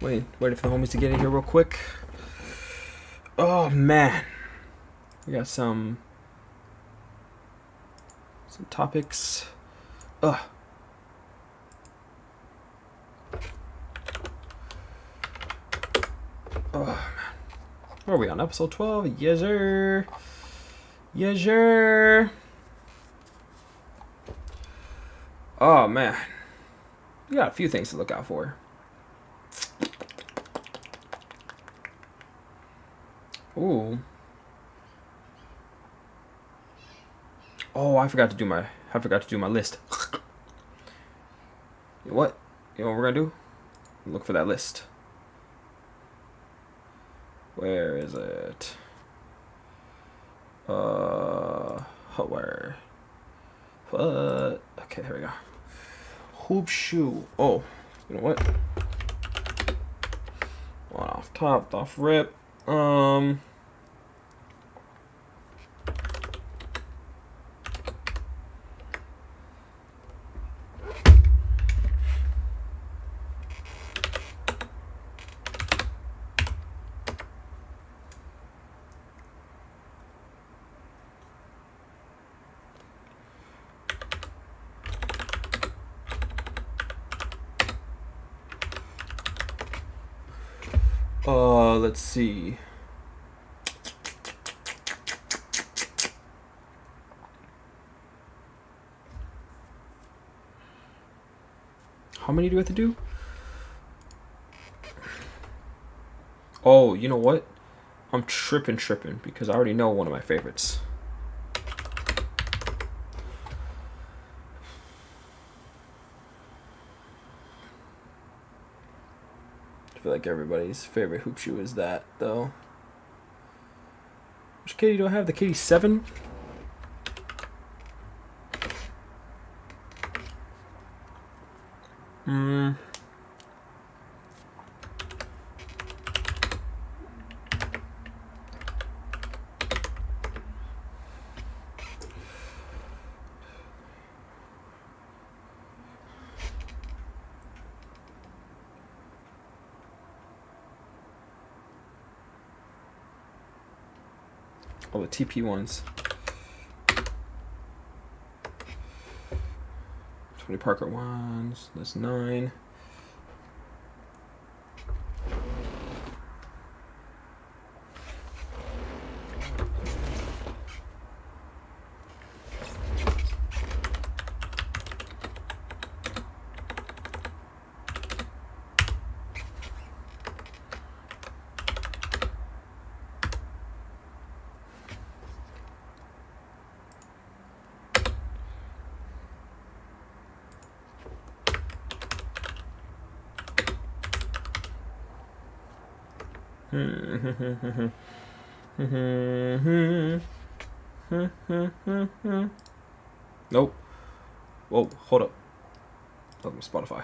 Waiting for the homies to get in here real quick. Oh man, we got some topics. Ugh. Oh man, where are we on episode 12? Yes sir. Yes sir. Oh man, we got a few things to look out for. Ooh. Oh, I forgot to do my list. What? You know what we're gonna do? Look for that list. Where is it? Where? What? Okay, here we go. Hoop shoe. Oh, you know what? One off top, off rip. Let's see. How many do we have to do? Oh, you know what? I'm tripping because I already know one of my favorites. I feel like everybody's favorite hoop shoe is that, though. Which KD do I have? The KD 7? All the TP ones. Tony Parker ones. That's 9. Nope. Whoa, hold up. Oh, Spotify.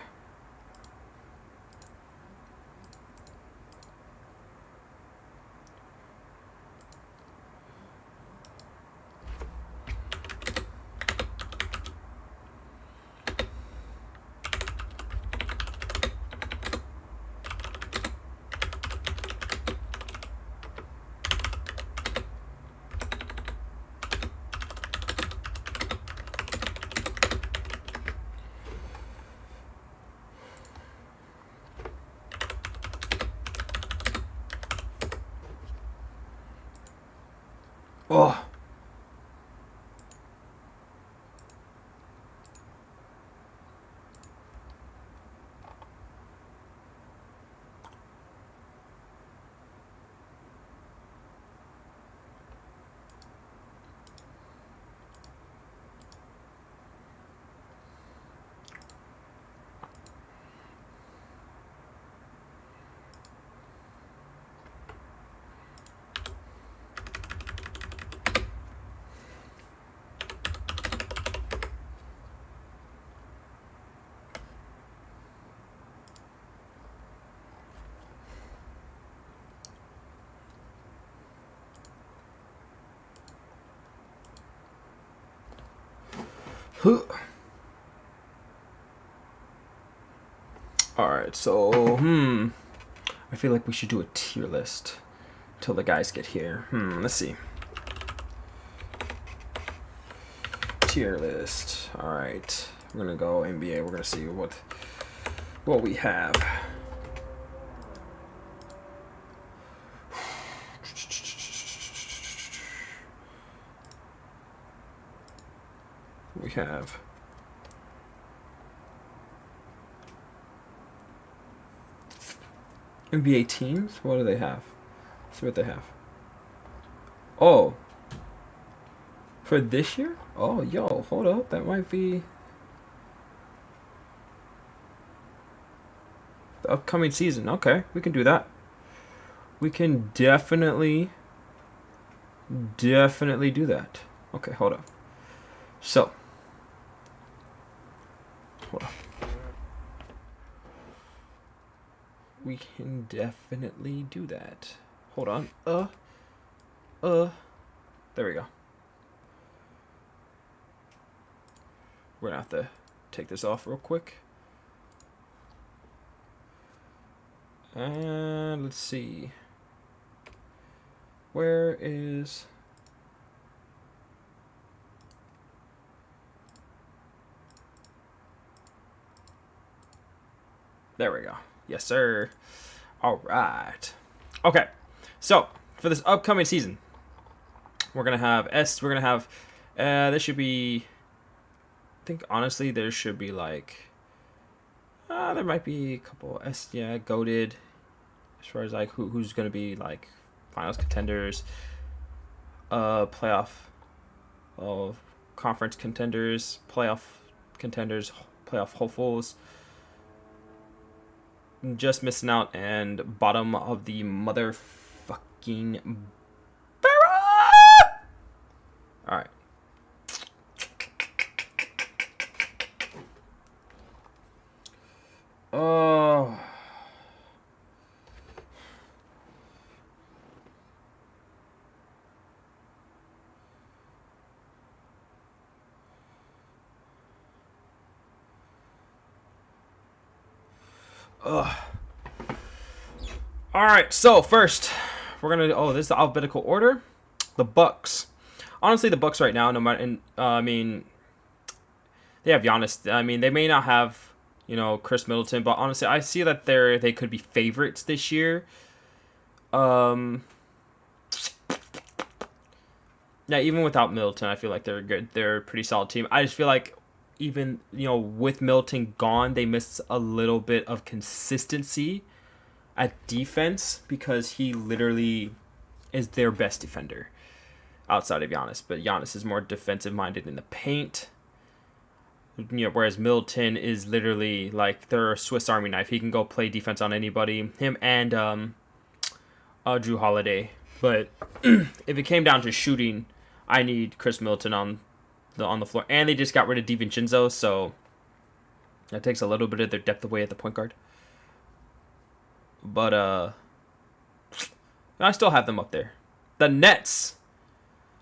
Oh. Alright, so, I feel like we should do a tier list until the guys get here. Let's see. Tier list. All right, we're gonna go NBA. We're gonna see what we have. We have NBA teams. What do they have? Let's see what they have. Oh, for this year? Oh, yo, hold up. That might be the upcoming season. Okay, we can do that. We can definitely do that. Okay, hold up. So, hold on. We can definitely do that. Hold on. There we go. We're gonna have to take this off real quick. And let's see. Where is... There we go. Yes, sir. All right. Okay. So, for this upcoming season, we're going to have this should be, I think, honestly, there should be like, there might be a couple goated, as far as like who's going to be like finals contenders, playoff, conference contenders, playoff contenders, playoff hopefuls, just missing out, and bottom of the motherfucking barrel. All right. Oh. Ugh. All right, so first we're gonna. Oh, this is the alphabetical order. The Bucks. Honestly, the Bucks right now, no matter, I mean, they have Giannis. I mean, they may not have, Chris Middleton, but honestly, I see that they could be favorites this year. Yeah, even without Middleton, I feel like they're good. They're a pretty solid team. I just feel like even, with Middleton gone, they missed a little bit of consistency at defense because he literally is their best defender outside of Giannis. But Giannis is more defensive minded in the paint. Whereas Middleton is literally like their Swiss Army knife. He can go play defense on anybody. Him and Drew Holiday. But if it came down to shooting, I need Chris Middleton on the floor. And they just got rid of DiVincenzo, so that takes a little bit of their depth away at the point guard. But I still have them up there. The Nets.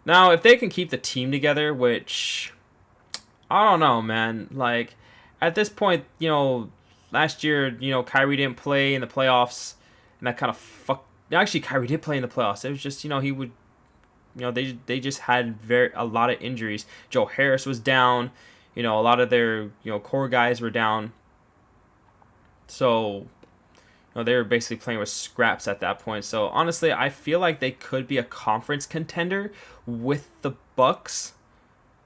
Now, if they can keep the team together, which I don't know, man. Like, at this point, last year, Kyrie didn't play in the playoffs, and that kind of fucked. Actually, Kyrie did play in the playoffs. It was just, he would, they just had a lot of injuries. Joe Harris was down. A lot of their, core guys were down. So, they were basically playing with scraps at that point. So, honestly, I feel like they could be a conference contender with the Bucks.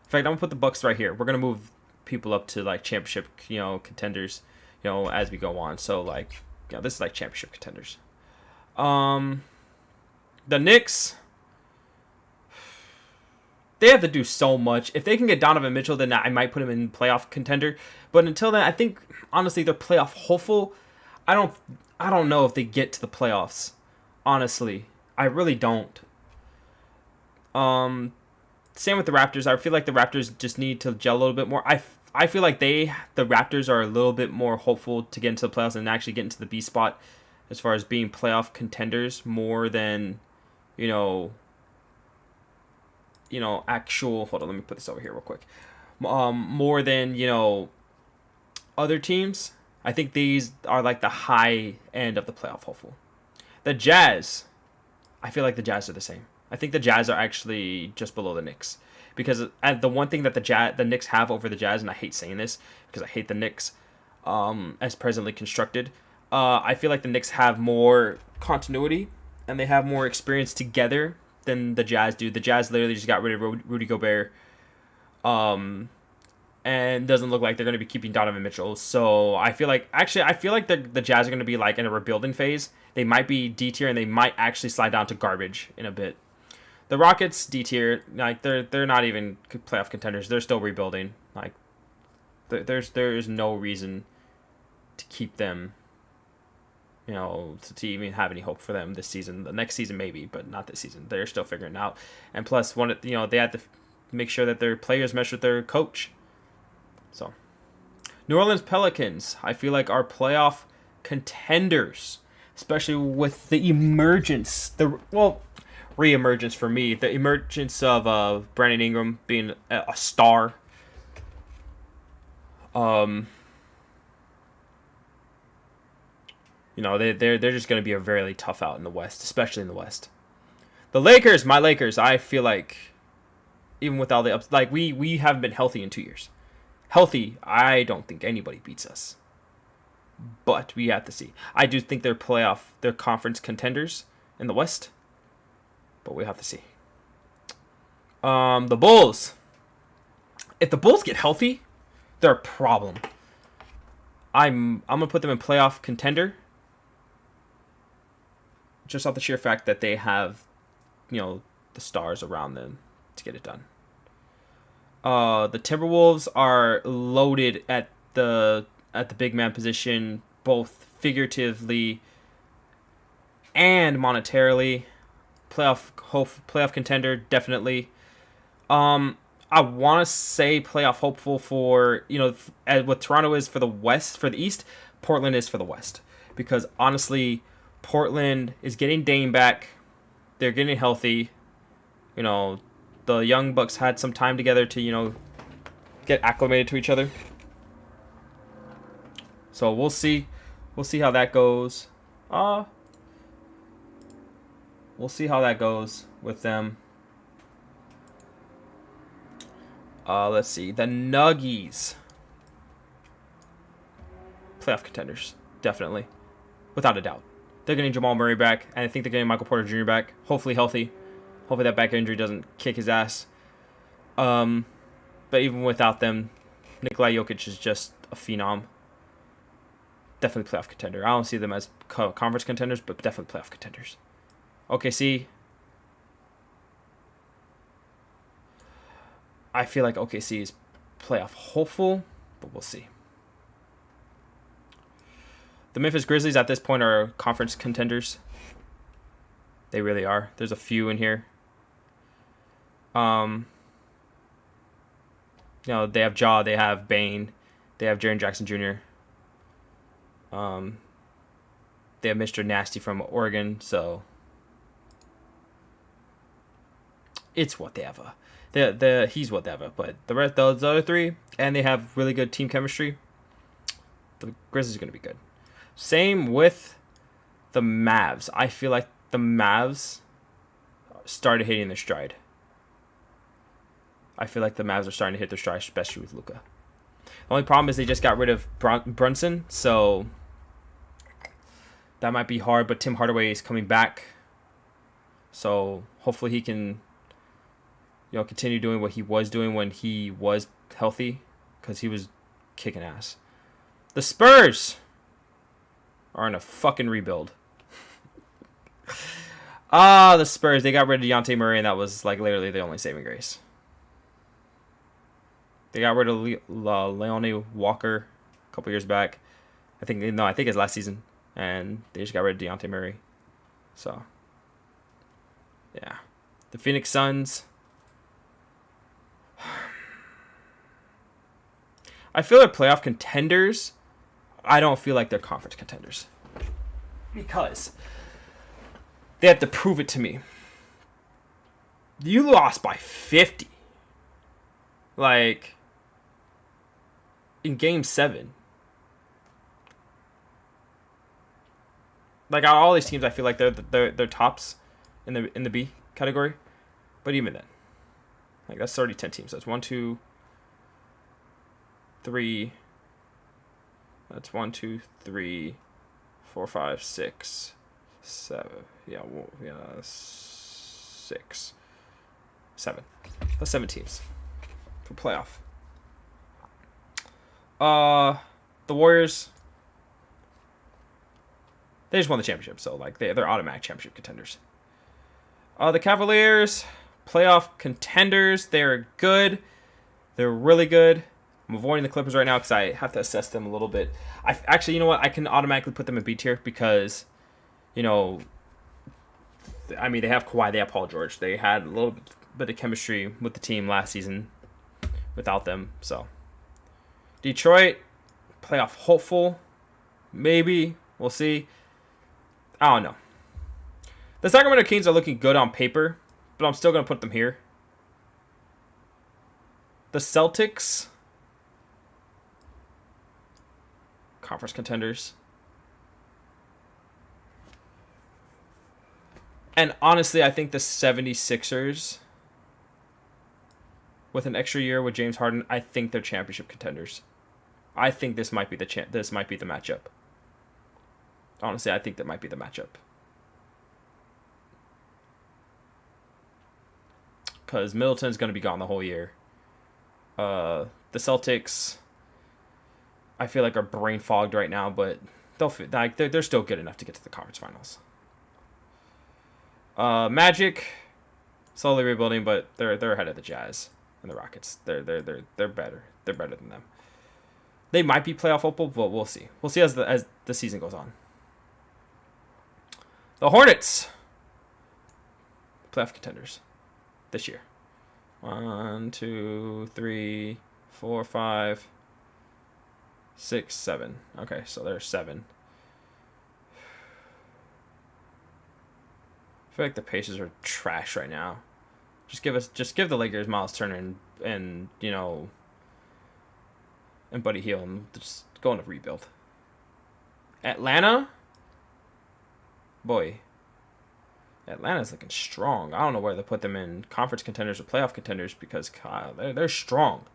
In fact, I'm going to put the Bucks right here. We're going to move people up to, like, championship, contenders, as we go on. So, like, this is, like, championship contenders. The Knicks, they have to do so much. If they can get Donovan Mitchell, then I might put him in playoff contender. But until then, I think, honestly, they're playoff hopeful. I don't know if they get to the playoffs. Honestly, I really don't. Same with the Raptors. I feel like the Raptors just need to gel a little bit more. I feel like the Raptors are a little bit more hopeful to get into the playoffs and actually get into the B spot as far as being playoff contenders more than, actual. Hold on, let me put this over here real quick. More than other teams. I think these are like the high end of the playoff hopeful. The Jazz, I feel like the Jazz are the same. I think the Jazz are actually just below the Knicks because the one thing that the Knicks have over the Jazz, and I hate saying this because I hate the Knicks, as presently constructed. I feel like the Knicks have more continuity and they have more experience together than the Jazz do. The Jazz literally just got rid of Rudy Gobert, and doesn't look like they're going to be keeping Donovan Mitchell. So I feel like the Jazz are going to be like in a rebuilding phase. They might be D tier and they might actually slide down to garbage in a bit. The Rockets D tier, like they're not even playoff contenders. They're still rebuilding. Like there's no reason to keep them. To even have any hope for them this season. The next season maybe, but not this season. They're still figuring it out. And plus, they had to make sure that their players mesh with their coach. So, New Orleans Pelicans, I feel like are playoff contenders, especially with the re-emergence for me, the emergence of Brandon Ingram being a star. They're just going to be a very tough out in the West, especially in the West. The Lakers, my Lakers, I feel like even with all the ups, like we haven't been healthy in 2 years. Healthy, I don't think anybody beats us. But we have to see. I do think they're conference contenders in the West. But we have to see. The Bulls. If the Bulls get healthy, they're a problem. I'm gonna put them in playoff contender. Just off the sheer fact that they have, the stars around them to get it done. The Timberwolves are loaded at the big man position, both figuratively and monetarily. Playoff contender, definitely. I want to say playoff hopeful for, what Toronto is for the West, for the East, Portland is for the West. Because honestly, Portland is getting Dame back. They're getting healthy. The Young Bucks had some time together to, get acclimated to each other. So we'll see. We'll see how that goes. We'll see how that goes with them. Let's see. The Nuggies. Playoff contenders. Definitely. Without a doubt. They're getting Jamal Murray back, and I think they're getting Michael Porter Jr. back. Hopefully healthy. Hopefully that back injury doesn't kick his ass. But even without them, Nikola Jokic is just a phenom. Definitely playoff contender. I don't see them as conference contenders, but definitely playoff contenders. OKC. I feel like OKC is playoff hopeful, but we'll see. The Memphis Grizzlies at this point are conference contenders. They really are. There's a few in here. They have Ja, they have Bane, they have Jaren Jackson Jr. They have Mr. Nasty from Oregon, so it's whatever. He's whatever, but the rest, those other three, and they have really good team chemistry. The Grizzlies are going to be good. Same with the Mavs. I feel like the Mavs started hitting their stride. I feel like the Mavs are starting to hit their stride, especially with Luka. The only problem is they just got rid of Brunson, so that might be hard, but Tim Hardaway is coming back. So hopefully he can continue doing what he was doing when he was healthy, because he was kicking ass. The Spurs are in a fucking rebuild. The Spurs, they got rid of Dejounte Murray, and that was like literally the only saving grace. They got rid of Leone Walker a couple years back. I think it's last season, and they just got rid of Dejounte Murray. So, yeah. The Phoenix Suns. I feel they're playoff contenders. I don't feel like they're conference contenders. Because they have to prove it to me. You lost by 50. Like, in Game 7. Like out of all these teams, I feel like they're tops in the B category. But even then, like that's already 10 teams. That's 1, 2, 3. That's 1, 2, 3, 4, 5, 6, 7. Yeah, well, yeah, 6, 7. That's 7 teams for playoff. The Warriors, they just won the championship, so like they're automatic championship contenders. The Cavaliers, playoff contenders. They're good. They're really good. I'm avoiding the Clippers right now because I have to assess them a little bit. Actually, you know what? I can automatically put them in B tier because, you know, I mean, they have Kawhi, they have Paul George. They had a little bit of chemistry with the team last season without them. So, Detroit, playoff hopeful. Maybe. We'll see. I don't know. The Sacramento Kings are looking good on paper, but I'm still going to put them here. The Celtics, conference contenders. And honestly, I think the 76ers, with an extra year with James Harden, I think they're championship contenders. I think this might be the matchup. Honestly, I think that might be the matchup. Because Middleton's going to be gone the whole year. The Celtics, I feel like are brain fogged right now, but they're still good enough to get to the conference finals. Magic, slowly rebuilding, but they're ahead of the Jazz and the Rockets. They're better. They're better than them. They might be playoff hopeful, but we'll see. We'll see as the season goes on. The Hornets, playoff contenders this year. 1, 2, 3, 4, 5, 6, 7. Okay, so there's 7. I feel like the Pacers are trash right now. Just give the Lakers Miles Turner and you know, and Buddy Hield and just go on a rebuild. Atlanta, boy, Atlanta's looking strong. I don't know where to put them in conference contenders or playoff contenders because they're strong.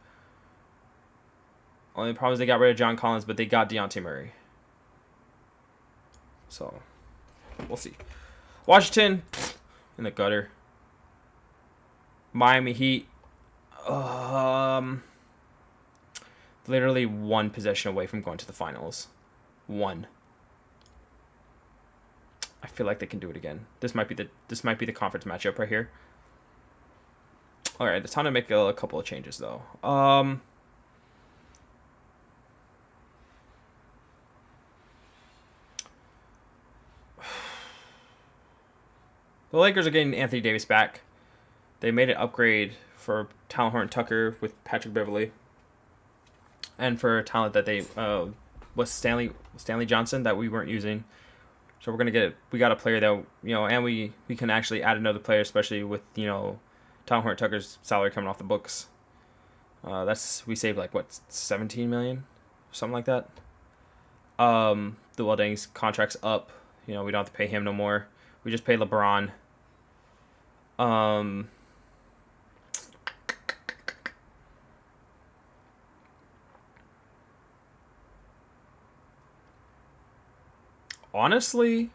Only problem is they got rid of John Collins, but they got Dejounte Murray. So, we'll see. Washington, in the gutter. Miami Heat, literally one possession away from going to the finals. One. I feel like they can do it again. This might be the conference matchup right here. All right, it's time to make a couple of changes though. The Lakers are getting Anthony Davis back. They made an upgrade for Talen Horton-Tucker with Patrick Beverley, and for talent that they was Stanley Johnson that we weren't using. So we got a player that, you know, and we can actually add another player, especially with, you know, Talen Horton-Tucker's salary coming off the books. We saved like what, $17 million, something like that. The Deng's contract's up. You know, we don't have to pay him no more. We just pay LeBron. Honestly,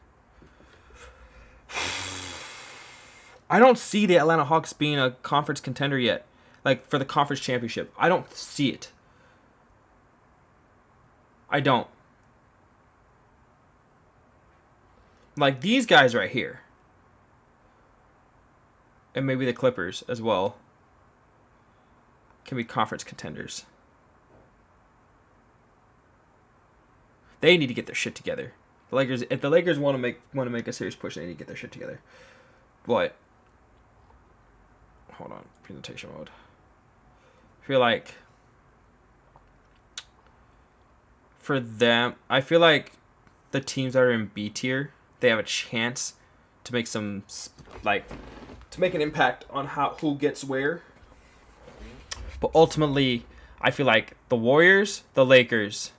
I don't see the Atlanta Hawks being a conference contender yet. Like, for the conference championship. I don't see it. I don't. Like, these guys right here. And maybe the Clippers as well. Can be conference contenders. They need to get their shit together. The Lakers, if the Lakers want to make a serious push, they need to get their shit together. But hold on, presentation mode. I feel like for them, I feel like the teams that are in B tier, they have a chance to make to make an impact on who gets where. But ultimately, I feel like the Warriors, the Lakers,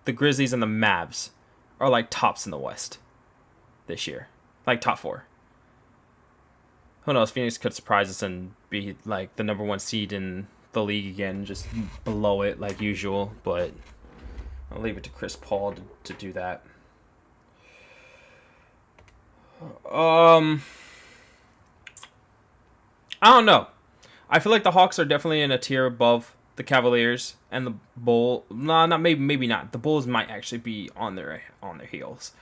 the Grizzlies, and the Mavs are like tops in the West. this year, like top 4. Who knows? Phoenix could surprise us and be like the number 1 seed in the league again, just below it like usual. But I'll leave it to Chris Paul to do that. I don't know. I feel like the Hawks are definitely in a tier above the Cavaliers and the Bulls. No, not maybe not. The Bulls might actually be on their heels.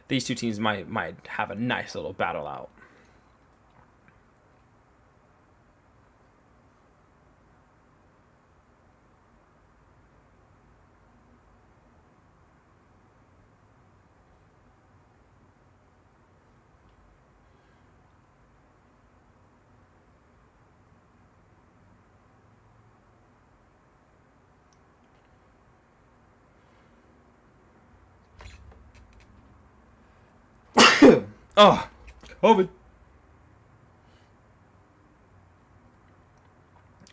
These two teams might have a nice little battle out. Oh, COVID.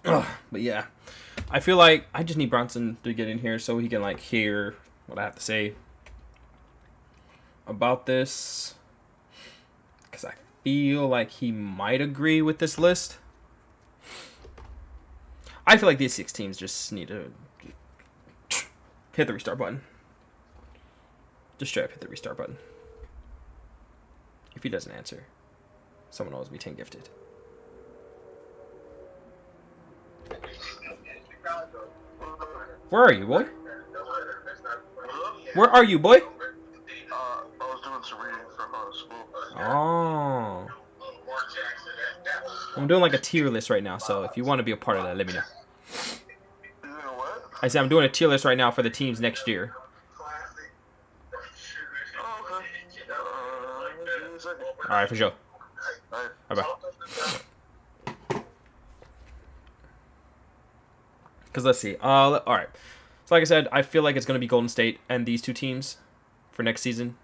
But yeah, I feel like I just need Bronson to get in here so he can like hear what I have to say about this, because I feel like he might agree with this list. I feel like these 6 teams just need to hit the restart button. Just straight up hit the restart button. If he doesn't answer, someone owes me 10 gifted. Where are you, boy? Where are you, boy? I was doing some reading for school. Oh. I'm doing like a tier list right now, so if you want to be a part of that, let me know. You know what? I said I'm doing a tier list right now for the teams next year. Oh, okay. Give me a second. Alright, for sure. Alright. Bye-bye. Because let's see. Alright. So like I said, I feel like it's going to be Golden State and these 2 teams for next season.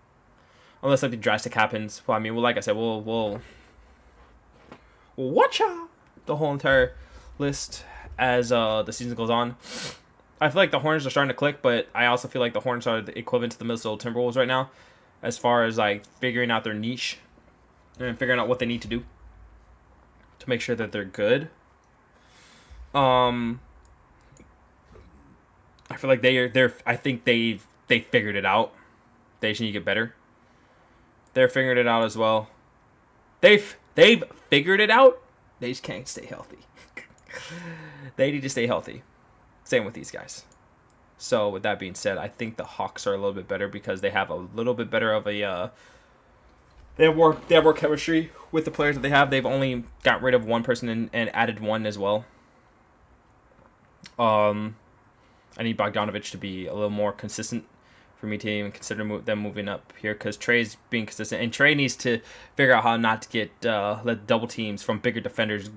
Unless something drastic happens. Well, I mean, like I said, we'll watch out the whole entire list as the season goes on. I feel like the Hornets are starting to click, but I also feel like the Hornets are the equivalent to the Minnesota Timberwolves right now, as far as like figuring out their niche and figuring out what they need to do to make sure that they're good. I feel like they're. I think they figured it out. They just need to get better. They're figuring it out as well. They've figured it out. They just can't stay healthy. They need to stay healthy. Same with these guys. So with that being said, I think the Hawks are a little bit better because they have a little bit better of a. They have more chemistry with the players that they have. They've only got rid of one person and added one as well. I need Bogdanovich to be a little more consistent for me to even consider them moving up here, because Trey's being consistent, and Trey needs to figure out how not to get let double teams from bigger defenders,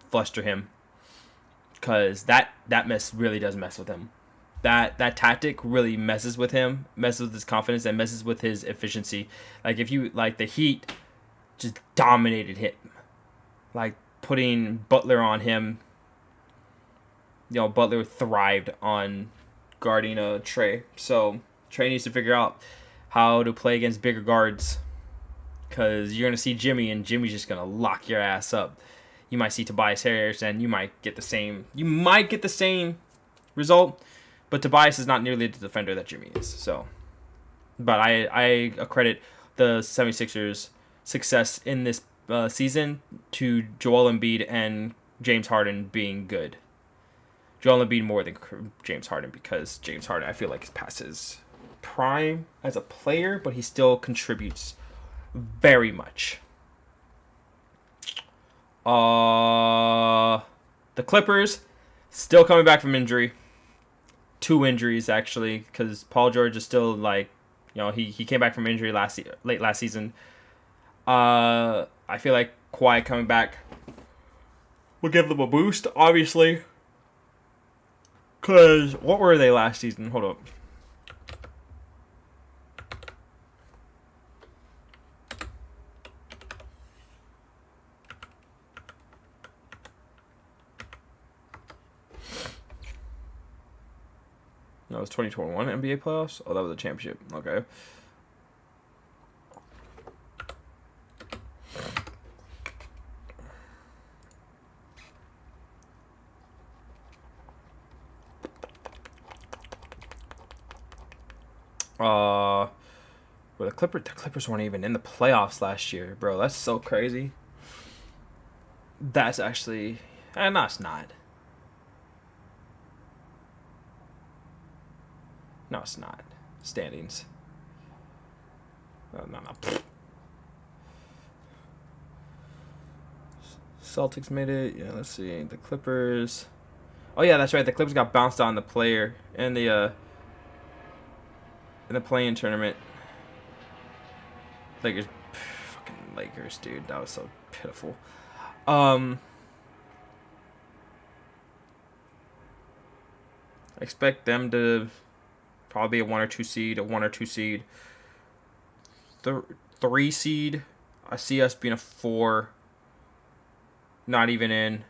fluster him, because that mess really does mess with him. That tactic really messes with him, messes with his confidence, and messes with his efficiency. Like if you like the Heat, just dominated him, like putting Butler on him. Butler thrived on guarding Trey. So Trey needs to figure out how to play against bigger guards, because you're going to see Jimmy, and Jimmy's just going to lock your ass up. You might see Tobias Harris, and you might get the same result, but Tobias is not nearly the defender that Jimmy is. So, but I accredit the 76ers' success in this season to Joel Embiid and James Harden being good. Joel Embiid more than James Harden, because James Harden, I feel like, is past his prime as a player, but he still contributes very much. The Clippers still coming back from injury. 2 injuries actually, because Paul George is still he came back from injury late last season. I feel like Kawhi coming back will give them a boost, obviously. Because what were they last season? Hold up. No, it was 2021 NBA playoffs? Oh, that was a championship. Okay. Well, the Clippers weren't even in the playoffs last year, bro. That's so crazy. That's actually, no, it's not. No, it's not. Standings. No. Celtics made it. Yeah, let's see. The Clippers. Oh yeah, that's right. The Clippers got bounced on the player in the play-in tournament. Lakers, fucking Lakers, dude. That was so pitiful. I expect them to probably be a 1 or 2 seed. The 3 seed, I see us being a 4. Not even in.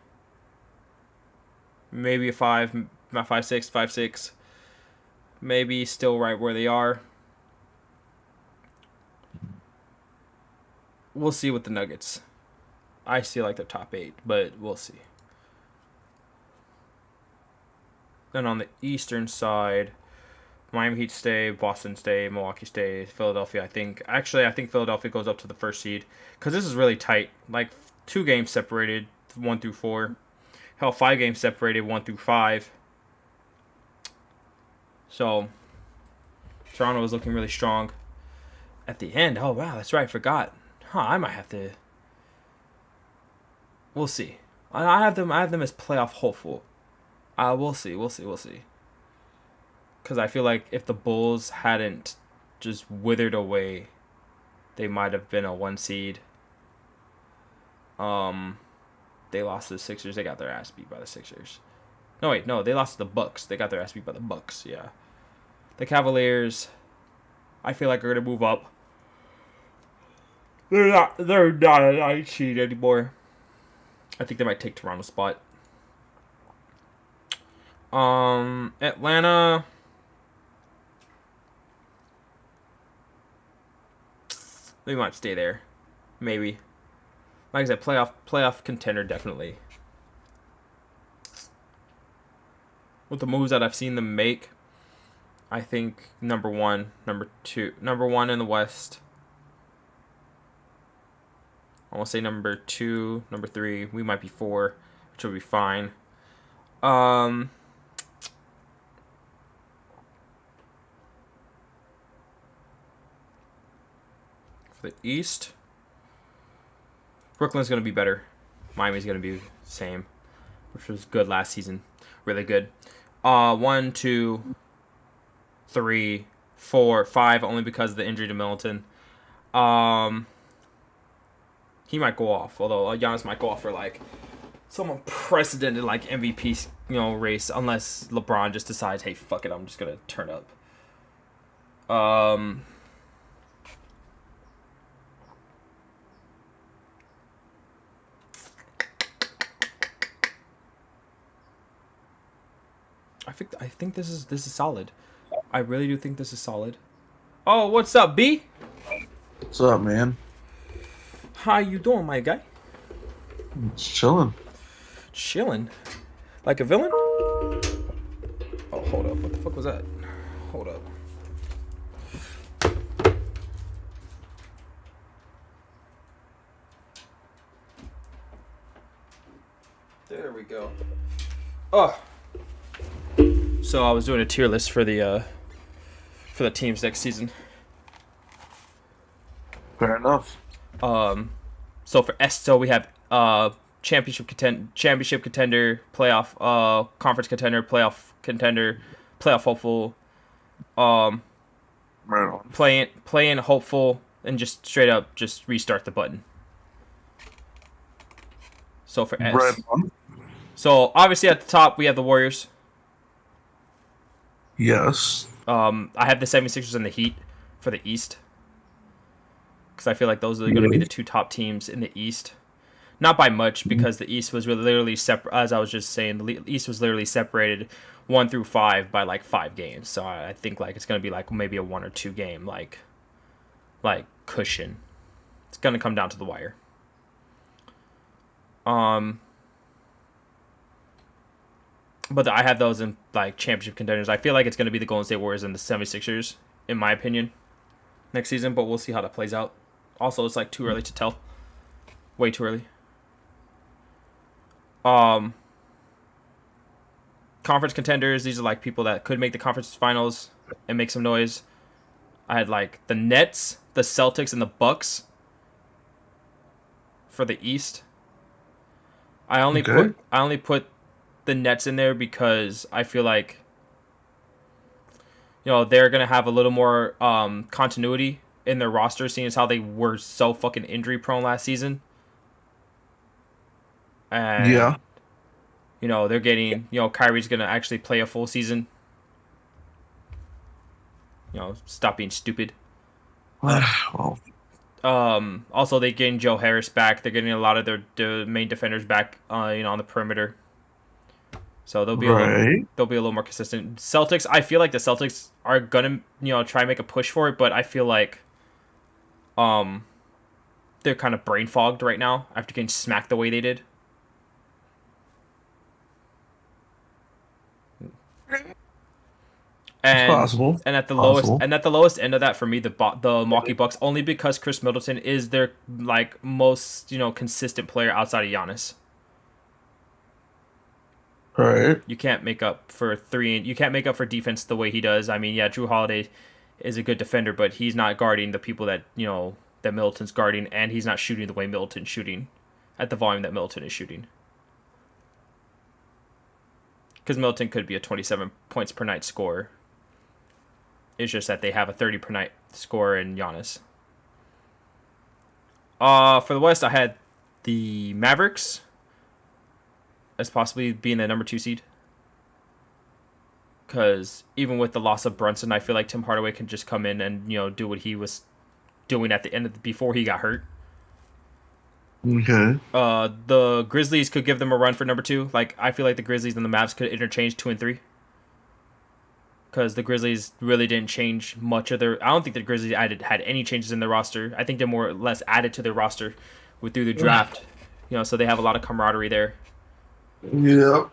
Maybe a 5, not 5-6, 5-6. Maybe still right where they are. We'll see with the Nuggets. I see like the top 8, but we'll see. Then on the Eastern side, Miami Heat stay, Boston stay, Milwaukee stay, Philadelphia. I think Philadelphia goes up to the 1st seed because this is really tight. Like 2 games separated, 1 through 4. Hell, 5 games separated, 1 through 5. So Toronto was looking really strong at the end. Oh wow, that's right, I forgot. I might have to. We'll see. I have them as playoff hopeful. We'll see. Because I feel like if the Bulls hadn't just withered away, they might have been a 1 seed. They lost to the Sixers. They got their ass beat by the Sixers. No, they lost to the Bucks. They got their ass beat by the Bucks. Yeah. The Cavaliers, I feel like are gonna move up. They're not a 9 seed anymore. I think they might take Toronto's spot. Atlanta. They might stay there. Maybe. Like I said, playoff contender definitely. With the moves that I've seen them make, I think number 1 in the West. I want to say number 2, number 3. We might be 4, which will be fine. For the East, Brooklyn's going to be better. Miami's going to be the same, which was good last season. Really good. 1, 2, 3, 4, 5, only because of the injury to Middleton. He might go off, although Giannis might go off for like some unprecedented like MVP race, unless LeBron just decides, hey, fuck it, I'm just gonna turn up. I think this is solid. I really do think this is solid. Oh, what's up, B? What's up, man? How you doing, my guy? Just chilling. Chilling? Like a villain? Oh, hold up. What the fuck was that? Hold up. There we go. Oh. So I was doing a tier list for the teams next season. Fair enough. So for so we have championship contender, playoff, conference contender, playoff hopeful, Right on. play in hopeful, and just straight up just restart the button. So for S, Right on. so obviously at the top we have the Warriors. Yes. I have the 76ers and the Heat for the East. Because I feel like those are going to be the 2 top teams in the East. Not by much, because the East was literally separate. As I was just saying, the East was literally separated 1 through 5 by like 5 games. So I think like it's going to be like maybe a 1 or 2 game like cushion. It's going to come down to the wire. But I have those in like championship contenders. I feel like it's going to be the Golden State Warriors and the 76ers in my opinion, next season. But we'll see how that plays out. Also, it's like too early to tell. Way too early. Conference contenders. These are like people that could make the conference finals and make some noise. I had like the Nets, the Celtics, and the Bucks for the East. I only put the Nets in there because I feel like they're gonna have a little more continuity in their roster, seeing as how they were so fucking injury prone last season. And Yeah. They're getting Kyrie's gonna actually play a full season. Stop being stupid. Well, Also, they're getting Joe Harris back. They're getting a lot of their main defenders back. On the perimeter. So they'll be right. they'll be a little more consistent. Celtics. I feel like the Celtics are gonna try and make a push for it, but I feel like they're kind of brain fogged right now after getting smacked the way they did. It's possible. And at the Possible. lowest end of that for me, the Milwaukee Bucks, only because Chris Middleton is their like most consistent player outside of Giannis. Right. You can't make up for you can't make up for defense the way he does. I mean, yeah, Drew Holiday is a good defender, but he's not guarding the people that that Middleton's guarding, and he's not shooting the way Middleton's shooting at the volume that Middleton is shooting. Because Middleton could be a 27 points per night scorer. It's just that they have a 30 per night scorer in Giannis. For the West, I had the Mavericks as possibly being the number 2 seed. Because even with the loss of Brunson, I feel like Tim Hardaway can just come in and do what he was doing at the end before he got hurt. Okay. The Grizzlies could give them a run for number 2. Like, I feel like the Grizzlies and the Mavs could interchange 2 and 3. Because the Grizzlies really didn't change much of their... I don't think the Grizzlies had any changes in their roster. I think they're more or less added to their roster through the draft. So they have a lot of camaraderie there. Yep.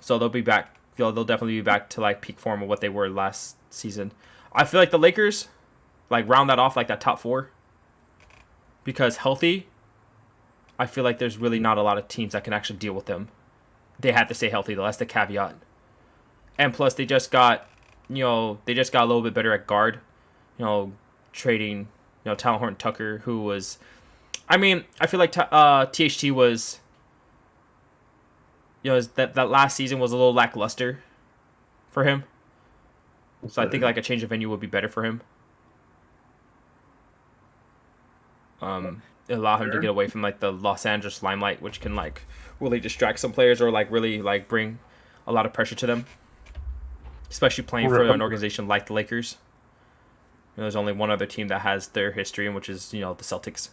So they'll be back. They'll definitely be back to like peak form of what they were last season. I feel like the Lakers like round that off like that top 4. Because healthy, I feel like there's really not a lot of teams that can actually deal with them. They have to stay healthy though. That's the caveat. And plus, they just got a little bit better at guard. Trading, Talon Horton Tucker, who was, I mean, I feel like THT was, that last season was a little lackluster for him. So I think like a change of venue would be better for him. Allow him to get away from like the Los Angeles limelight, which can like really distract some players or like really like bring a lot of pressure to them. Especially playing for an organization like the Lakers. There's only one other team that has their history, which is, the Celtics.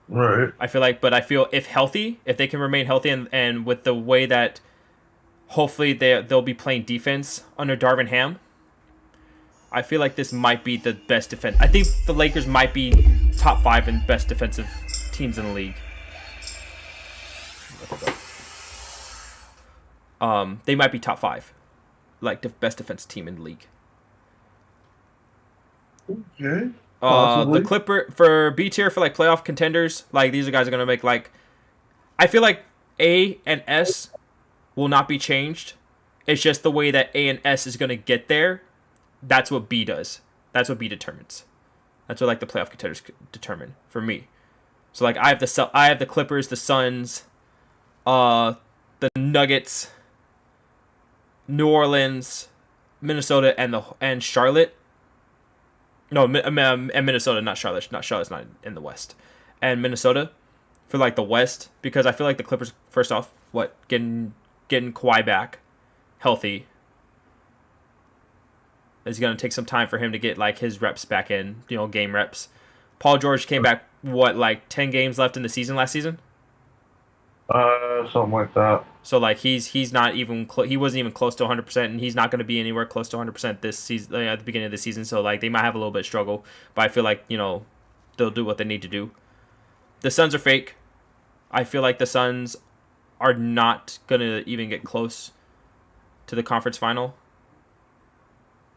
Right. I feel if they can remain healthy and with the way that hopefully they'll be playing defense under Darvin Ham, I feel like this might be the best defense. I think the Lakers might be top 5 in best defensive teams in the league. They might be top 5. Like the best defense team in the league. Okay. Possibly. The Clipper for B tier for like playoff contenders, like these are guys are gonna make like. I feel like A and S will not be changed. It's just the way that A and S is gonna get there. That's what B does. That's what B determines. That's what like the playoff contenders determine for me. So like I have the Clippers, the Suns, the Nuggets, New Orleans, Minnesota, and Charlotte. No, and Minnesota, not Charlotte. Charlotte's not in the West. And Minnesota for like the West, because I feel like the Clippers, first off, getting Kawhi back healthy is going to take some time for him to get like his reps back in, game reps. Paul George came back 10 games left in the season last season? Something like that. So like he's not even he wasn't even close to 100%, and he's not going to be anywhere close to 100% this season at the beginning of the season. So like they might have a little bit of struggle, but I feel like they'll do what they need to do. The Suns are fake. I feel like the Suns are not going to even get close to the conference final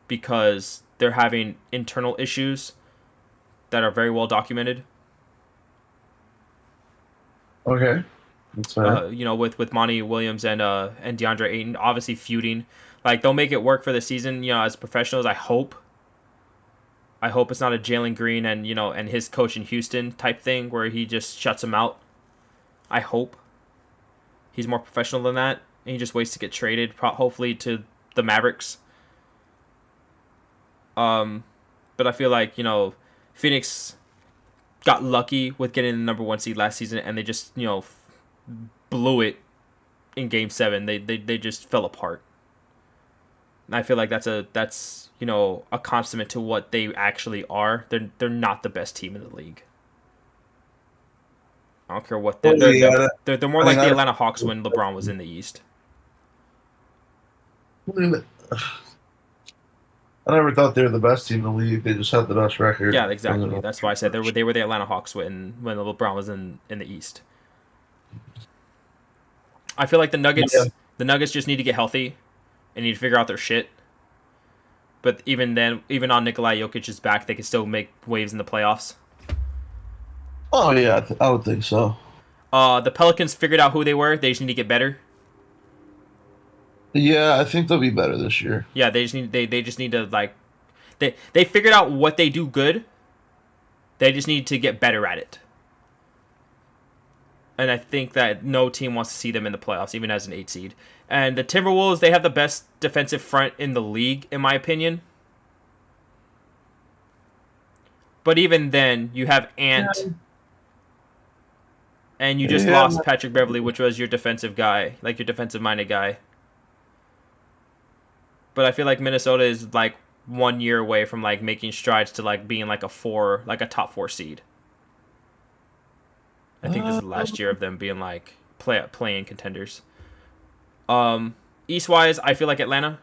because they're having internal issues that are very well documented. Okay. That's fair. With Monty Williams and DeAndre Ayton obviously feuding. Like they'll make it work for the season. As professionals, I hope. I hope it's not a Jalen Green and his coach in Houston type thing where he just shuts him out. I hope he's more professional than that, and he just waits to get traded, hopefully to the Mavericks. But I feel like Phoenix got lucky with getting the number 1 seed last season, and they just blew it in Game 7. They just fell apart. And I feel like that's a consummate to what they actually are. They're not the best team in the league. I don't care what they're more like the Atlanta Hawks when LeBron was in the East. I never thought they were the best team in the league. They just had the best record. Yeah, exactly. That's why I said they were the Atlanta Hawks when LeBron was in the East. I feel like the Nuggets just need to get healthy and need to figure out their shit. But even then, even on Nikola Jokic's back, they can still make waves in the playoffs. Oh yeah, I would think so. The Pelicans figured out who they were. They just need to get better. Yeah, I think they'll be better this year. Yeah, they just need to like they figured out what they do good. They just need to get better at it. And I think that no team wants to see them in the playoffs, even as an 8 seed. And the Timberwolves, they have the best defensive front in the league, in my opinion. But even then, you have Ant, and you just lost Patrick Beverley, which was your defensive guy, like your defensive-minded guy. But I feel like Minnesota is like 1 year away from like making strides to like being like a top 4 seed. I think this is the last year of them being like playing contenders. East-wise, I feel like Atlanta,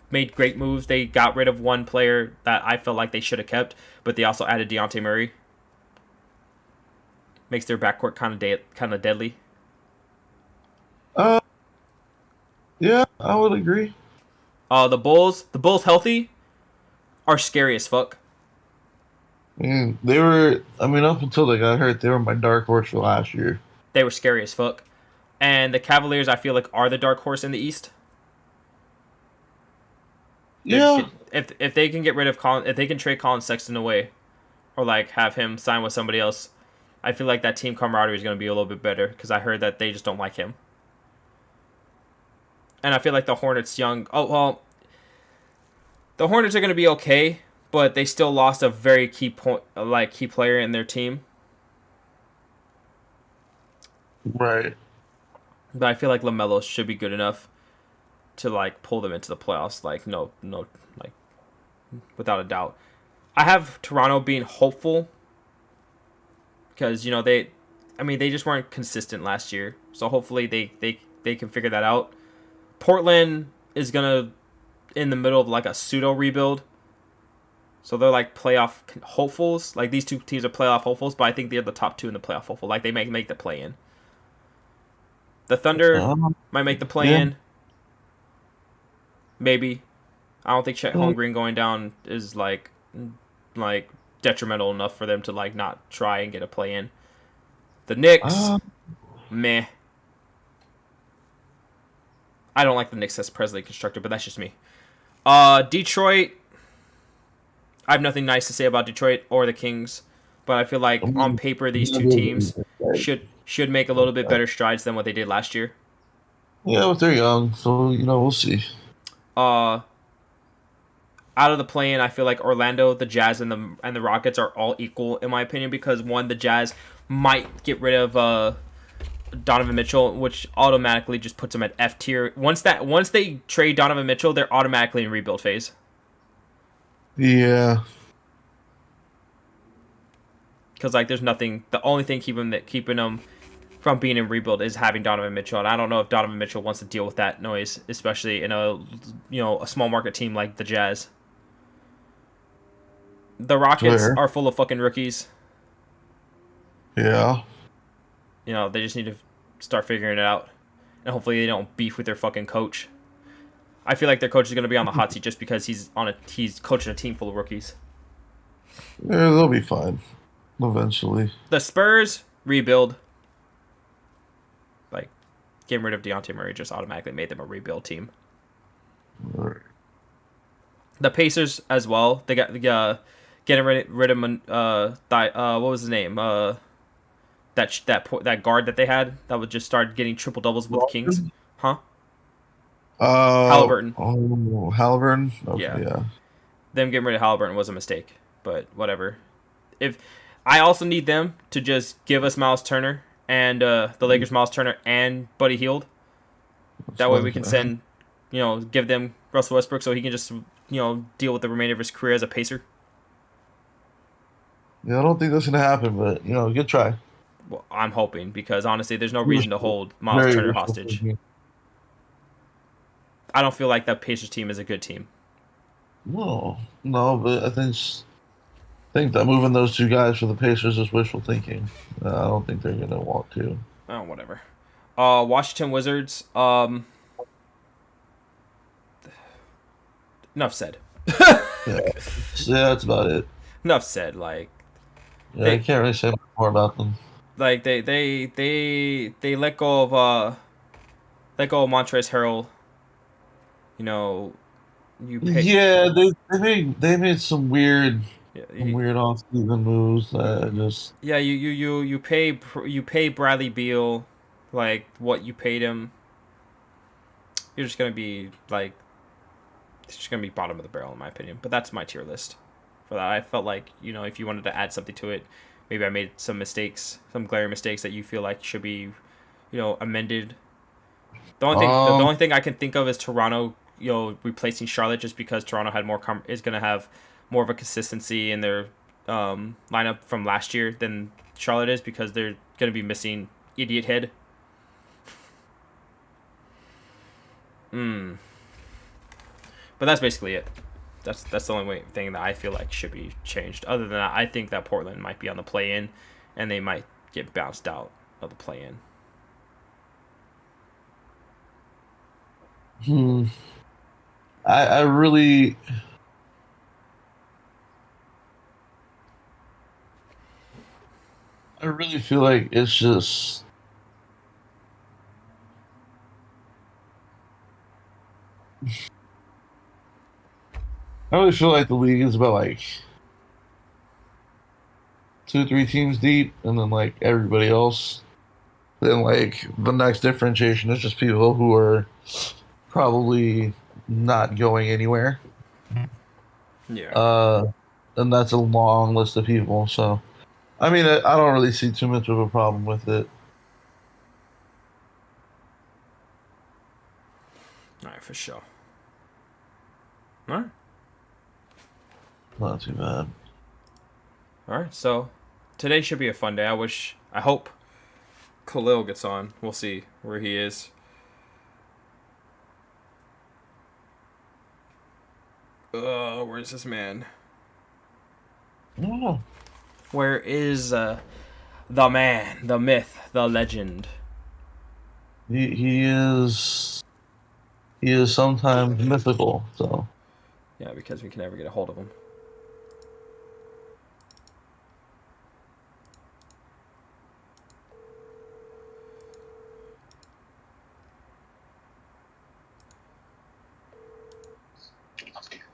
made great moves. They got rid of one player that I felt like they should have kept, but they also added Dejounte Murray. Makes their backcourt kind of deadly. Yeah, I would agree. The Bulls healthy are scary as fuck. They were, up until they got hurt, they were my dark horse for last year. They were scary as fuck. And the Cavaliers, I feel like, are the dark horse in the East. Yeah. If they can get rid of if they can trade Colin Sexton away, or like have him sign with somebody else, I feel like that team camaraderie is going to be a little bit better because I heard that they just don't like him. And I feel like the Hornets the Hornets are going to be okay, but they still lost a very key player in their team. Right. But I feel like LaMelo should be good enough to like pull them into the playoffs. Like no, like without a doubt. I have Toronto being hopeful because they just weren't consistent last year. So hopefully they can figure that out. Portland is gonna in the middle of like a pseudo rebuild. So they're like playoff hopefuls. Like these two teams are playoff hopefuls, but I think they're the top 2 in the playoff hopeful. Like they make the play in. The Thunder might make the play in. Maybe. I don't think Chet Holmgren going down is like detrimental enough for them to like not try and get a play in. The Knicks, meh. I don't like the Knicks as presently constructed, but that's just me. Detroit, I have nothing nice to say about Detroit or the Kings, but I feel like on paper these two teams should make a little bit better strides than what they did last year. Yeah, but they're young, so we'll see. Out of the play-in, I feel like Orlando, the Jazz, and the Rockets are all equal in my opinion because one, the Jazz might get rid of Donovan Mitchell, which automatically just puts them at F tier. Once they trade Donovan Mitchell, they're automatically in rebuild phase. Yeah. Because like there's nothing. The only thing keeping them from being in rebuild is having Donovan Mitchell, and I don't know if Donovan Mitchell wants to deal with that noise, especially in a small market team like the Jazz. The Rockets are full of fucking rookies. Yeah. They just need to start figuring it out, and hopefully they don't beef with their fucking coach. I feel like their coach is going to be on the hot seat just because he's coaching a team full of rookies. Yeah, they'll be fine eventually. The Spurs rebuild. Like, getting rid of Dejounte Murray just automatically made them a rebuild team. Right. The Pacers as well. They got getting rid of what was his name? That guard that they had that would just start getting triple doubles with the Kings, huh? Halliburton. Oh, Halliburton. Okay, Yeah. yeah. Them getting rid of Halliburton was a mistake, but whatever. If I also need them to just give us Miles Turner and the Lakers Miles Turner and Buddy Hield. That way we can send, give them Russell Westbrook so he can just, deal with the remainder of his career as a Pacer. Yeah, I don't think that's gonna happen, but good try. Well, I'm hoping because honestly, there's no reason to hold Miles Very Turner wishful hostage. thinking. I don't feel like that Pacers team is a good team. No, but I think that moving those two guys for the Pacers is wishful thinking. I don't think they're gonna want to. Oh, whatever. Washington Wizards. Enough said. Yeah, that's about it. Enough said. Like, Yeah, I can't really say much more about them. like they let go of Montrezl Harrell. You pay. Yeah, they made some weird Yeah, off season moves that just yeah, you pay Bradley Beal like what you paid him. You're just gonna be like, it's just gonna be bottom of the barrel in my opinion. But that's my tier list for that. I felt like if you wanted to add something to it, maybe I made some mistakes, some glaring mistakes that you feel like should be, amended. The only thing I can think of is Toronto, replacing Charlotte just because Toronto had is gonna have more of a consistency in their lineup from last year than Charlotte is because they're gonna be missing Idiot Head. But that's basically it. That's the only thing that I feel like should be changed. Other than that, I think that Portland might be on the play-in, and they might get bounced out of the play-in. I really feel like it's just I really feel like the league is about like 2 or 3 teams deep and then like everybody else. Then like the next differentiation is just people who are probably not going anywhere. Yeah. And that's a long list of people. So, I mean, I don't really see too much of a problem with it. All right, for sure. All right. Not too bad. All right. So today should be a fun day. I hope Khalil gets on. We'll see where he is. Where's this man? I don't know. Where is the man, the myth, the legend? He is sometimes mythical. So Yeah, because we can never get a hold of him.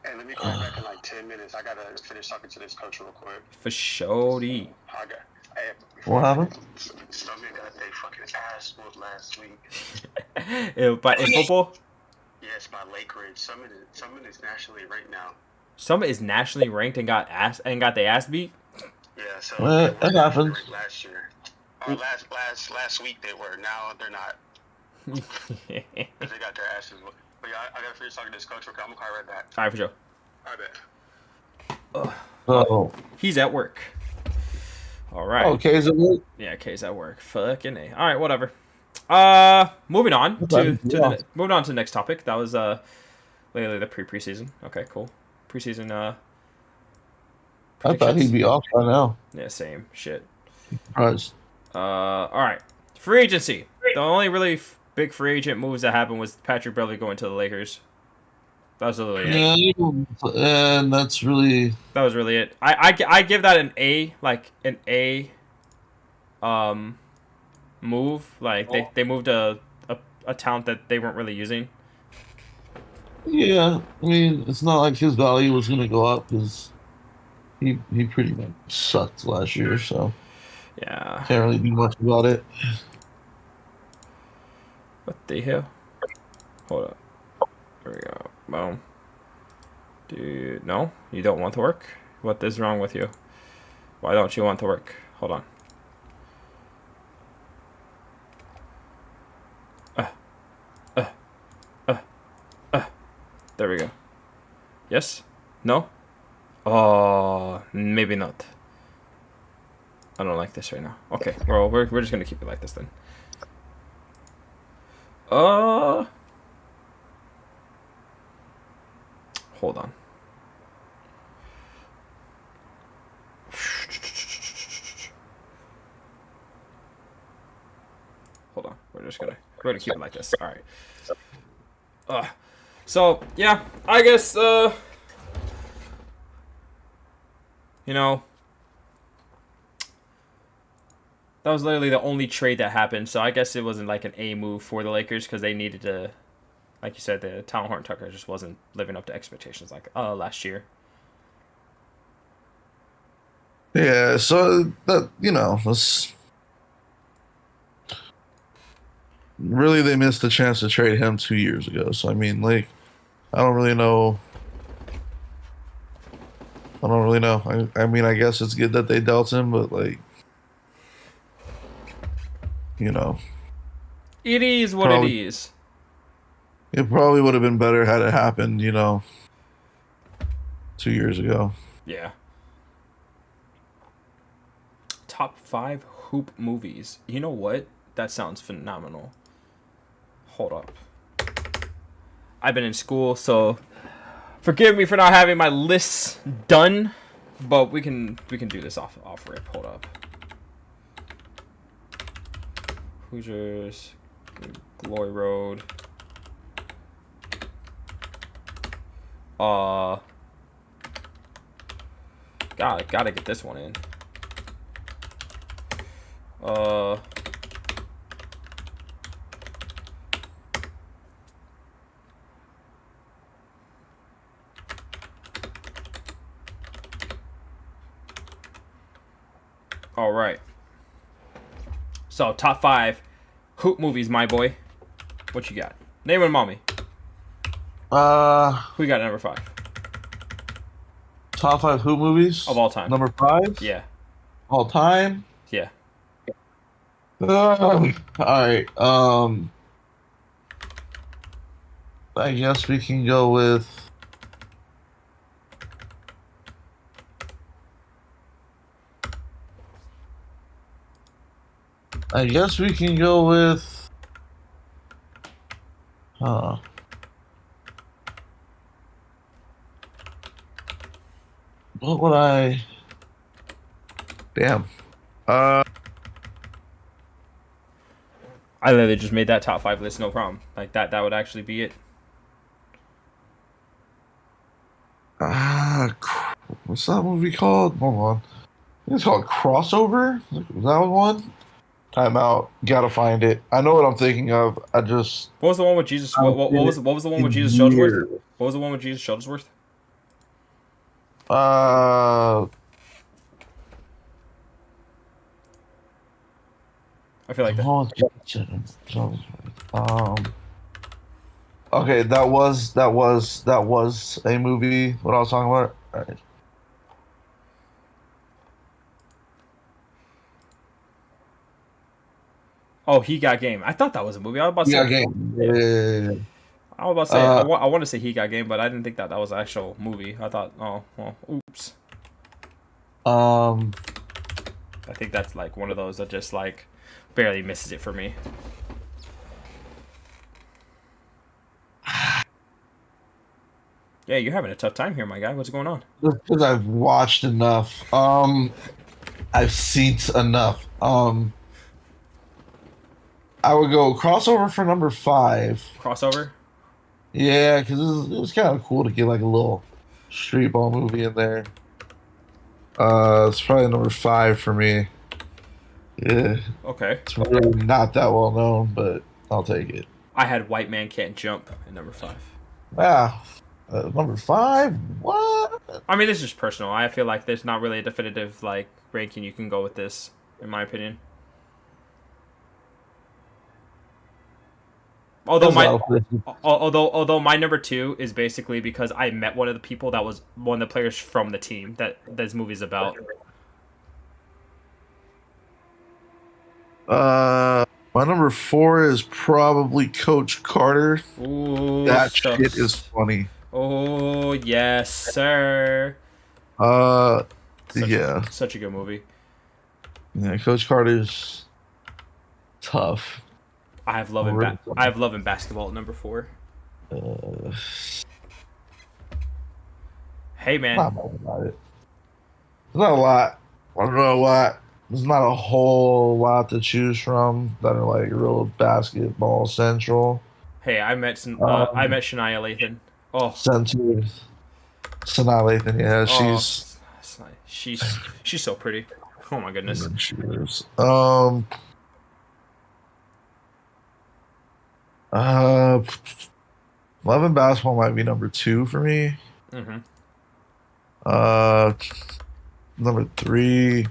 Hey, let me call back in like 10 minutes. I gotta finish talking to this coach real quick. For sure. Hey, what happened? Summit got their fucking ass whooped last week. But in football, Yes, by Lake Ridge. Summit is nationally ranked now. Summit is nationally ranked and got the ass beat. Yeah, so Well, they that were happens. ranked last year. Or last week they were. Now they're not. Because they got their asses whooped. But yeah, I gotta finish talking to this coach real quick. I'm gonna call you right back. All right, for sure. I bet. So He's at work. All right. okay, is it work? Yeah, K's at work. Fucking A. All right, whatever. Moving on Okay, yeah. moving on to the next topic. That was lately the preseason. Okay, cool. Preseason I thought predictions. he'd be off by now. Yeah, same shit. Surprised. All right. Free agency. The only really big free agent moves that happened was Patrick Beverley going to the Lakers. That was literally it. Yeah, and that's really That was really it. I give that an A, like an A um move. Like they moved a talent that they weren't really using. yeah. I mean, it's not like his value was gonna go up because he pretty much sucked last year, so Yeah. can't really do much about it. What the hell? Hold up. There we go. Boom. Dude, no, you don't want to work. What is wrong with you? Why don't you want to work? Hold on. Uh, uh, uh, there we go. Yes? No? Oh, maybe not. I don't like this right now. Okay, well, we're just gonna keep it like this then. Uh, hold on. Hold on. We're gonna keep it like this. All right. So yeah, I guess you know, that was literally the only trade that happened. So I guess it wasn't like an A move for the Lakers because they needed to, like you said, the Talon Horton Tucker just wasn't living up to expectations like last year. Yeah, so that that's really they missed the chance to trade him 2 years ago. So I mean, like, I don't really know. I don't really know. I mean, I guess it's good that they dealt him, but like, you know, It is what it probably is. it probably would have been better had it happened, 2 years ago. Yeah. Top 5 hoop movies. You know what? That sounds phenomenal. Hold up. I've been in school, so forgive me for not having my lists done, but we can do this off rip. Hold up. Hoosiers, Glory Road. Gotta get this one in. All right. So top 5 hoop movies, my boy. What you got? Name one, mommy. Who you got at number 5 Top 5 hoop movies of all time? Number 5, Yeah, all time. yeah. All right. I guess we can go with. I guess we can go with. Huh. What would I? Damn. I literally just made that top 5 list, no problem. Like that would actually be it. What's that movie called? Hold on. I think it's called Crossover. Was that one? Time out. Gotta find it. I know what I'm thinking of. I just. What was the one with Jesus? What was the one with Jesus Shuttlesworth? What was the one with Jesus Shuttlesworth? I feel like that. Okay, that was a movie. What I was talking about. All right. Oh, He Got Game. I thought that was a movie. I was about to Yeah, say. game. Yeah. I was about to say. I want to say He Got Game, but I didn't think that was an actual movie. I thought, oh, well, oops. I think that's like one of those that just like barely misses it for me. Yeah, you're having a tough time here, my guy. What's going on? Just because I've watched enough. I've seen enough. I would go crossover for number 5. Crossover? Yeah, because it was kind of cool to get like a little street ball movie in there. It's probably number five for me. Yeah, Okay. it's really not that well known, but I'll take it. I had White Man Can't Jump at number five. Ah, number five? What? I mean, this is just personal. I feel like there's not really a definitive like ranking you can go with this, in my opinion. Although There's a my lot of places. although my number two is basically because I met one of the people that was one of the players from the team that this movie's about. My number four is probably Coach Carter. Ooh, That shit is funny. Oh yes, sir. Uh, Such, yeah, such a good movie. yeah. Coach Carter's tough. Really tough. I have Love and Basketball at number four. Uh, Hey man, not much about it. There's not a lot. I don't know what. There's not a whole lot to choose from that are like real basketball central. hey, I met Shania Lathan. Oh, Centered. Sanaa Lathan, yeah, oh, she's. she's so pretty. Oh my goodness. Cheers. Uh, Love and Basketball might be number two for me. Hmm. Uh, number three.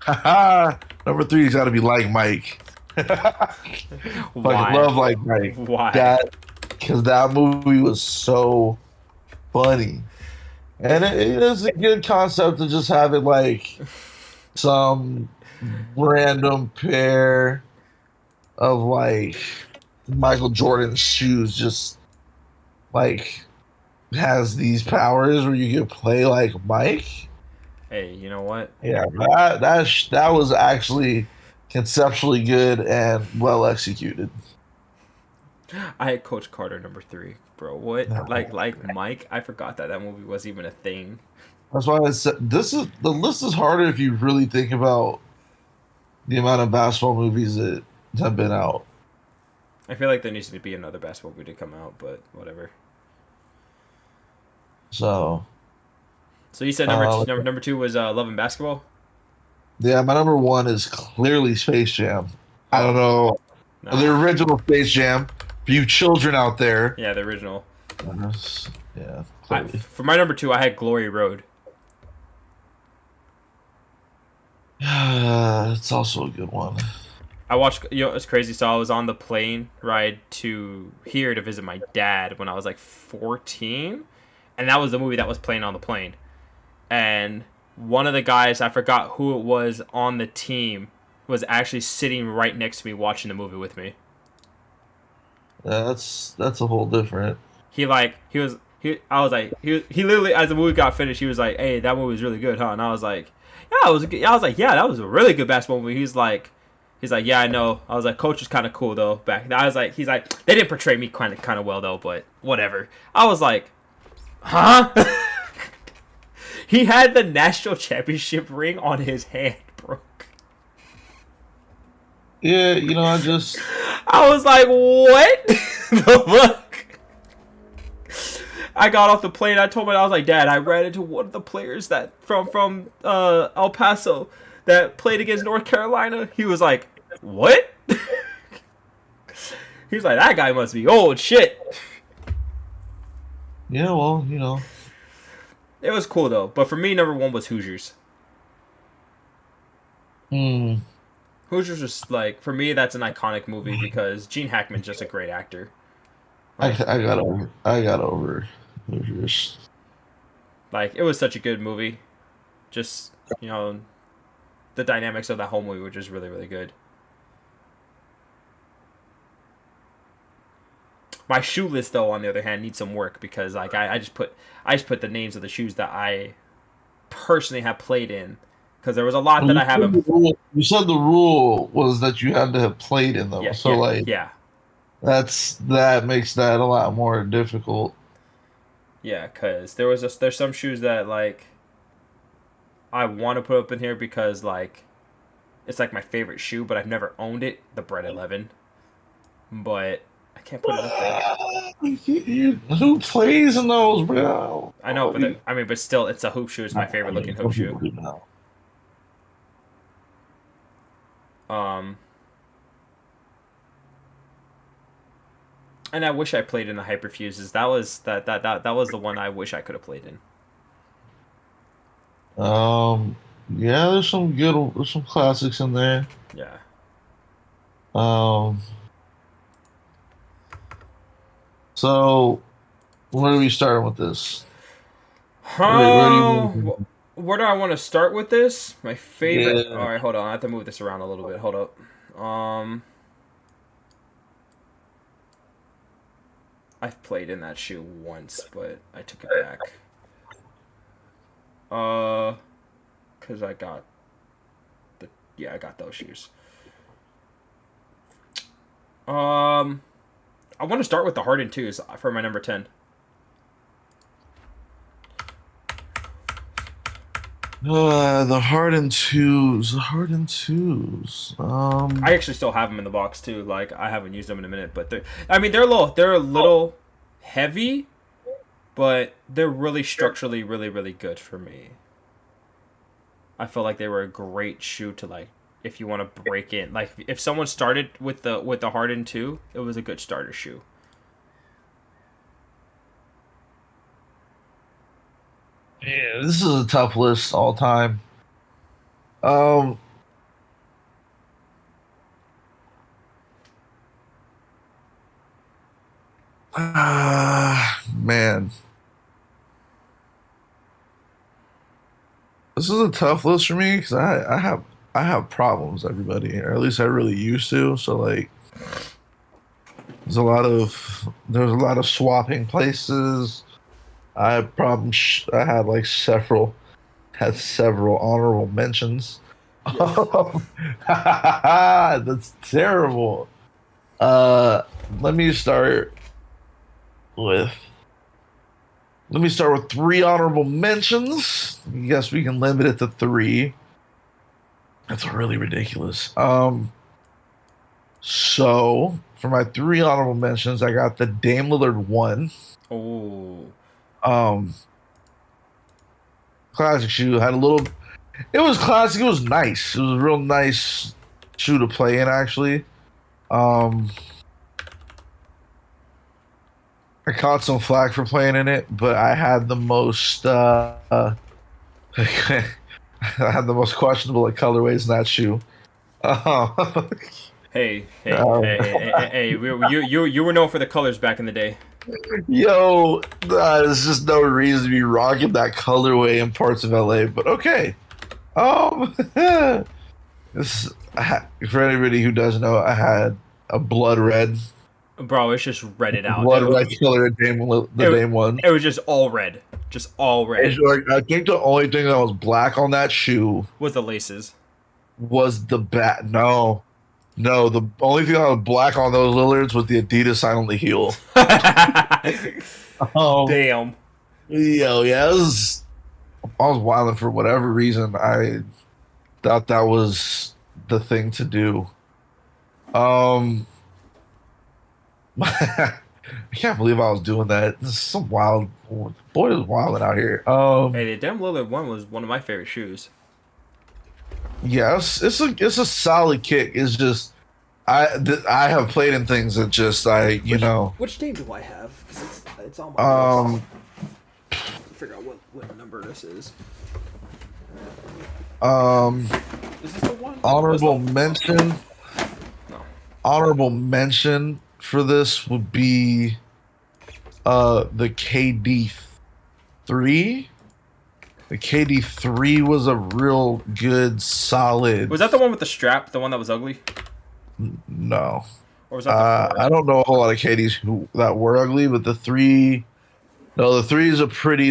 Haha. Number three's got to be Like Mike. Fucking Why? love Like Mike. Why? That because that movie was so funny, and it is a good concept to just have it like some random pair of like Michael Jordan shoes just like has these powers where you can play like Mike. Hey, you know what? Yeah, that was actually conceptually good and well executed. I had Coach Carter number three, bro. What? No. Like Mike? I forgot that movie was even a thing. That's why I said the list is harder if you really think about the amount of basketball movies that have been out. I feel like there needs to be another basketball movie to come out, but whatever. So So you said number two was Love and Basketball? yeah, my number one is clearly Space Jam. I don't know Nah. the original Space Jam. For you children out there, Yeah, the original. yeah, I, clearly. for my number two, I had Glory Road. It's also a good one. I watched. It's crazy. So I was on the plane ride to here to visit my dad when I was like 14, and that was the movie that was playing on the plane. And one of the guys, I forgot who it was on the team, was actually sitting right next to me watching the movie with me. That's a whole different. He literally, as the movie got finished, he was like, "Hey, that movie was really good, huh?" And I was like, "Yeah, it was good." I was like, "Yeah, that was a really good basketball movie." He's like, "Yeah, I know." I was like, "Coach was kind of cool though." Back, he's like, "They didn't portray me kind of well though, but whatever." I was like, "Huh?" He had the national championship ring on his hand, bro. Yeah, I was like, "What the fuck?" I got off the plane. I told him, I was like, "Dad, I ran into one of the players that from El Paso that played against North Carolina." He was like, "What?" He was like, "That guy must be old shit." yeah, well, It was cool though. But for me, number one was Hoosiers. hmm. Hoosiers was like, for me, that's an iconic movie because Gene Hackman's just a great actor. I got over Hoosiers. Like, it was such a good movie. Just, the dynamics of that whole movie were just really, really good. My shoe list, though, on the other hand, needs some work because, like, I just put the names of the shoes that I personally have played in because there was a lot that I haven't. You said the rule was that you had to have played in them, Yeah, so like yeah, that makes that a lot more difficult. yeah. Because there's some shoes that like I want to put up in here because like It's like my favorite shoe, but I've never owned it. The Bread 11, but I can't put it up there. Who plays in those, bro? I know, but but still, it's a hoop shoe. It's my favorite looking hoop shoe. And I wish I played in the Hyperfuses. That was that was the one I wish I could have played in. Yeah, there's some classics in there. Yeah. So where do we start with this? Where do I want to start with this? My favorite. Yeah. All right, hold on. I have to move this around a little bit. Hold up. I've played in that shoe once, but I took it back. Cause I got I got those shoes. I want to start with the Harden 2s for my number 10. The Harden 2s. The Harden 2s. I actually still have them in the box too. Like I haven't used them in a minute, but they're a little heavy, but they're really structurally really good for me. I felt like they were a great shoe to like if you want to break in. Like if someone started with the Harden 2, it was a good starter shoe. Yeah, this is a tough list all time. Man. This is a tough list for me because I have problems, everybody, or at least I really used to. So like, there's a lot of swapping places. I have problems. I had like several honorable mentions. Yes. That's terrible. Let me start with 3 honorable mentions. I guess we can limit it to 3. That's really ridiculous. So for my 3 honorable mentions, I got the Dame Lillard 1. Oh. Classic shoe. It was classic. It was nice. It was a real nice shoe to play in, actually. I caught some flack for playing in it, but I had the most I had the most questionable colorways in that shoe. Hey! You were known for the colors back in the day. Yo, there's just no reason to be rocking that colorway in parts of LA, but okay. For anybody who doesn't know, I had a blood red. Bro, it's just redded out. Blood red color Dame 1. It was just all red. Just all red. I think the only thing that was black on that shoe was the laces. Was the bat. No, the only thing that was black on those Lillards was the Adidas sign on the heel. Damn. Yo, yeah, I was wilding for whatever reason. I thought that was the thing to do. I can't believe I was doing that. This is some wild boy is wilding out here. Hey, the Dame Lillard 1 was one of my favorite shoes. Yes, it's a solid kick. It's just I have played in things that just Which Dame do I have? Because it's on my list. Figure out what number this is. Is this the one? Honorable mention. No. Honorable mention for this would be the KD 3. The KD 3 was a real good, solid. Was that the one with the strap? The one that was ugly? No. Or was that I don't know a whole lot of KDs that were ugly, but the 3. No, the 3 is a pretty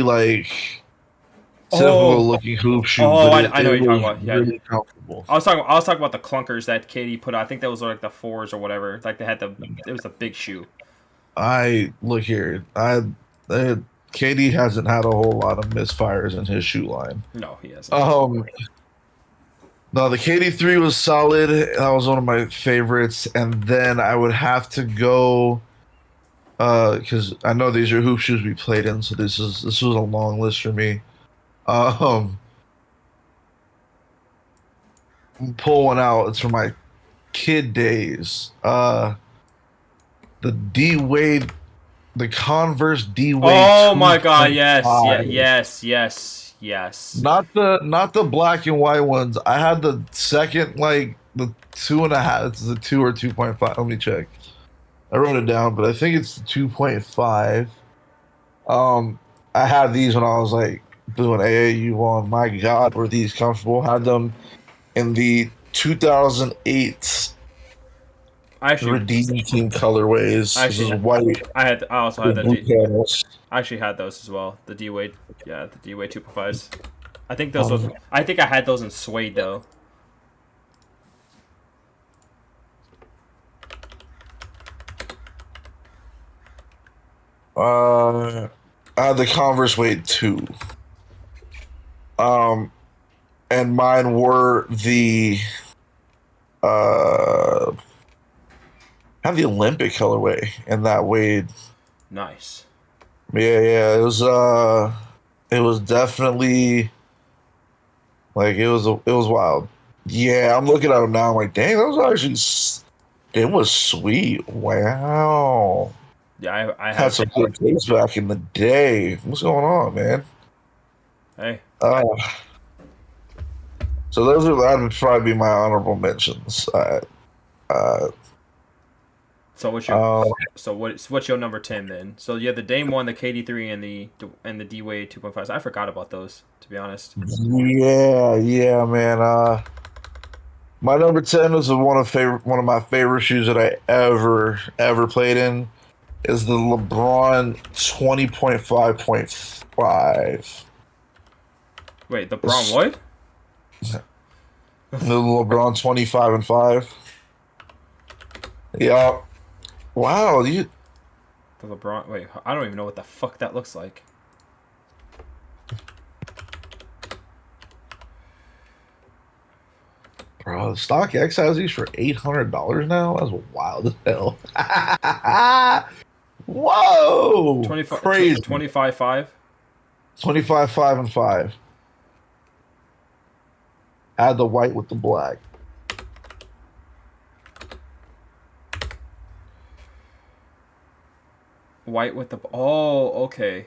typical looking hoop shoe. I know what you're talking about. Yeah. Really comfortable. I was talking about the clunkers that KD put out. I think that was like the 4s or whatever. Like it was a big shoe. Look here. KD hasn't had a whole lot of misfires in his shoe line. No, he hasn't. No, the KD3 was solid. That was one of my favorites. And then I would have to go because I know these are hoop shoes we played in, so this was a long list for me. Um, pull one out. It's from my kid days. The D Wade, the Converse D Wade. Oh my god, yes, yeah, 2.5. yes. Not the black and white ones. I had the second, like the 2.5. It's the 2 or 2.5. Let me check. I wrote it down, but I think it's 2.5. I had these when I was like doing AAU on. My God, were these comfortable? Had them in the 2008 I actually, Redeem Team colorways. This is white I also had with the blue panels. I actually had those as well. The D Wade, yeah, the D Wade 2.5s. I think those was. I think I had those in suede though. I had the Converse Wade 2. And mine were the had the Olympic colorway in that Wade. Nice. Yeah, it was definitely like it was wild. Yeah, I'm looking at them now. I'm like, dang, those are actually it was sweet. Wow, Yeah, I had had. some good taste back in the day. What's going on, man? Hey, Uh, so that would probably be my honorable mentions. so what's your Um, what's your number 10 then? So you have the Dame 1, the KD3, and the D Wade 2.5s. I forgot about those, to be honest. yeah, man. My number 10 is one of my favorite shoes that I ever played in. Is the LeBron 20.5.5. Wait, the Braun what? The LeBron 25 and 5. Yeah. Wow, you The LeBron. Wait, I don't even know what the fuck that looks like. bro, StockX has these for $800 now. That's wild as hell. Whoa, 25, crazy. 25.5. 25, 5 and 5. Add the white with the black. White with the. Oh, okay.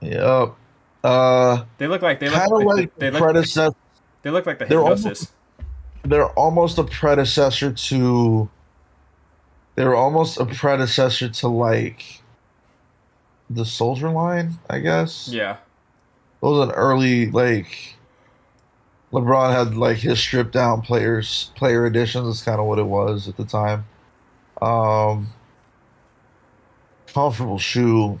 Yep. They look like Kind of like they look predecessor. they look like the They're hypnosis. They're almost a predecessor to. They were almost a predecessor to like the Soldier line, I guess. Yeah. It was an early like LeBron had like his stripped down player editions. Is kind of what it was at the time. Um, Comfortable shoe,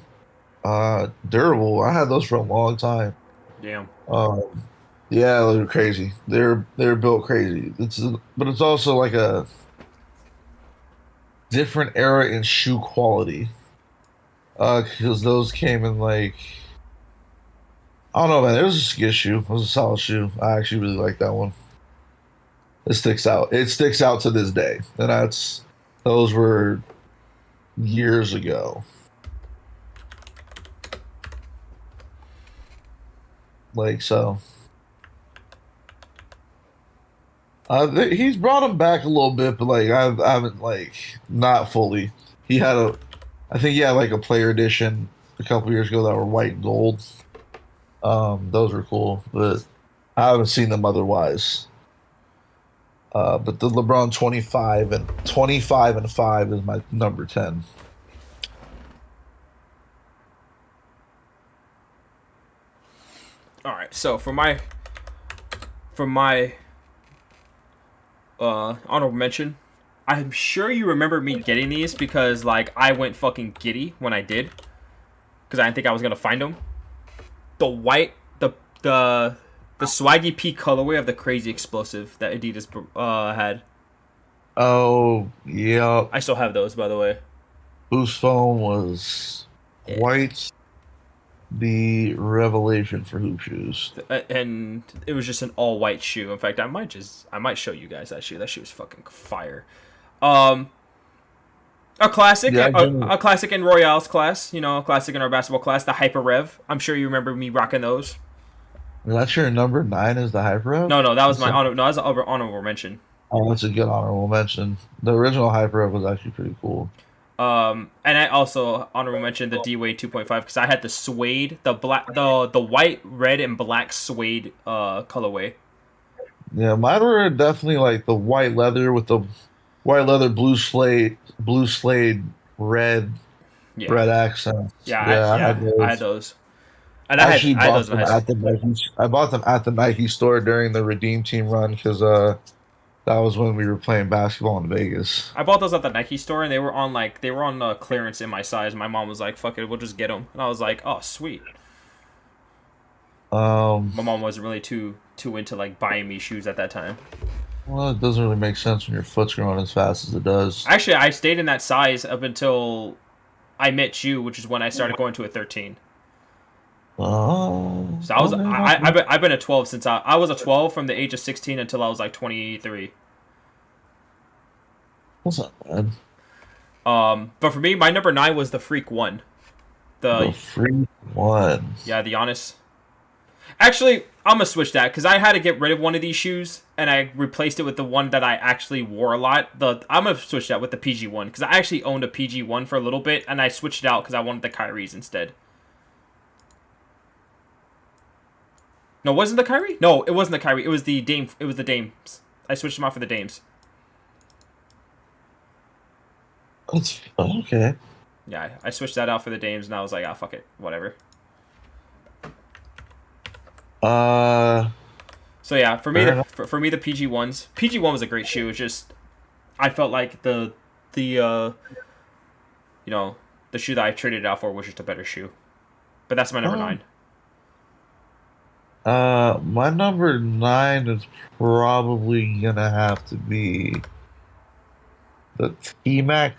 durable. I had those for a long time. Damn. Um, yeah, they're crazy. They're built crazy. But it's also like a different era in shoe quality. Because those came in like I don't know, man. It was just a good shoe. It was a solid shoe. I actually really like that one. It sticks out. It sticks out to this day, and those were years ago. Like so. He's brought him back a little bit, but like I haven't like not fully. He had I think he had like a player edition a couple years ago that were white and gold. Those were cool, but I haven't seen them otherwise. But the LeBron 25 and 5 is my number 10. All right. So for my honorable mention, I'm sure you remember me getting these because like I went fucking giddy when I did because I didn't think I was gonna find them. The white, the Swaggy P colorway of the Crazy Explosive that Adidas had. Oh, yeah. I still have those, by the way. Boost foam was white. the revelation for hoop shoes. And it was just an all white shoe. In fact, I might show you guys that shoe. That shoe is fucking fire. Um, a classic, Yeah, a classic in Royale's class. You know, a classic in our basketball class, the Hyper Rev. I'm sure you remember me rocking those. that's your number 9 is the Hyper. No, that was my honor. No, that was an honorable mention. Oh, that's a good honorable mention. The original Hyper was actually pretty cool. And I also honorable mention the D Wade 2.5 because I had the suede, the black, the white, red, and black suede colorway. Yeah, mine were definitely like the white leather with the white leather blue slade, red Yeah, red accents. yeah, I had I had those. those, and I actually I had bought those in them high school. at the Nike. I bought them at the Nike store during the Redeem Team run because that was when we were playing basketball in Vegas. I bought those at the Nike store, and they were on clearance in my size. My mom was like, "Fuck it, we'll just get them," and I was like, "Oh, sweet." Um, My mom wasn't really too into like buying me shoes at that time. well, it doesn't really make sense when your foot's growing as fast as it does. Actually, I stayed in that size up until I met you, which is when I started going to a 13. Oh, So I was okay. I've been a 12 since I was a 12 from the age of 16 until I was like 23. What's up, man? But for me, my number 9 was the Freak One. The The free one. Yeah, the Honest. Actually, I'm gonna switch that because I had to get rid of one of these shoes and I replaced it with the one that I actually wore a lot. I'm gonna switch that with the PG one because I actually owned a PG one for a little bit and I switched it out because I wanted the Kyries instead. No, wasn't the Kyrie? No, it wasn't the Kyrie. It was the Dame. It was the Dames. I switched them out for the Dames. That's okay. Yeah, I switched that out for the Dames and I was like, ah, fuck it, whatever. Uh, So yeah, for me, Fair enough. for me, the PG ones. PG one was a great shoe. It's just I felt like the you know the shoe that I traded it out for was just a better shoe. But that's my number um, 9. my number 9 is probably gonna have to be the T Mac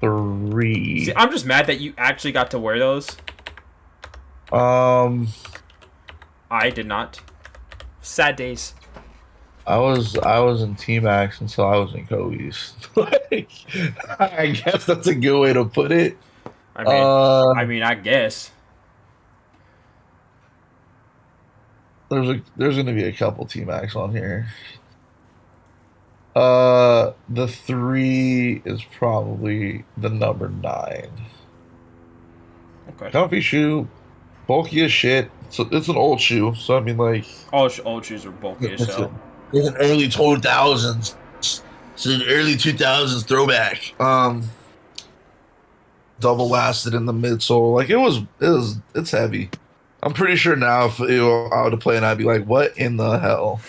See, 3. I'm just mad that you actually got to wear those. Um, I did not. Sad days. I was in T Max until I was in Kobe's. Like, I guess that's a good way to put it. I mean, Uh, I guess. there's gonna be a couple T Max on here. The 3 is probably the number 9. Okay. Comfy shoe, bulky as shit. So it's an old shoe. So I mean, like, All shoes are bulky as it's, a, hell. it's an early 2000s. It's an early 2000s throwback. Double lasted in the midsole. Like it's heavy. I'm pretty sure now if I would have played, I'd be like, what in the hell?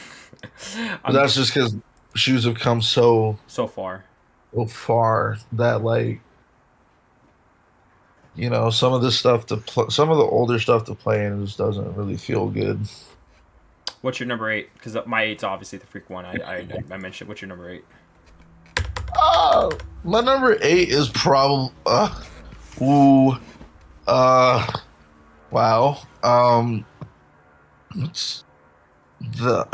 But I'm that's just because shoes have come so far. so far that like some of this stuff some of the older stuff to play in just doesn't really feel good. What's your number 8? Because my 8's obviously the Freak one. I mentioned. What's your number 8? Oh, my number 8 is probably ooh wow it's the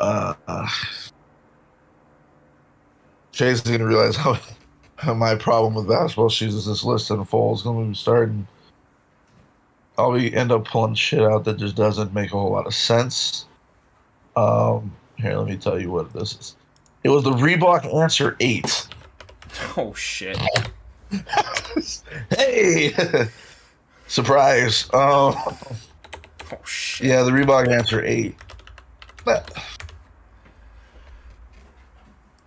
Chase is gonna realize how my problem with basketball shoes is this list in fall is gonna be starting. End up pulling shit out that just doesn't make a whole lot of sense. Here, let me tell you what this is. It was the Reebok Answer 8. Oh shit. Hey, surprise. Oh shit. Yeah, the Reebok Answer 8.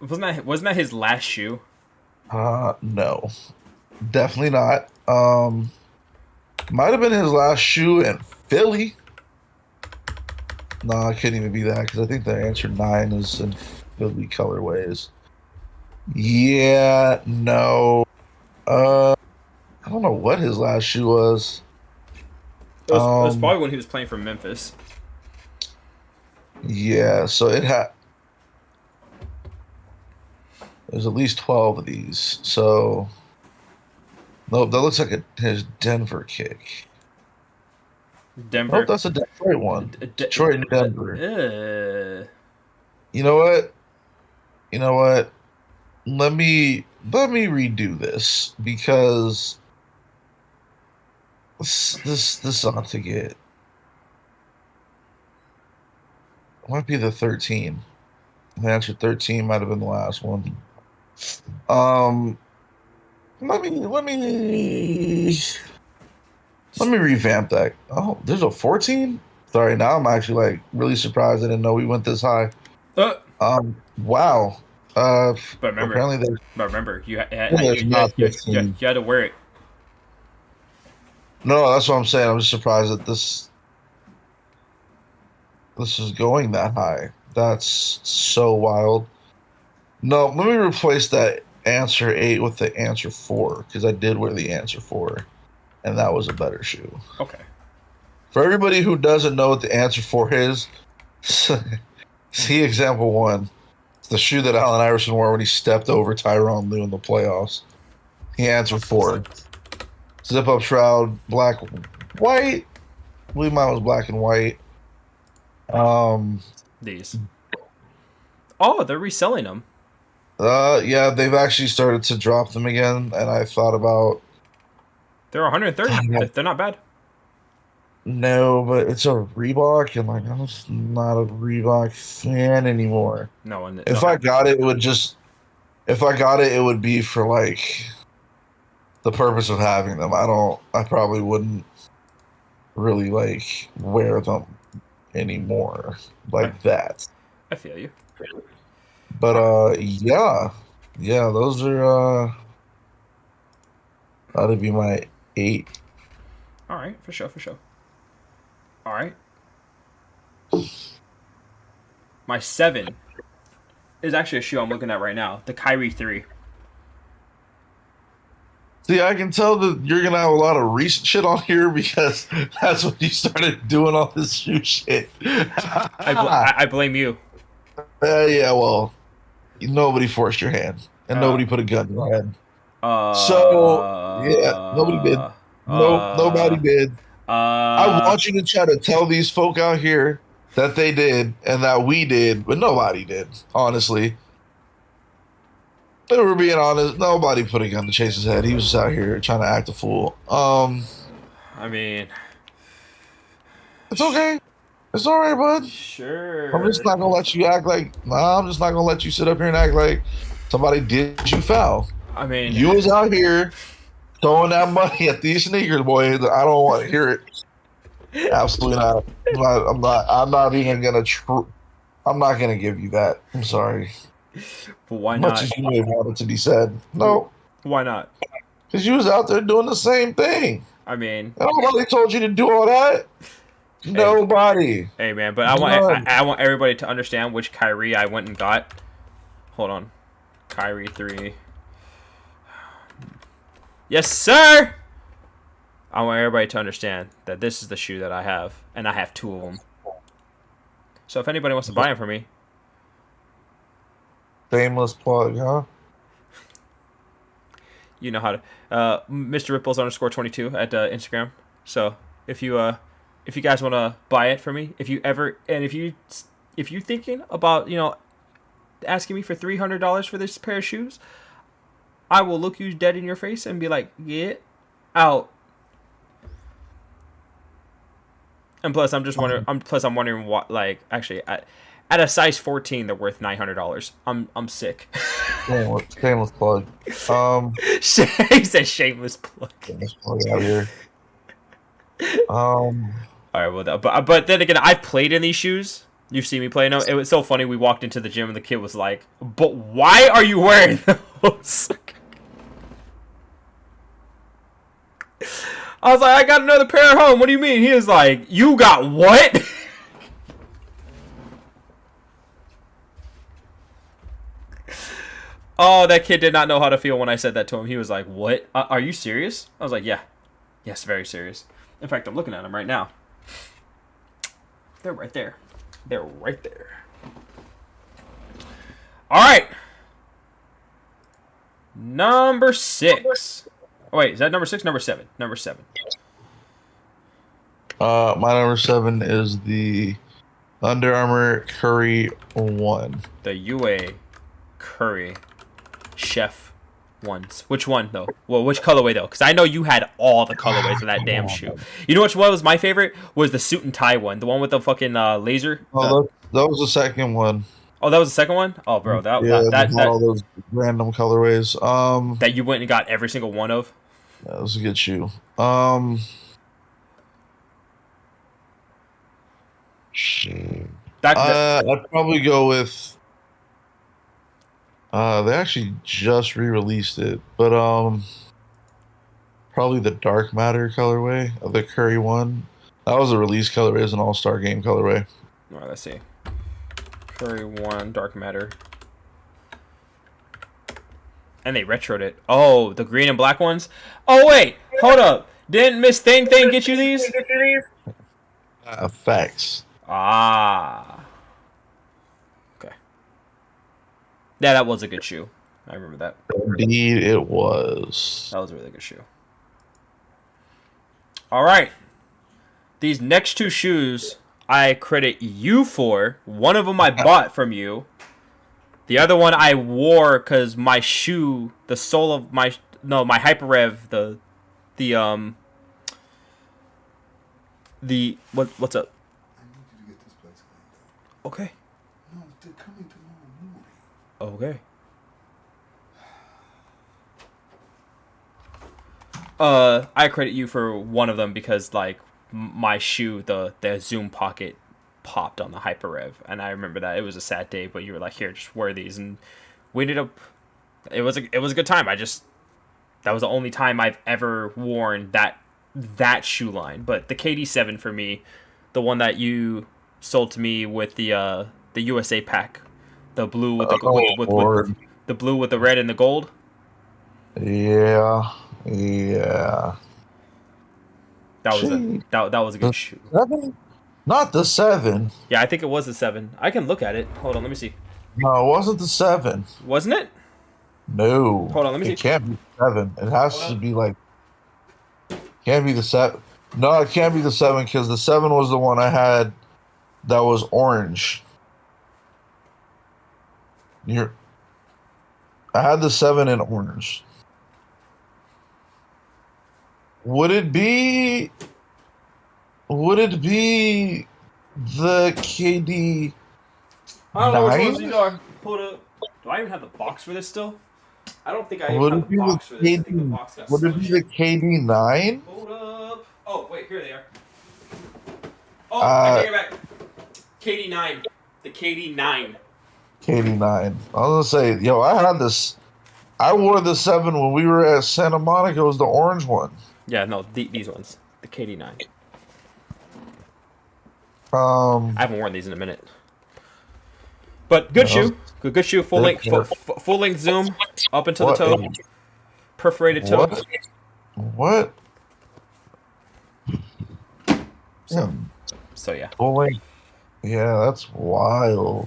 Wasn't that his last shoe? No, definitely not. Might have been his last shoe in Philly. No, it couldn't even be that because I think the Answer 9 is in Philly colorways. Yeah, no. I don't know what his last shoe was. It was Um, probably when he was playing for Memphis. yeah, so there's at least 12 of these. So, nope, that looks like his Denver kick. Denver. Nope, that's a Detroit one. Detroit and Denver. Uh, You know what? You know what? Let me redo this because this ought to get might be the 13. The answer 13 might have been the last one. Um, let me revamp that. Oh, there's a 14. Sorry, now I'm actually like really surprised. I didn't know we went this high. Wow. but remember, Apparently there's you not 15. you had to wear it. No, that's what I'm saying. I'm just surprised that this is going that high. That's so wild. No, let me replace that answer 8 with the answer 4 because I did wear the answer 4, and that was a better shoe. Okay. For everybody who doesn't know what the answer 4 is, see example 1. It's the shoe that Allen Iverson wore when he stepped over Tyronn Lue in the playoffs. He answered 4. Zip up shroud, black, white. I believe mine was black and white. These. Oh, they're reselling them. Yeah, they've actually started to drop them again, and I thought about They're 130. They're not bad. no, but it's a Reebok, and like I'm just not a Reebok fan anymore. No, and If I got it, it would be for like the purpose of having them. I probably wouldn't really like wear them anymore like that. I feel you. But yeah, those are that'd be my 8. All right, for sure. All right. My 7 is actually a shoe I'm looking at right now. The Kyrie 3. See, I can tell that you're gonna have a lot of recent shit on here because that's when you started doing all this shoe shit. I blame you. Yeah, well, nobody forced your hand, and nobody put a gun in your head. Nobody did. Nobody did. I want you to try to tell these folk out here that they did and that we did, but nobody did. Honestly, if we're being honest, nobody put a gun to Chase's head. He was just out here trying to act a fool. I mean, it's okay. It's all right, bud. Sure. I'm just not gonna let you act like. Nah, I'm just not gonna let you sit up here and act like somebody did you foul. I mean, you was out here throwing that money at these sneakers, boy. I don't want to hear it. Absolutely not. I'm not even gonna. I'm not gonna give you that. I'm sorry. But why not? Much as you may want it to be said. No. Why not? Because you was out there doing the same thing. I mean, and nobody told you to do all that. Hey, nobody. Hey man, but I want everybody to understand which Kyrie I went and got. Hold on, Kyrie 3. Yes, sir. I want everybody to understand that this is the shoe that I have, and I have 2 of them. So if anybody wants to buy them for me, shameless plug, huh? You know how to, Mr. Ripples _22 at Instagram. So if you guys want to buy it for me, if you're thinking about asking me for $300 for this pair of shoes, I will look you dead in your face and be like, get out. And plus, I'm wondering what, like, actually, at a size 14, they're worth $900. I'm sick. Shameless plug. He said shameless plug. Shameless plug out here. All right, well, but then again, I've played in these shoes. You've seen me playing them. It was so funny. We walked into the gym and the kid was like, "But why are you wearing those?" I was like, "I got another pair at home. What do you mean?" He was like, "You got what?" Oh, that kid did not know how to feel when I said that to him. He was like, "What? Are you serious?" I was like, "Yeah. Yes, very serious." In fact, I'm looking at them right now. They're right there. They're right there. All right. Number 6. Oh, wait, is that number 6? Number 7. Number 7. My number 7 is the Under Armour Curry 1. The UA Curry Chef ones. Which one though? Well, which colorway though? Because I know you had all the colorways of that damn shoe. You know which one was my favorite? Was the suit and tie one, the one with the fucking laser. Oh, that was the second one. Oh, that was the second one. Oh, bro, that all those random colorways. That you went and got every single one of. That was a good shoe. I'd probably go with. They actually just re-released it, but probably the Dark Matter colorway of the Curry 1. That was a release colorway, as an All-Star Game colorway. All right, let's see. Curry 1 Dark Matter. And they retroed it. Oh, the green and black ones? Oh, wait. Hold up. Didn't Miss Thing get you these? Facts. Ah. Okay. Yeah, that was a good shoe. I remember that. Indeed, it was. That was a really good shoe. All right. These next two shoes I credit you for. One of them I bought from you. The other one I wore because my shoe, the sole of my Hyper Rev, what's up? I need you to get this place cleaned up. Okay. No, they're coming tomorrow morning. Okay. I credit you for one of them because like my shoe, the Zoom Pocket popped on the Hyper Rev, and I remember that it was a sad day, but you were like, here, just wear these, and we ended up. It was a good time. That was the only time I've ever worn that shoe line. But the KD7 for me, the one that you sold to me with the USA pack, the blue with the the blue with the red and the gold. Yeah. That was a good shoe. 7? Not the 7. Yeah, I think it was the 7. I can look at it. Hold on, let me see. No, it wasn't the 7. Wasn't it? No. Hold on, let me see. It can't be 7. It has to be like. Can't be the 7. No, it can't be the 7 because the 7 was the one I had that was orange. I had the 7 in orange. Would it be the KD? I don't know which ones these are. Hold up. Do I even have the box for this still? I don't think I even have the box for this. I think the box got would it be the KD9? Hold up. Oh, wait, here they are. Oh, I take it back. KD9. The KD9. KD9. I was gonna say, yo, I had this. I wore the 7 when we were at Santa Monica. It was the orange one. Yeah, no, these ones. The KD9. I haven't worn these in a minute. But good shoe. Good shoe. Full length zoom up into the toe. Perforated toe. What? So yeah. Full length. Yeah, that's wild.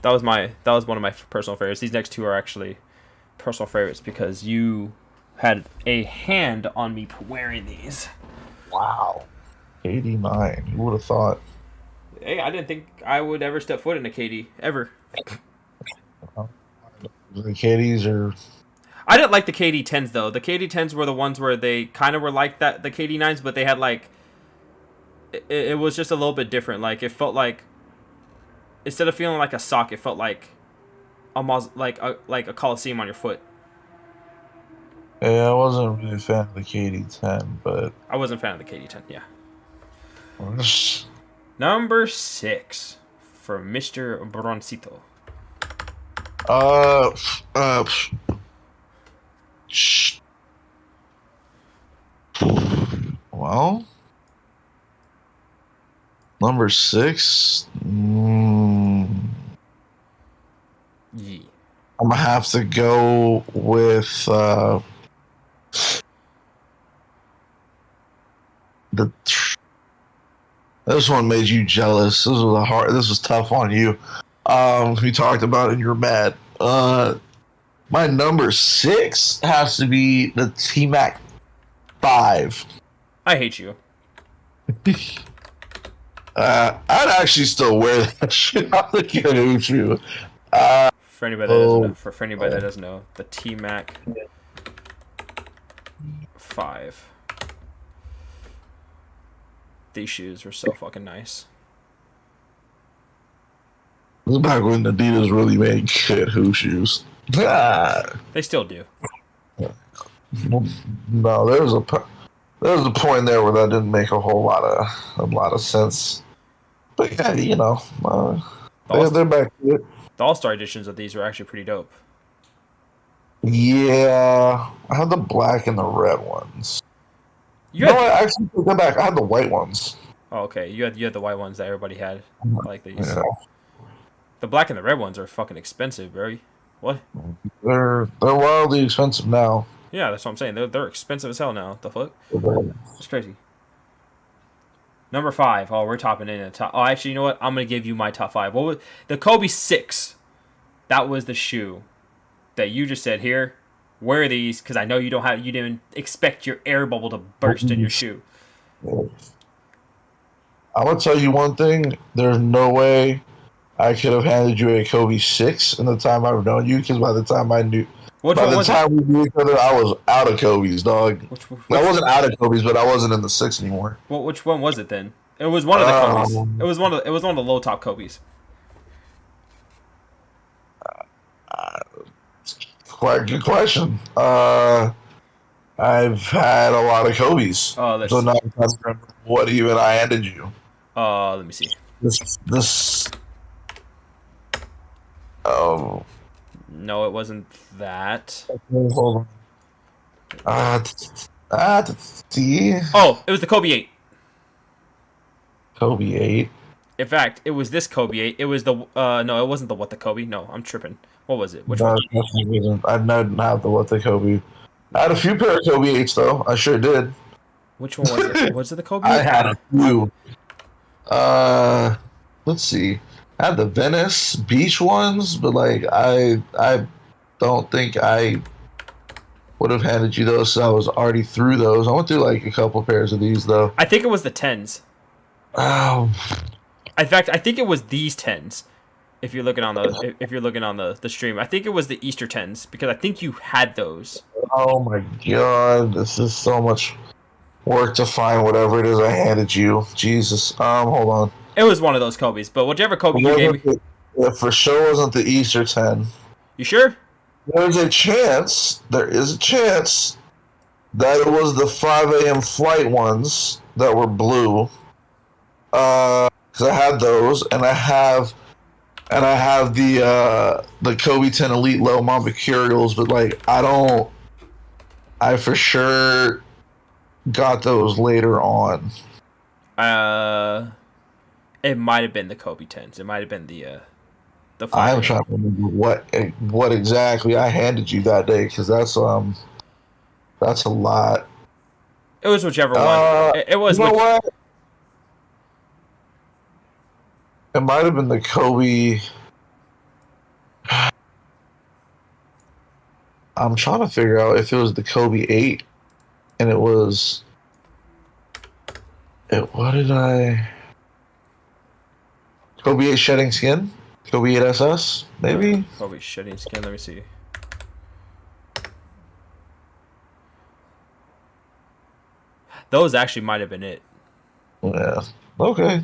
That was one of my personal favorites. These next two are actually personal favorites because you had a hand on me wearing these. Wow. 89. Who would have thought? Hey, I didn't think I would ever step foot in a KD ever. The KDs are. I didn't like the KD 10s though. The KD 10s were the ones where they kind of were like that, the KD 9s, but they had like. It was just a little bit different. Like it felt like. Instead of feeling like a sock, it felt like like a Coliseum on your foot. Yeah, I wasn't really a fan of the KD 10, but I wasn't a fan of the KD 10. Yeah. Number 6 for Mr. Broncito. Well, number 6. Yeah. I'm gonna have to go with this one made you jealous. This was tough on you. We talked about it and you're mad. My number 6 has to be the T-Mac 5. I hate you. I'd actually still wear that shit on the canoe shoe. For anybody that doesn't know, for anybody that doesn't know, the T Mac 5. These shoes were so fucking nice. This is back when Adidas really made good hoop shoes. They still do. No, there was a point there where that didn't make a lot of sense. But yeah, they're back to it. The All-Star editions of these were actually pretty dope. Yeah, I had the black and the red ones. I actually took that back. I had the white ones. Oh, okay. You had the white ones that everybody had. I like these. Yeah. The black and the red ones are fucking expensive, bro. What? They're wildly expensive now. Yeah, that's what I'm saying. They're expensive as hell now. The fuck? It's crazy. Number 5. Oh, we're topping in the top. Oh, actually, you know what? I'm gonna give you my top 5. What was the Kobe 6? That was the shoe that you just said here. Wear these because I know you didn't expect your air bubble to burst in your shoe. I'm gonna tell you one thing. There's no way I could have handed you a Kobe 6 in the time I've known you, because by the time we knew each other, I was out of Kobe's, dog. I wasn't out of Kobe's, but I wasn't in the 6 anymore. Well, which one was it then? It was one of the Kobe's. It was one of the low top Kobe's. Quite good question. I've had a lot of Kobe's. Oh, so now I'm trying to remember what even I handed you. Let me see. This. No, it wasn't that. Hold on. See. Oh, it was the Kobe 8. Kobe 8. In fact, it was this Kobe 8. It was the no, it wasn't the What the Kobe. No, I'm tripping. What was it? Which one? I didn't have the What the Kobe. I had a few pair of Kobe 8s though. I sure did. Which one was it? Was it the Kobe 8? I had a few. Let's see. I had the Venice Beach ones, but like I don't think I would have handed you those. So I was already through those. I went through like a couple pairs of these though. I think it was the 10s. Oh. In fact, I think it was these 10s. If you're looking on the stream, I think it was the Easter 10s because I think you had those. Oh my god, this is so much work to find whatever it is I handed you. Jesus. Hold on. It was one of those Kobe's, but whichever Kobe you gave me. It for sure wasn't the Easter 10. You sure? There is a chance that it was the 5 a.m. flight ones that were blue. Because I had those, and I have the Kobe 10 Elite Low Mercurials, but like I for sure got those later on. It might have been the Kobe 10s. It might have been the I'm trying to remember what exactly I handed you that day, because that's a lot. It was whichever one. It was. You know what? It might have been the Kobe. I'm trying to figure out if it was the Kobe 8, and it was. What did I? Kobe 8 Shedding Skin? Kobe 8 SS? Maybe? Kobe Shedding Skin, let me see. Those actually might have been it. Yeah. Okay.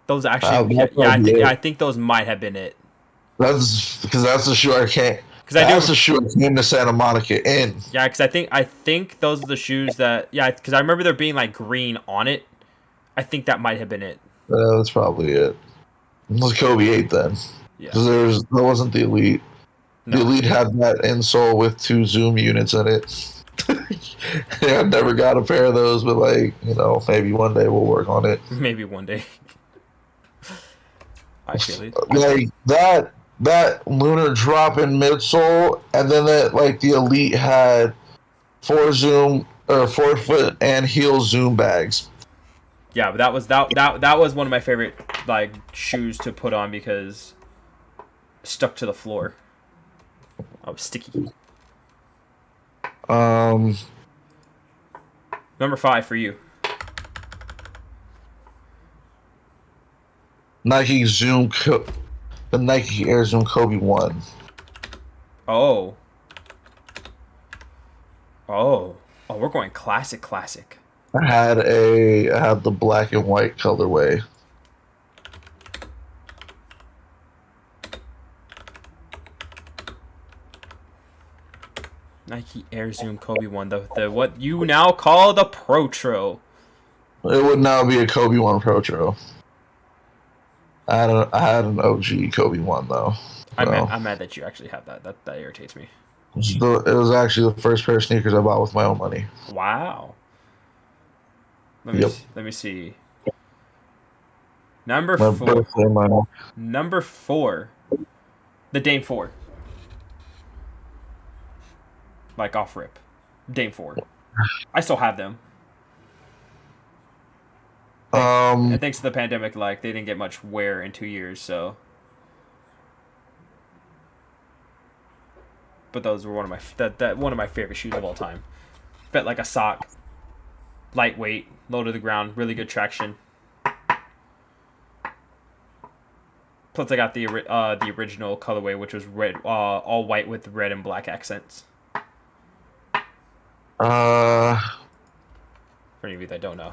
Those actually, I think those might have been it. That's because that's the shoe I can't. That's the shoe I came to Santa Monica in. Yeah, because I think those are the shoes that. Yeah, because I remember there being like green on it. I think that might have been it. That's probably it. It was Kobe 8 then. Yeah. Because there wasn't the Elite. No. The Elite had that insole with 2 Zoom units in it. Yeah, I never got a pair of those, but like, maybe one day we'll work on it. Maybe one day. I feel it. Like that lunar drop in midsole, and then the Elite had 4 foot and heel Zoom bags. Yeah, but that was one of my favorite like shoes to put on because it stuck to the floor. I was sticky. Number Number 5 for you. Nike Zoom, the Nike Air Zoom Kobe 1. Oh. Oh. Oh, we're going classic. I had the black and white colorway. Nike Air Zoom Kobe 1, the what you now call the Protro. It would now be a Kobe 1 Protro. I had an OG Kobe 1 though. I'm mad that you actually have that. That irritates me. It was actually the first pair of sneakers I bought with my own money. Wow. Let me see. Number My 4. birthday money. Number 4. The Dame 4. Like off rip. Dame 4. I still have them. And thanks to the pandemic, like they didn't get much wear in 2 years, so. But those were one of my favorite shoes of all time. Fit like a sock. Lightweight, low to the ground, really good traction. Plus, I got the original colorway, which was red, all white with red and black accents. For any of you that don't know.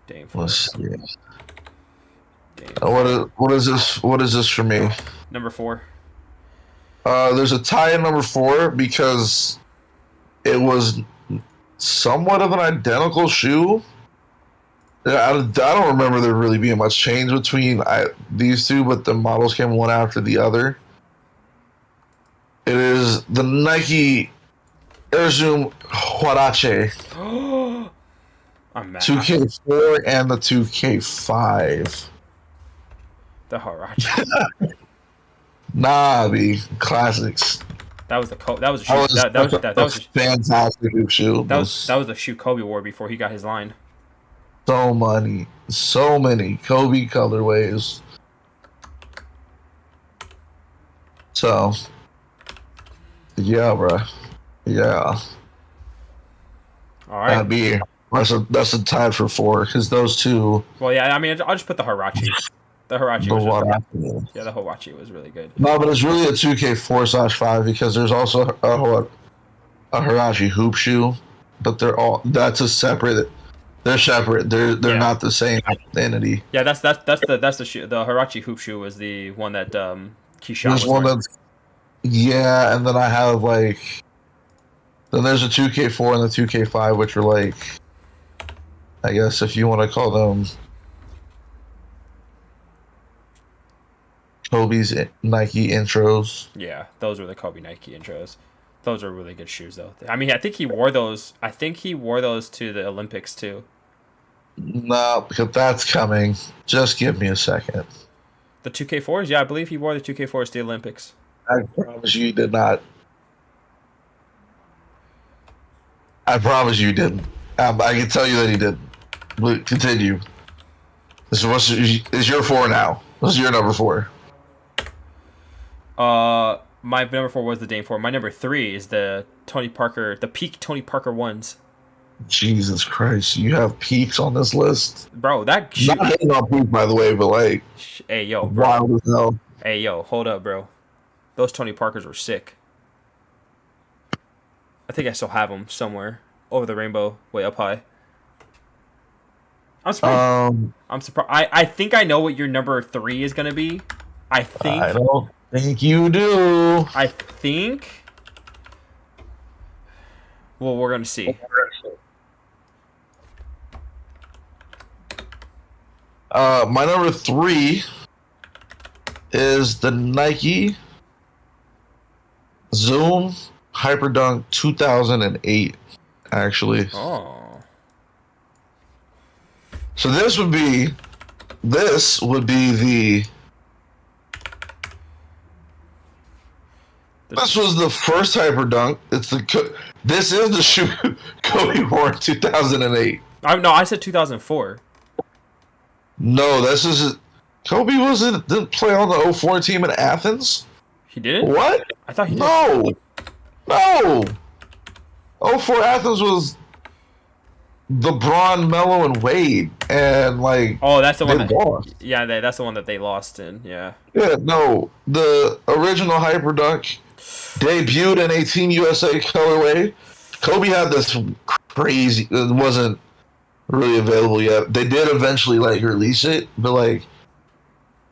Dame 4. Let's see. What is this? What is this for me? Number 4. There's a tie in number 4 because it was somewhat of an identical shoe. I don't remember there really being much change between these two, but the models came one after the other. It is the Nike Air Zoom Huarache. I'm mad. 2K4 and the 2K5. The Huarache. Nabi classics. That was a shoe. That was a fantastic shoe. That was the shoe Kobe wore before he got his line. So many Kobe colorways. So, yeah, bro. Yeah. All right. That's a tie for 4 because those two. Well, yeah. I mean, I'll just put the Huarache. The Huarache the Huarache was really good. No, but it's really a 2K4/5 because there's also a Huarache hoop shoe, but that's a separate. They're separate. They're not the same entity. Yeah, that's the shoe. The Huarache hoop shoe was the one that Keyshawn was one wearing. Yeah, and then I have then there's a 2K4 and the 2K5, which are I guess if you want to call them Kobe's Nike intros. Yeah, those were the Kobe Nike intros. Those are really good shoes, though. I mean, I think he wore those to the Olympics too. No, because that's coming. Just give me a second. The 2K4s, yeah, I believe he wore the 2K4s to the Olympics. I promise you he did not. I promise you he didn't. I can tell you that he didn't. But continue. This is your 4 now. What's your number 4? My number 4 was the Dame 4. My number 3 is the peak Tony Parker ones. Jesus Christ, you have peaks on this list, bro. That shoe. Not hating on peak, by the way, but hey yo, bro. Wild as hell. Hey yo, hold up, bro. Those Tony Parkers were sick. I think I still have them somewhere over the rainbow, way up high. I'm surprised. I'm surprised. I think I know what your number 3 is gonna be. I don't think you do. I think. Well, we're gonna see. My number 3 is the Nike Zoom Hyperdunk 2008. Actually. Oh. So this would be the. This was the first Hyperdunk. This is the shoe Kobe wore in 2008. No, I said 2004. No, this is Kobe didn't play on the 04 team in Athens. He didn't? What? I thought he did. No. 04 Athens was. LeBron, Melo, and Wade, and like Oh, that's the they one that. lost. Yeah, that's the one that they lost in. Yeah. Yeah, no, the original Hyperdunk debuted in a Team USA colorway. Kobe had this crazy. It wasn't really available yet. They did eventually like release it, but like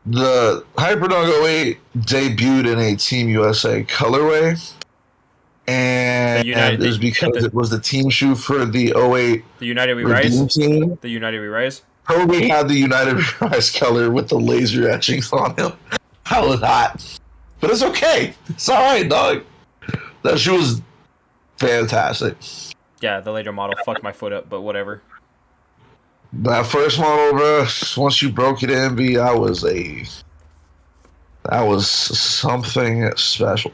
the Hyperdunk 08 debuted in a Team USA colorway, and it was because it was the team shoe for the 08 The United We Rise team. The United We Rise. Kobe had the United We Rise color with the laser etchings on him. I was hot, but it's okay. It's all right, dog. That shoe was fantastic. Yeah, the later model fucked my foot up, but whatever. That first model, bro. Once you broke it in, B, that was something special.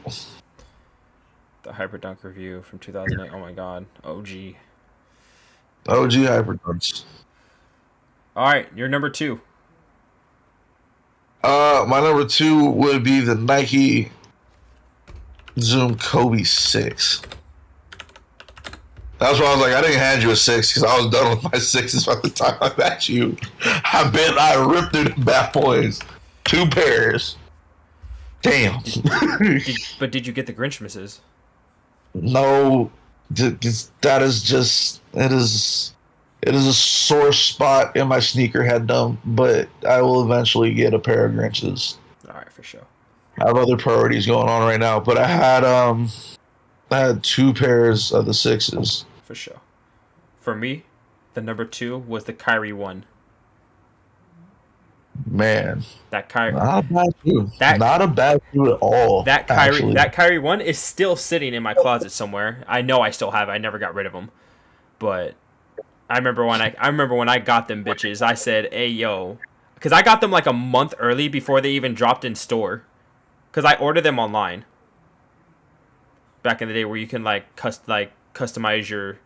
The Hyperdunk review from 2008. Oh my god, OG. OG Hyperdunks. All right, you're number 2. My number 2 would be the Nike Zoom Kobe 6. That's why I was like, I didn't hand you a 6 because I was done with my 6s by the time I met you. I ripped through the bad boys. 2 pairs. Damn. But did you get the Grinchmases? No, that is just it is a sore spot in my sneakerheaddom, but I will eventually get a pair of Grinches. All right, for sure. I have other priorities going on right now, but I had 2 pairs of the 6s. For sure. For me, the number 2 was the Kyrie 1. Man, That Kyrie. not a bad shoe. Not a bad shoe at all. That Kyrie 1 is still sitting in my closet somewhere. I know I still have it. I never got rid of them. But I remember when I got them bitches, I said, "Hey yo," because I got them like a month early before they even dropped in store. Because I ordered them online. Back in the day, where you can customize your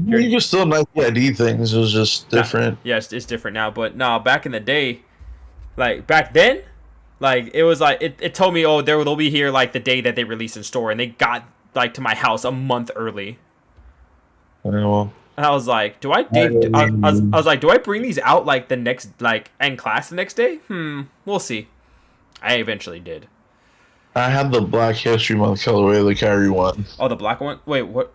you can still Nike ID things. It was just different. Yes, it's different now. But no, back in the day, like back then, like it was like it told me, oh, they'll be here like the day that they release in store, and they got like to my house a month early. Well, and I was like, I was like, do I bring these out like the next in class the next day? We'll see. I eventually did. I had the Black History Month colorway, the Kyrie 1. Oh, the black one? Wait, what?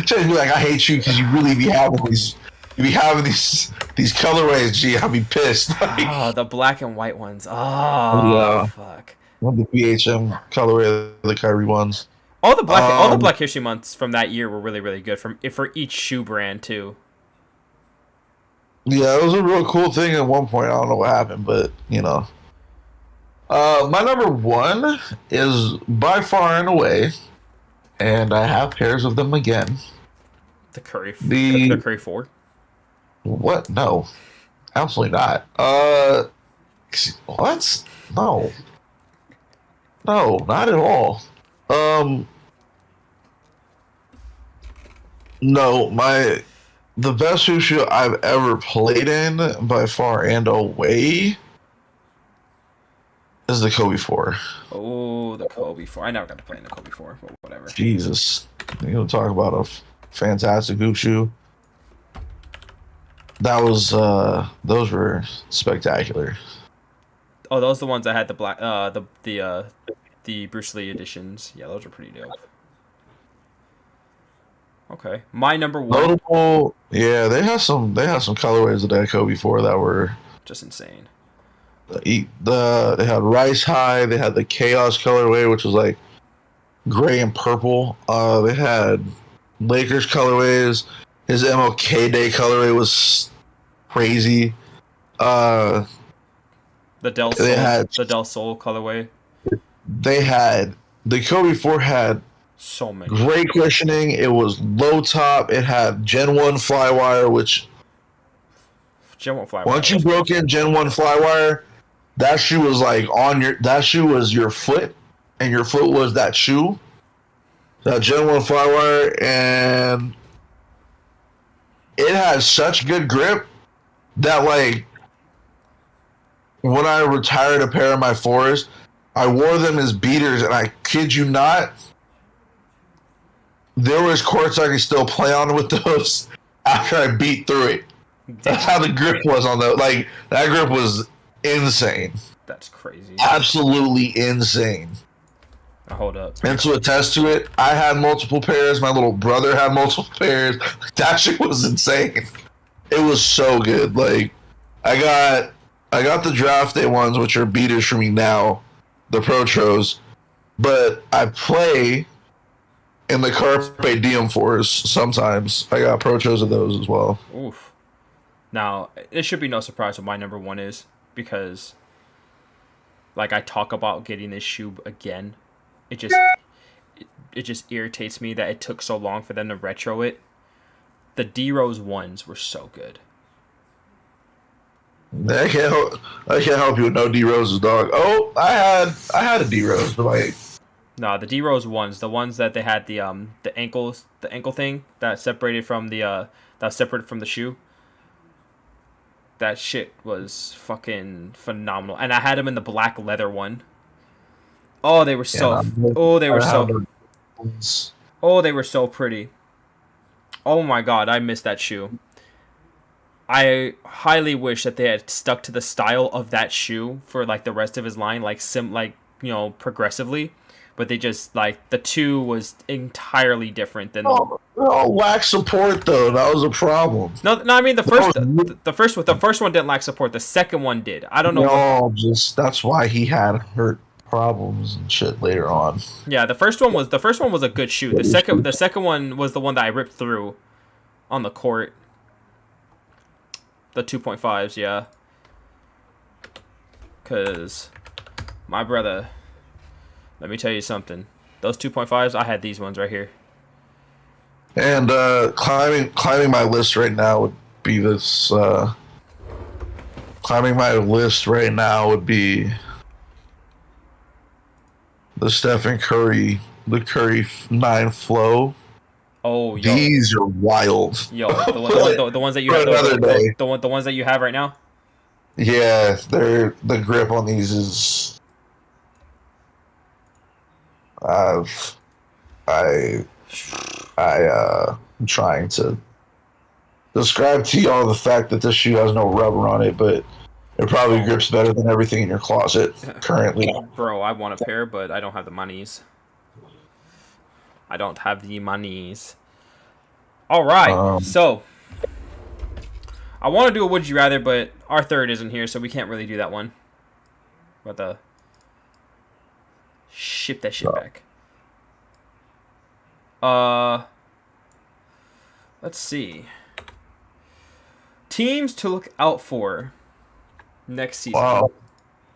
Just be like, I hate you because you really be having these. You be having these colorways, G. I'll be pissed. Oh, the black and white ones. Oh, yeah. Fuck. The BHM colorway, the Kyrie ones. All the Black History Months from that year were really, really good for each shoe brand too. Yeah, it was a real cool thing at one point. I don't know what happened, but you know. My number 1 is by far and away, and I have pairs of them again. The Curry 4. What? No, absolutely not. What? No, not at all. No, the best shoe I've ever played in by far and away is the Kobe 4. Oh, the Kobe 4. I never got to play in the Kobe 4, but whatever. Jesus. You're going to talk about a fantastic hoop shoe. That was, those were spectacular. Oh, those are the ones that had the black, the Bruce Lee editions. Yeah, those are pretty dope. Okay. My number 1. Notable, yeah, they have some colorways of that Kobe 4 that were just insane. They had Rice High. They had the Chaos colorway, which was like gray and purple. They had Lakers colorways. His MLK Day colorway was crazy. The Del Sol colorway. They had the Kobe 4 had so many great cushioning. It was low top. It had Gen 1 Flywire, which Gen 1 Flywire. Once you broke in Gen 1 Flywire, that shoe was like that shoe was your foot, and your foot was that shoe. That Gen 1 Flywire, and it has such good grip that like when I retired a pair of my 4s, I wore them as beaters, and I kid you not, there was courts I could still play on with those after I beat through it. That's how the grip was on those. Like, that grip was insane. That's crazy. Absolutely insane. Hold up. And to attest to it, I had multiple pairs. My little brother had multiple pairs. That shit was insane. It was so good. Like, I got the draft day ones, which are beaters for me now, the Protros. But I play in the Carpe Diem fours sometimes. I got Protros of those as well. Oof. Now, it should be no surprise what my number one is, because, like, I talk about getting this shoe again. It just irritates me that it took so long for them to retro it. The D-Rose ones were so good. I can't help you with no D-Roses, dog. Oh, I had a D-Rose, but like... No, the D-Rose ones, the ones that they had the ankle thing that separated from the shoe. That shit was fucking phenomenal. And I had them in the black leather one. Oh, they were so they were so pretty. Oh my god, I missed that shoe. I highly wish that they had stuck to the style of that shoe for like the rest of his line, progressively. But they just, like, the two was entirely different than. Oh, lack support though. That was a problem. No. I mean the first one didn't lack support. The second one did. I don't know. No, that's why he had hurt problems and shit later on. Yeah, the first one was a good shoe. The second one was the one that I ripped through on the court. The 2.5s, yeah. Cause my brother. Let me tell you something. Those 2.5s, I had these ones right here. And climbing my list right now would be this. Climbing my list right now would be the Stephen Curry, the Curry 9 Flow. Oh, yo. These are wild. Yo, the ones that you have, the ones that you have right now. Yeah, the grip on these is. I'm trying to describe to y'all the fact that this shoe has no rubber on it, but it probably grips better than everything in your closet currently. Bro, I want a pair, but I don't have the monies. All right, so I want to do a would you rather, but our third isn't here, so we can't really do that one. But ship that shit back. Let's see. Teams to look out for next season. Wow,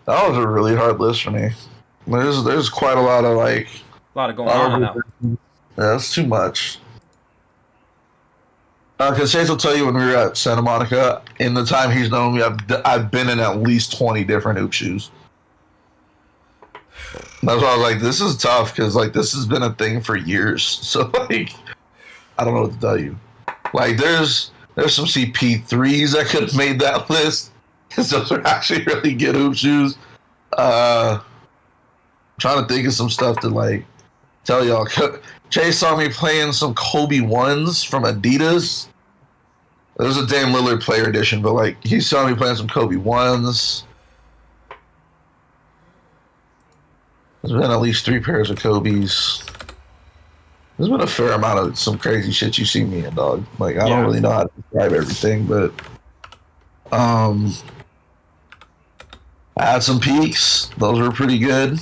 that was a really hard list for me. There's quite a lot of going on now. Yeah, that's too much. Because Chase will tell you when we were at Santa Monica, in the time he's known me, I've been in at least 20 different hoop shoes. That's why I was like, this is tough, because like this has been a thing for years. So like, I don't know what to tell you. Like there's some CP3s that could have made that list, because those are actually really good hoop shoes. I'm trying to think of some stuff to like tell y'all. Chase saw me playing some Kobe 1s from Adidas. There's a Dame Lillard player edition, but like he saw me playing some Kobe 1s. There's been at least 3 pairs of Kobe's. There's been a fair amount of some crazy shit you see me in, dog. Like I don't really know how to describe everything, but I had some peaks. Those were pretty good.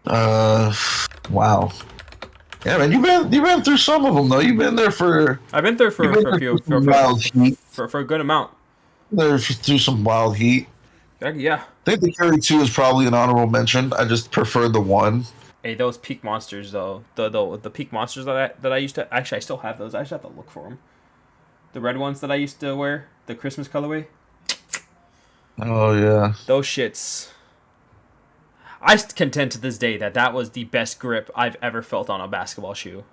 Wow. Yeah, man, you've been through some of them though. You've been there for. I've been there for a few for a good amount. Through some wild heat. Yeah. I think the Curry 2 is probably an honorable mention. I just prefer the 1. Hey, those Peak Monsters though, the Peak Monsters that I used to I still have those. I just have to look for them. The red ones that I used to wear, the Christmas colorway. Oh yeah. Those shits. I contend to this day that was the best grip I've ever felt on a basketball shoe.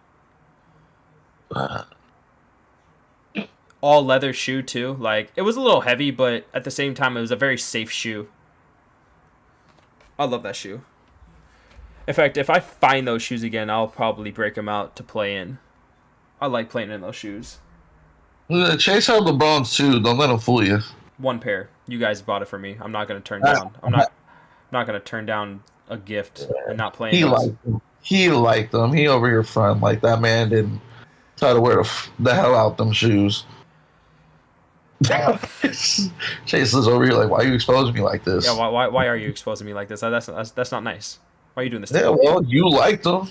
All leather shoe too. Like it was a little heavy, but at the same time it was a very safe shoe. I love that shoe. In fact, if I find those shoes again, I'll probably break them out to play in. I like playing in those shoes. Chase held the Browns too. Don't let him fool you. One pair. You guys bought it for me. I'm not gonna turn down. I'm not gonna turn down a gift and not playing. He liked them. He over here front like that man didn't try to wear the hell out them shoes. Chase is over here like, why are you exposing me like this? Yeah, why are you exposing me like this? That's not nice. Why are you doing this? Yeah, well, you liked them.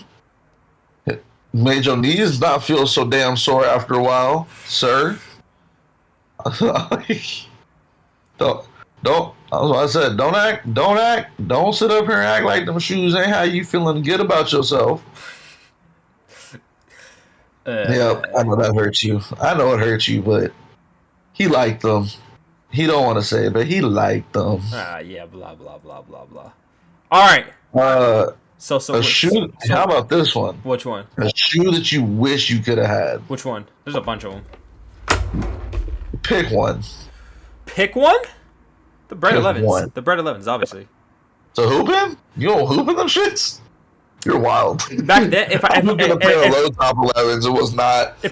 It made your knees not feel so damn sore after a while, sir. Don't. That's what I said. Don't act. Don't sit up here and act like them shoes ain't how you feeling good about yourself. Yeah, I know that hurts you. I know it hurts you, but he liked them. He don't want to say it, but he liked them. Yeah, blah blah blah blah blah. All right. So a shoe. How about this one? Which one? A shoe that you wish you could have had. Which one? There's a bunch of them. Pick one. Pick one? The Bread 11s. The Bread 11s, obviously. So hooping? You don't hoop in them shits? You're wild. Back then, if I low top 11s, it was not. They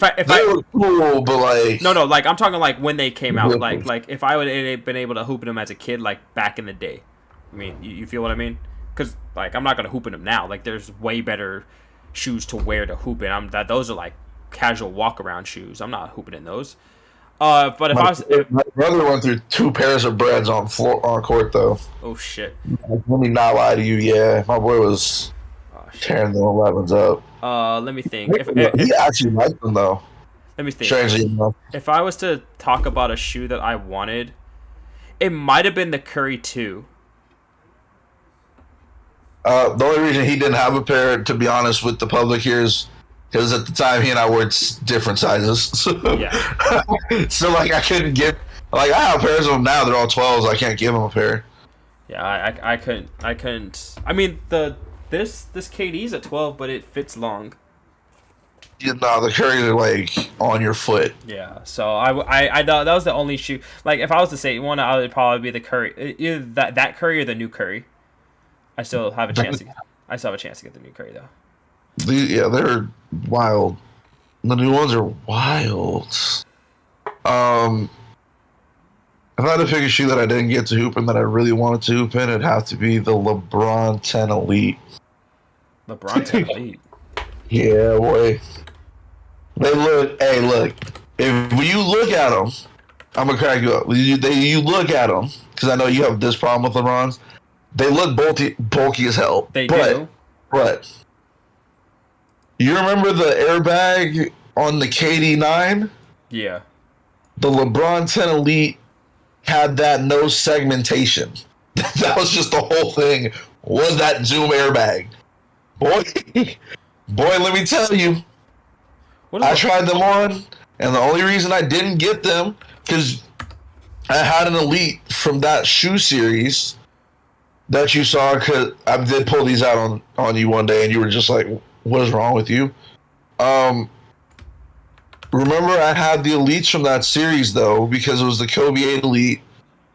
were cool, but like no, like I'm talking like when they came out, like if I would have been able to hoop in them as a kid, like back in the day. I mean, you feel what I mean? Because like I'm not gonna hoop in them now. Like there's way better shoes to wear to hoop in. Those are like casual walk around shoes. I'm not hooping in those. But my brother went through 2 pairs of breads on court though. Oh shit! Let me not lie to you. Yeah, my boy was tearing the 11s up. Let me think. He actually liked them though. Let me think. Strangely enough. If I was to talk about a shoe that I wanted, it might have been the Curry 2. The only reason he didn't have a pair, to be honest, with the public here is because at the time he and I wore different sizes. Yeah. So like I couldn't give. Like I have pairs of them now. They're all 12s. I can't give him a pair. Yeah, I couldn't. I mean this KD's a 12, but it fits long. You know, the Currys are like on your foot. Yeah, so I that was the only shoe. Like if I was to say one, I would probably be the Curry. Either that Curry or the new Curry. I still have a chance to get the new Curry though. Yeah, they're wild. The new ones are wild. If I had to pick a shoe that I didn't get to hoop in that I really wanted to hoop in, it'd have to be the LeBron 10 Elite. LeBron 10 Elite. Yeah, boy. Look. If you look at them, I'm gonna crack you up. You look at them because I know you have this problem with LeBrons. They look bulky as hell. They do. But you remember the airbag on the KD9? Yeah. The LeBron 10 Elite had that no segmentation. That was just the whole thing. Was that Zoom airbag? Boy, let me tell you. I tried them on, and the only reason I didn't get them because I had an Elite from that shoe series that you saw. Cause I did pull these out on you one day, and you were just like, "What is wrong with you?" Remember, I had the Elites from that series though, because it was the Kobe 8 Elite,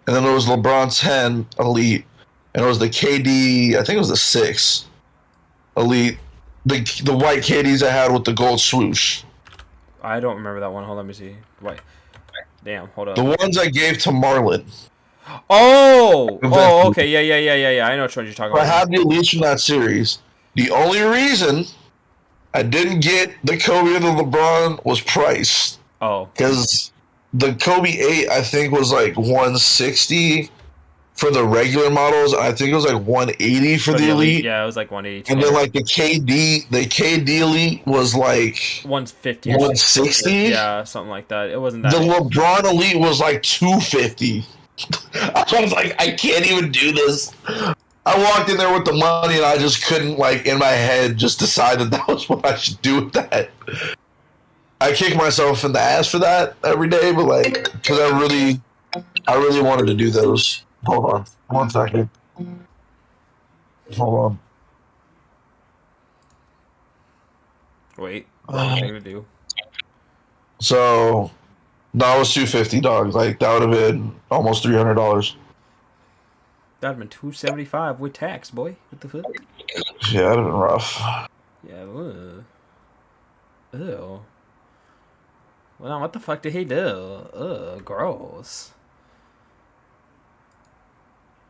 and then there was LeBron 10 Elite, and it was the KD. I think it was the 6 Elite, the white KDs I had with the gold swoosh. I don't remember that one. Hold on, let me see. Wait. Damn, hold up. The ones I gave to Marlon. Oh, okay. Yeah. I know which one you're talking about. I had the Elites from that series. The only reason I didn't get the Kobe or the LeBron was price. Oh. Because the Kobe 8, I think, was like $160 for the regular models. I think it was like $180 for the Elite. Yeah, it was like $180. And then like the KD Elite was like $150. $160. Yeah, something like that. It wasn't that. The LeBron Elite was like $250. I was like, I can't even do this. I walked in there with the money and I just couldn't, like, in my head, just decide that was what I should do with that. I kick myself in the ass for that every day, but like, because I really wanted to do those. Hold on, 1 second. Hold on. Wait, what am I gonna do? So, no, it was $250, dog. Like that would have been almost $300. That'd have been $275 with tax, boy. What the fuck? Yeah, that'd have been rough. Yeah. Ew. Well, what the fuck did he do? Ugh, gross.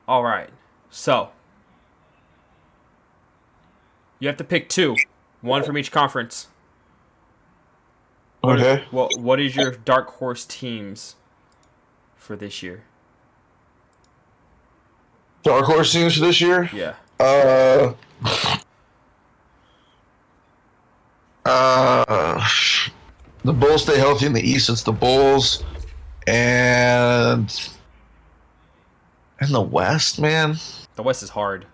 All right. So, you have to pick two, one from each conference. Okay. What is your dark horse teams for this year? Dark horse teams for this year? Yeah. The Bulls stay healthy in the East. It's the Bulls, and in the West, man. The West is hard.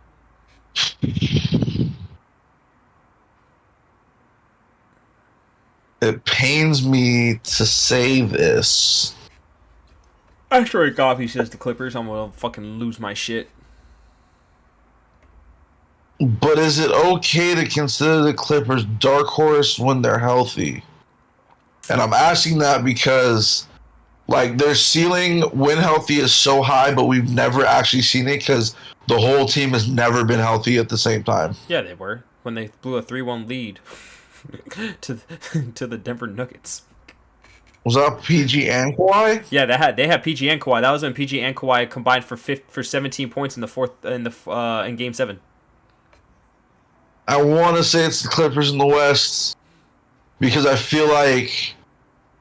It pains me to say this. After Goff, he says the Clippers, I'm gonna fucking lose my shit. But is it okay to consider the Clippers dark horse when they're healthy? And I'm asking that because, like, their ceiling when healthy is so high, but we've never actually seen it because the whole team has never been healthy at the same time. Yeah, they were when they blew a 3-1 lead to the Denver Nuggets. Was that PG and Kawhi? Yeah, they had PG and Kawhi. That was when PG and Kawhi combined for 17 points in Game 7. I want to say it's the Clippers in the West because I feel like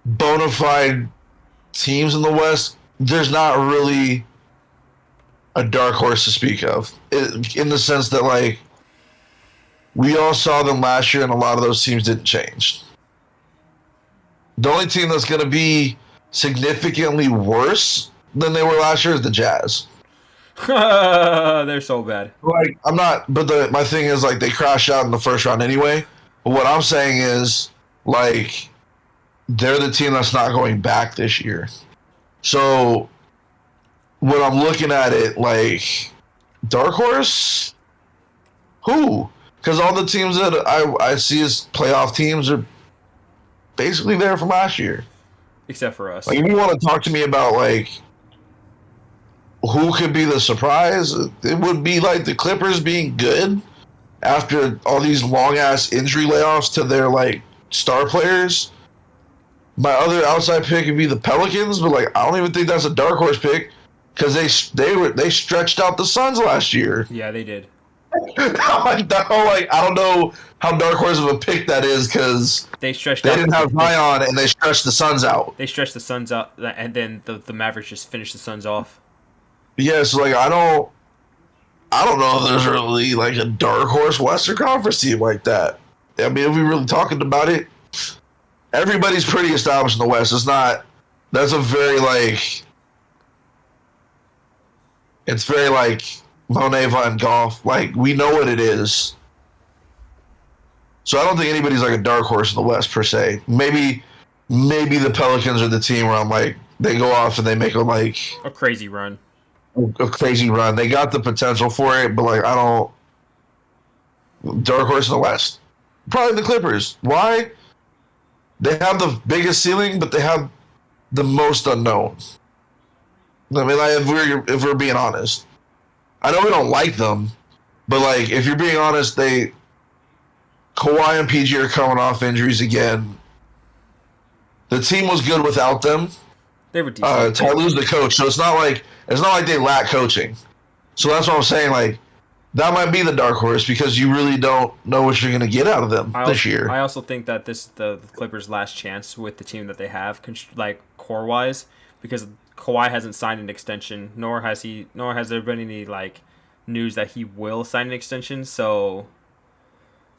bona fide teams in the West, there's not really a dark horse to speak of. In the sense that, like, we all saw them last year and a lot of those teams didn't change. The only team that's going to be significantly worse than they were last year is the Jazz. They're so bad. Like, I'm not, but my thing is, like, they crashed out in the first round anyway. But what I'm saying is, like, they're the team that's not going back this year. So, when I'm looking at it, like, dark horse? Who? Because all the teams that I see as playoff teams are basically there from last year. Except for us. Like, if you want to talk to me about, like, who could be the surprise, it would be, like, the Clippers being good after all these long-ass injury layoffs to their, like, star players. My other outside pick would be the Pelicans, but, like, I don't even think that's a dark horse pick because they stretched out the Suns last year. Yeah, they did. I don't know how dark horse of a pick that is because they didn't have Zion and they stretched the Suns out. They stretched the Suns out, and then the Mavericks just finished the Suns off. Yeah, so, like, I don't know if there's really, like, a dark horse Western Conference team like that. I mean, if we're really talking about it, everybody's pretty established in the West. That's a very, like, it's very, like, Monet Van Gogh. Like, we know what it is. So I don't think anybody's, like, a dark horse in the West, per se. Maybe the Pelicans are the team where I'm like, they go off and they make a crazy run. A crazy run. They got the potential for it, but, like, I don't. Dark horse in the West. Probably the Clippers. Why? They have the biggest ceiling, but they have the most unknown. I mean, like, if we're being honest, I know we don't like them, but, like, if you're being honest, Kawhi and PG are coming off injuries again. The team was good without them. They were decent. Ty Lue's the coach, so it's not like they lack coaching. So that's what I'm saying. Like, that might be the dark horse because you really don't know what you're going to get out of them this year. I also think that this is the Clippers' last chance with the team that they have, like, core-wise, because Kawhi hasn't signed an extension, nor has there been any, like, news that he will sign an extension. So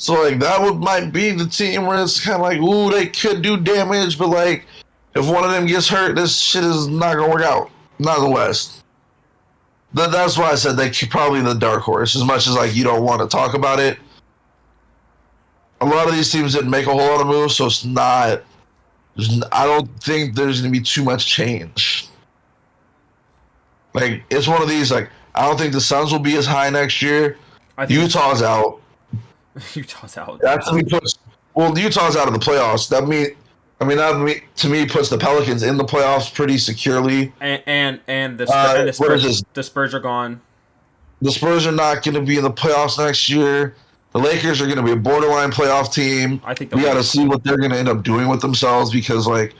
like, that might be the team where it's kind of like, ooh, they could do damage, but, like, if one of them gets hurt, this shit is not going to work out. Not in the West. That's why I said they could probably the dark horse, as much as, like, you don't want to talk about it. A lot of these teams didn't make a whole lot of moves, so it's not. I don't think there's going to be too much change. Like, it's one of these, like, I don't think the Suns will be as high next year. Utah's out. Utah's out. Utah's out of the playoffs. That to me puts the Pelicans in the playoffs pretty securely. And the Spurs are gone. The Spurs are not going to be in the playoffs next year. The Lakers are going to be a borderline playoff team. I think we got to see what they're going to end up doing with themselves because, like,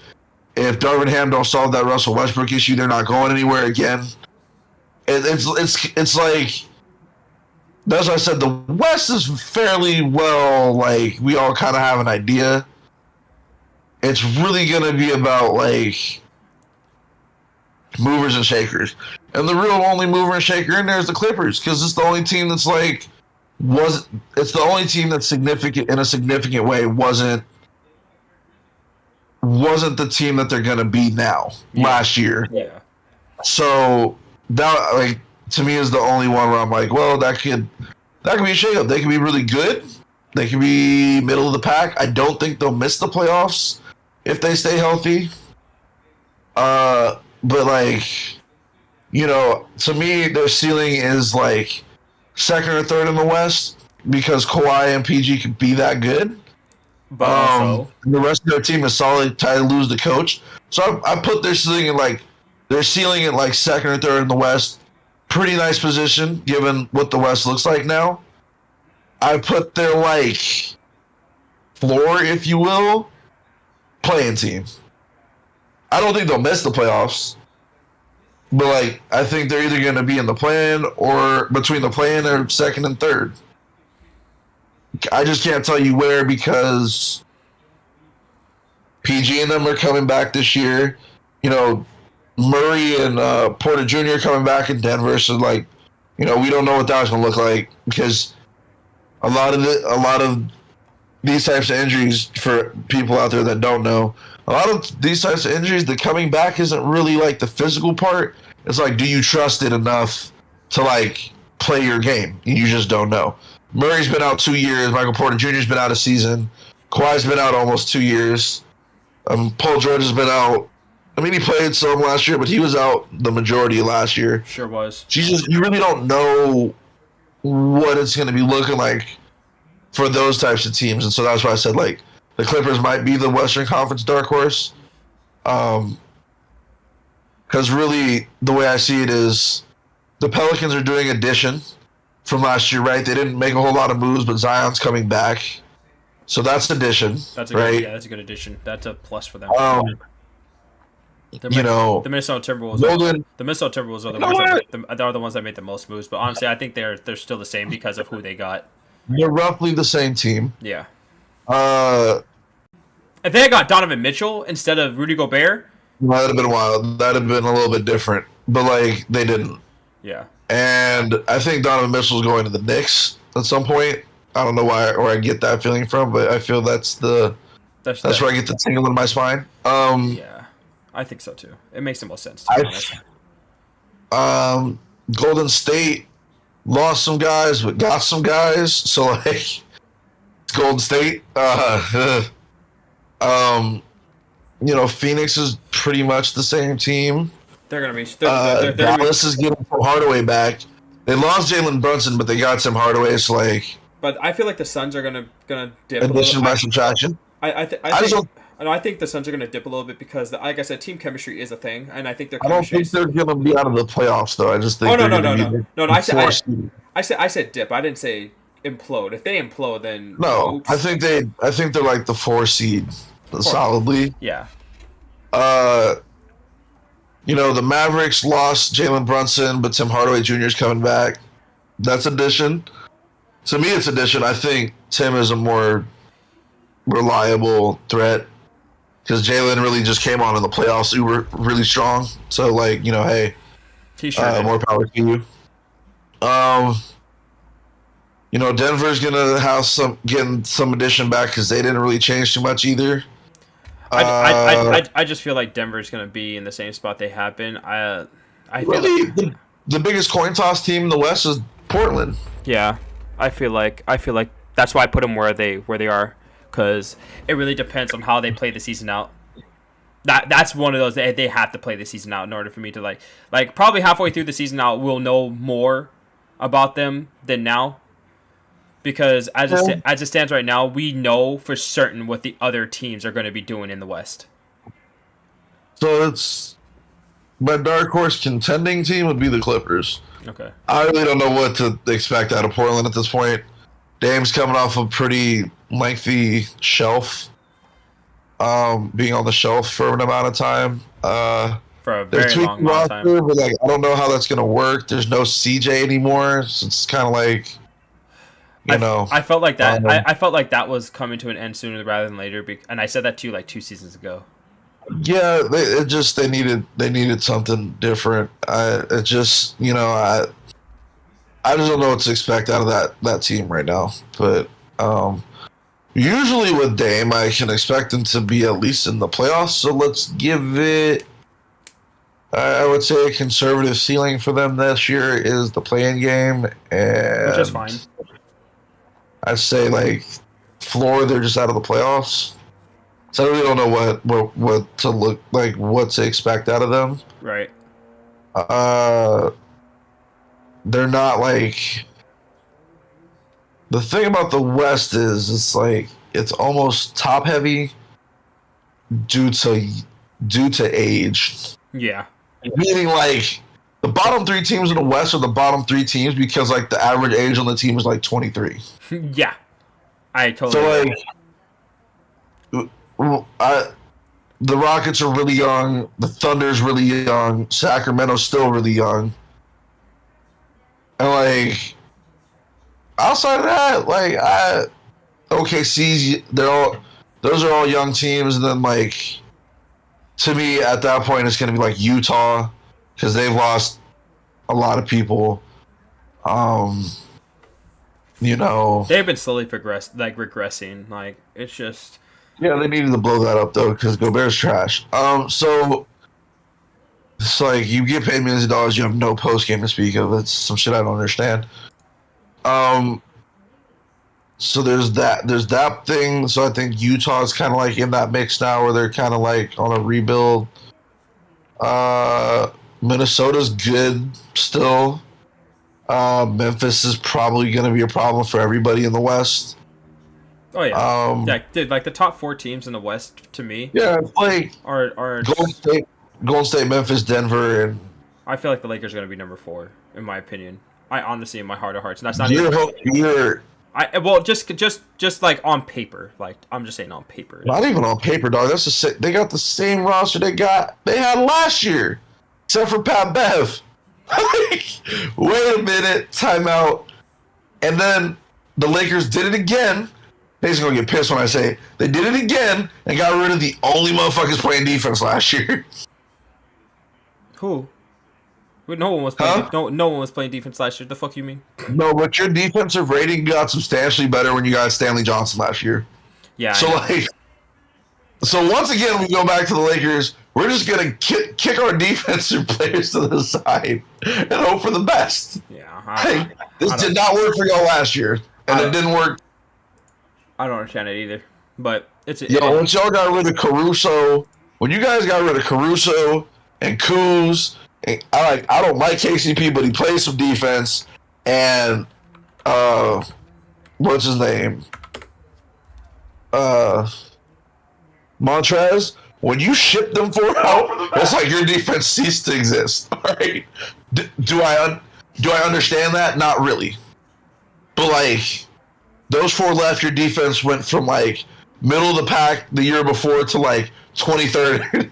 if Darvin Ham don't solve that Russell Westbrook issue, they're not going anywhere again. It's like that's why I said the West is fairly well. Like we all kind of have an idea. It's really going to be about like movers and shakers, and the real only mover and shaker in there is the Clippers because it's the only team that's like it's the only team that's significant in a significant way wasn't the team that they're going to be now last year. Yeah. So that like to me is the only one where I'm like, well, that could be a shakeup. They could be really good. They could be middle of the pack. I don't think they'll miss the playoffs if they stay healthy. But like, you know, to me, their ceiling is like second or third in the West because Kawhi and PG could be that good. But also, the rest of their team is solid. Tied to lose the coach, so I put their ceiling in like second or third in the West. Pretty nice position given what the West looks like now. I put their like floor, if you will, playing team. I don't think they'll miss the playoffs, but like I think they're either going to be in the play-in or between the play-in or second and third. I just can't tell you where because PG and them are coming back this year. You know, Murray and Porter Jr. coming back in Denver. So, like, you know, we don't know what that's going to look like because a lot of these types of injuries for people out there that don't know, a lot of these types of injuries, the coming back isn't really like the physical part. It's like, do you trust it enough to like play your game? You just don't know. Murray's been out 2 years. Michael Porter Jr.'s been out a season. Kawhi's been out almost 2 years. Paul George has been out. I mean, he played some last year, but he was out the majority of last year. Sure was. You really don't know what it's going to be looking like for those types of teams. And so that's why I said, like, the Clippers might be the Western Conference dark horse. Because really, the way I see it is the Pelicans are doing addition from last year, right? They didn't make a whole lot of moves, but Zion's coming back. So that's addition, that's a right? Good, yeah, that's a good addition. That's a plus for them. The Minnesota Timberwolves. The Minnesota Timberwolves are the ones that made the most moves. But honestly, I think they're still the same because of who they got. They're roughly the same team. Yeah. If they had got Donovan Mitchell instead of Rudy Gobert, that'd have been wild. That'd have been a little bit different. But like they didn't. Yeah. And I think Donovan Mitchell's going to the Knicks at some point. I don't know where I get that feeling from, but I feel that's where I get the tingle in my spine. Yeah, I think so too. It makes the most sense. To be honest. Golden State lost some guys, but got some guys. So like, Golden State. You know, Phoenix is pretty much the same team. They're gonna be. Dallas is getting Tim Hardaway back. They lost Jalen Brunson, but they got Tim Hardaway. It's like. But I feel like the Suns are gonna dip. Addition by subtraction. I think the Suns are gonna dip a little bit because, like I said, team chemistry is a thing, and I think their. I don't think they're gonna be out of the playoffs, though. I just think. No. I said dip. I didn't say implode. If they implode, then no. Oops. I think they're like the 4 seed, solidly. Yeah. You know, the Mavericks lost Jalen Brunson, but Tim Hardaway Jr. is coming back. That's addition. To me, it's addition. I think Tim is a more reliable threat because Jalen really just came on in the playoffs. We were really strong. So, like, you know, hey, more power to you. You know, Denver's gonna have getting some addition back because they didn't really change too much either. I just feel like Denver's going to be in the same spot they have been. I really, the biggest coin toss team in the West is Portland. Yeah, I feel like that's why I put them where they are because it really depends on how they play the season out. That's one of those they have to play the season out in order for me to like probably halfway through the season out we'll know more about them than now. Because as it stands right now, we know for certain what the other teams are going to be doing in the West. So it's my dark horse contending team would be the Clippers. Okay. I really don't know what to expect out of Portland at this point. Dame's coming off a pretty lengthy shelf, being on the shelf for an amount of time. For a They're very long, tweaking long time. roster, but like I don't know how that's gonna work. There's no CJ anymore, so it's kind of like, I felt like that. Um, I felt like that was coming to an end sooner rather than later. And I said that to you like 2 seasons ago. yeah, they needed something different. I just I just don't know what to expect out of that team right now. But usually with Dame, I can expect him to be at least in the playoffs. So let's give it. I would say a conservative ceiling for them this year is the play-in game, and Which is fine. I'd say like floor, they're just out of the playoffs. So I really don't know what to look like, what to expect out of them. Right. They're not like, the thing about the West is it's like it's almost top heavy due to age. Yeah. Meaning like the bottom 3 teams in the West are the bottom 3 teams because like the average age on the team is like 23. Yeah. I totally. So like, the Rockets are really young. The Thunder's really young. Sacramento's still really young. And like, outside of that, like OKC's, those are all young teams. And then like, to me at that point, it's going to be like Utah because they've lost a lot of people. They've been slowly regressing. Like it's just. Yeah, they needed to blow that up though because Gobert's trash. So it's like you get paid millions of dollars, you have no post game to speak of. That's some shit I don't understand. So there's that thing. So I think Utah's kind of like in that mix now, where they're kind of like on a rebuild. Minnesota's good still. Memphis is probably going to be a problem for everybody in the West. Oh yeah, yeah, dude. Like the top 4 teams in the West, to me, Yeah, like are Golden State, Memphis, Denver, and I feel like the Lakers are going to be number 4, in my opinion. I honestly, in my heart of hearts, and that's not just like on paper. Like I'm just saying on paper. Not even on paper, dog. They got the same roster they had last year, except for Pat Bev. Like, wait a minute, timeout. And then the Lakers did it again. They're gonna get pissed when I say they did it again and got rid of the only motherfuckers playing defense last year. Who? No one was playing. No one was playing defense last year. The fuck you mean? No, but your defensive rating got substantially better when you got Stanley Johnson last year. Yeah. So once again, we go back to the Lakers. We're just gonna kick our defensive players to the side and hope for the best. Yeah. This did not work for y'all last year, and it didn't work. I don't understand it either. But once y'all got rid of Caruso, when you guys got rid of Caruso and Kuz, and I don't like KCP, but he plays some defense. And what's his name? Montrez. When you ship them 4 out, it's like your defense ceased to exist. All right? Do I understand that? Not really. But like, those 4 left, your defense went from like middle of the pack the year before to like 23rd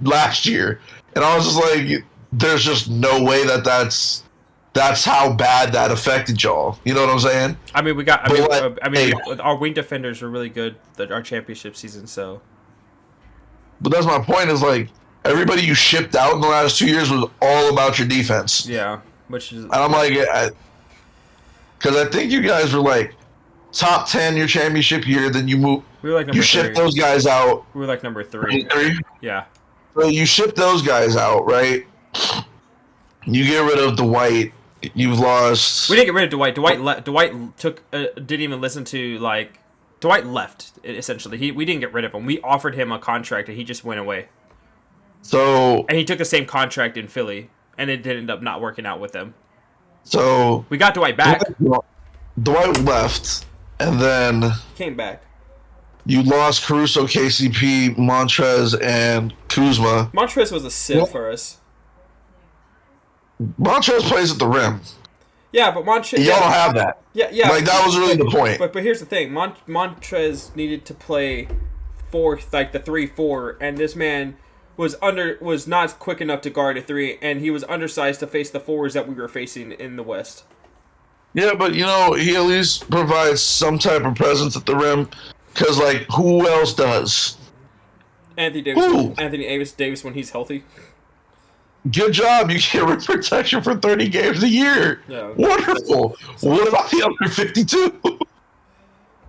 last year, and I was just like, there's just no way that's how bad that affected y'all. You know what I'm saying? I mean, our wing defenders were really good our championship season. So, but that's my point. Is like everybody you shipped out in the last 2 years was all about your defense. Yeah, which is. And I'm like, because I think you guys were like top 10 your championship year. Then you move. We were like number 3. You shipped those guys out. We were like number 3. Yeah. So you ship those guys out, right? You get rid of Dwight. You've lost. We didn't get rid of Dwight. Dwight didn't even listen to like. Dwight left essentially. We didn't get rid of him. We offered him a contract and he just went away. So. And he took the same contract in Philly, and it did end up not working out with them. So. We got Dwight back. Dwight left, and then came back. You lost Caruso, KCP, Montrez, and Kuzma. Montrez was a sieve for us. Montrez plays at the rim. Yeah, but Montrez. Y'all don't have that. Yeah. Like that was really the point. But here's the thing: Montrez needed to play like the 3-4, and this man was not quick enough to guard a 3, and he was undersized to face the 4s that we were facing in the West. Yeah, but he at least provides some type of presence at the rim, because like who else does? Anthony Davis. Who? Anthony Davis when he's healthy. Good job. You get rim protection for 30 games a year. Yeah. Wonderful. What about the other 52?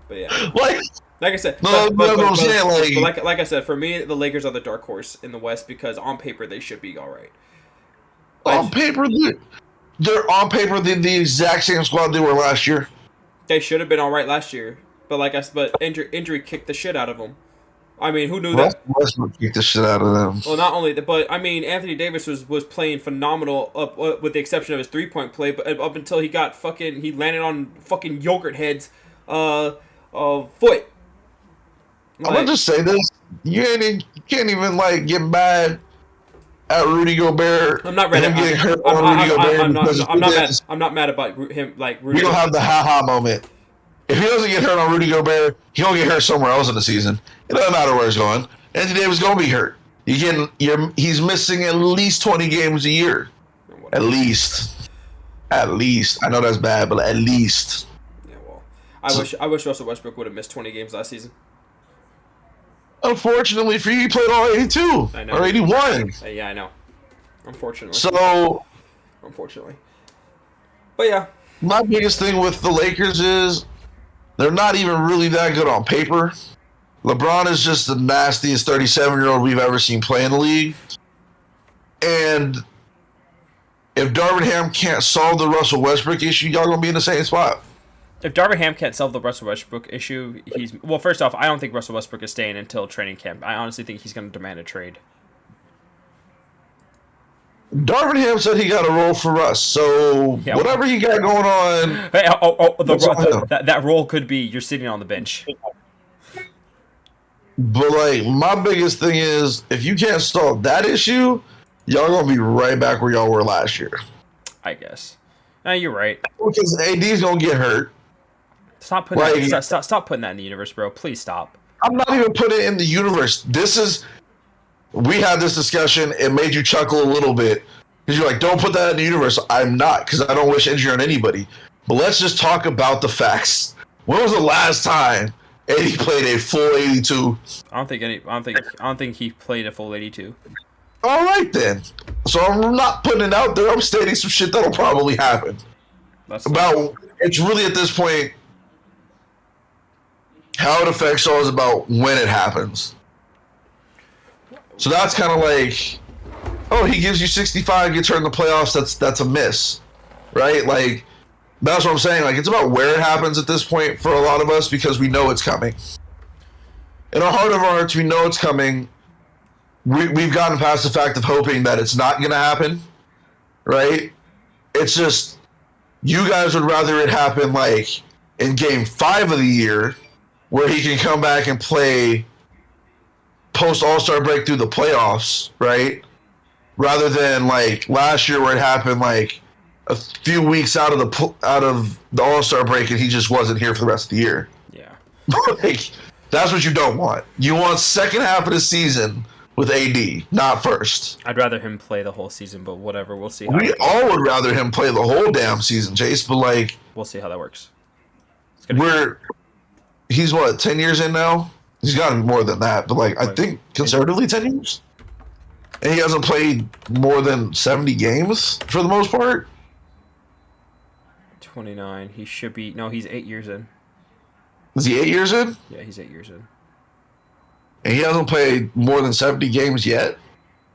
But yeah. Like I said, like I said, for me, the Lakers are the dark horse in the West because on paper they should be all right. On paper, they're on paper the exact same squad they were last year. They should have been all right last year, but injury kicked the shit out of them. I mean, who knew that? Westbrook kicked the shit out of them. Well, not only that, but I mean, Anthony Davis was playing phenomenal with the exception of his 3-point play, but up until he landed on fucking yogurt heads, foot. I'm gonna just say this: you can't even like get mad at Rudy Gobert. I'm not ready. Him getting hurt on Rudy Gobert. I'm not mad about him. Like Rudy. We don't have the ha-ha moment. If he doesn't get hurt on Rudy Gobert, he'll get hurt somewhere else in the season. It doesn't matter where he's going. Anthony Davis is gonna be hurt. He's missing at least 20 games a year. At least. I know that's bad, but at least. Yeah, well, I wish Russell Westbrook would have missed 20 games last season. Unfortunately for you, he played all 82 or 81. Yeah, I know. Unfortunately. But yeah. My biggest thing with the Lakers is they're not even really that good on paper. LeBron is just the nastiest 37-year-old we've ever seen play in the league. And if Darvin Ham can't solve the Russell Westbrook issue, y'all going to be in the same spot. If Darvin Ham can't solve the Russell Westbrook issue, first off, I don't think Russell Westbrook is staying until training camp. I honestly think he's going to demand a trade. Darvin Ham said he got a role for Russ, so whatever he got going on... Hey, that role could be you're sitting on the bench. But, like, my biggest thing is, if you can't solve that issue, y'all going to be right back where y'all were last year. I guess. No, you're right. Because AD's going to get hurt. Stop putting stop putting that in the universe, bro. Please stop. I'm not even putting it in the universe. We had this discussion. It made you chuckle a little bit. Because you're like, don't put that in the universe. I'm not, because I don't wish injury on anybody. But let's just talk about the facts. When was the last time AD played a full 82? I don't think he played a full 82. All right, then. So I'm not putting it out there. I'm stating some shit that'll probably happen. It's really at this point, how it affects y'all is about when it happens. So that's kind of like, oh, he gives you 65, gets hurt in the playoffs. That's a miss, right? Like, that's what I'm saying. Like, it's about where it happens at this point for a lot of us because we know it's coming. In our heart of hearts, we know it's coming. We've gotten past the fact of hoping that it's not going to happen, right? It's just, you guys would rather it happen like in game 5 of the year where he can come back and play post All-Star break through the playoffs, right? Rather than like last year where it happened like a few weeks out of the All-Star break and he just wasn't here for the rest of the year. Yeah. Like, that's what you don't want. You want second half of the season with AD, not first. I'd rather him play the whole season, but whatever. We'll see. We all would rather him play the whole damn season, Chase, but like... We'll see how that works. He's what, 10 years in now? He's got to be more than that, but like, I think conservatively 10 years? And he hasn't played more than 70 games for the most part? 29. He should be... No, he's 8 years in. Is he 8 years in? Yeah, he's 8 years in. And he hasn't played more than 70 games yet?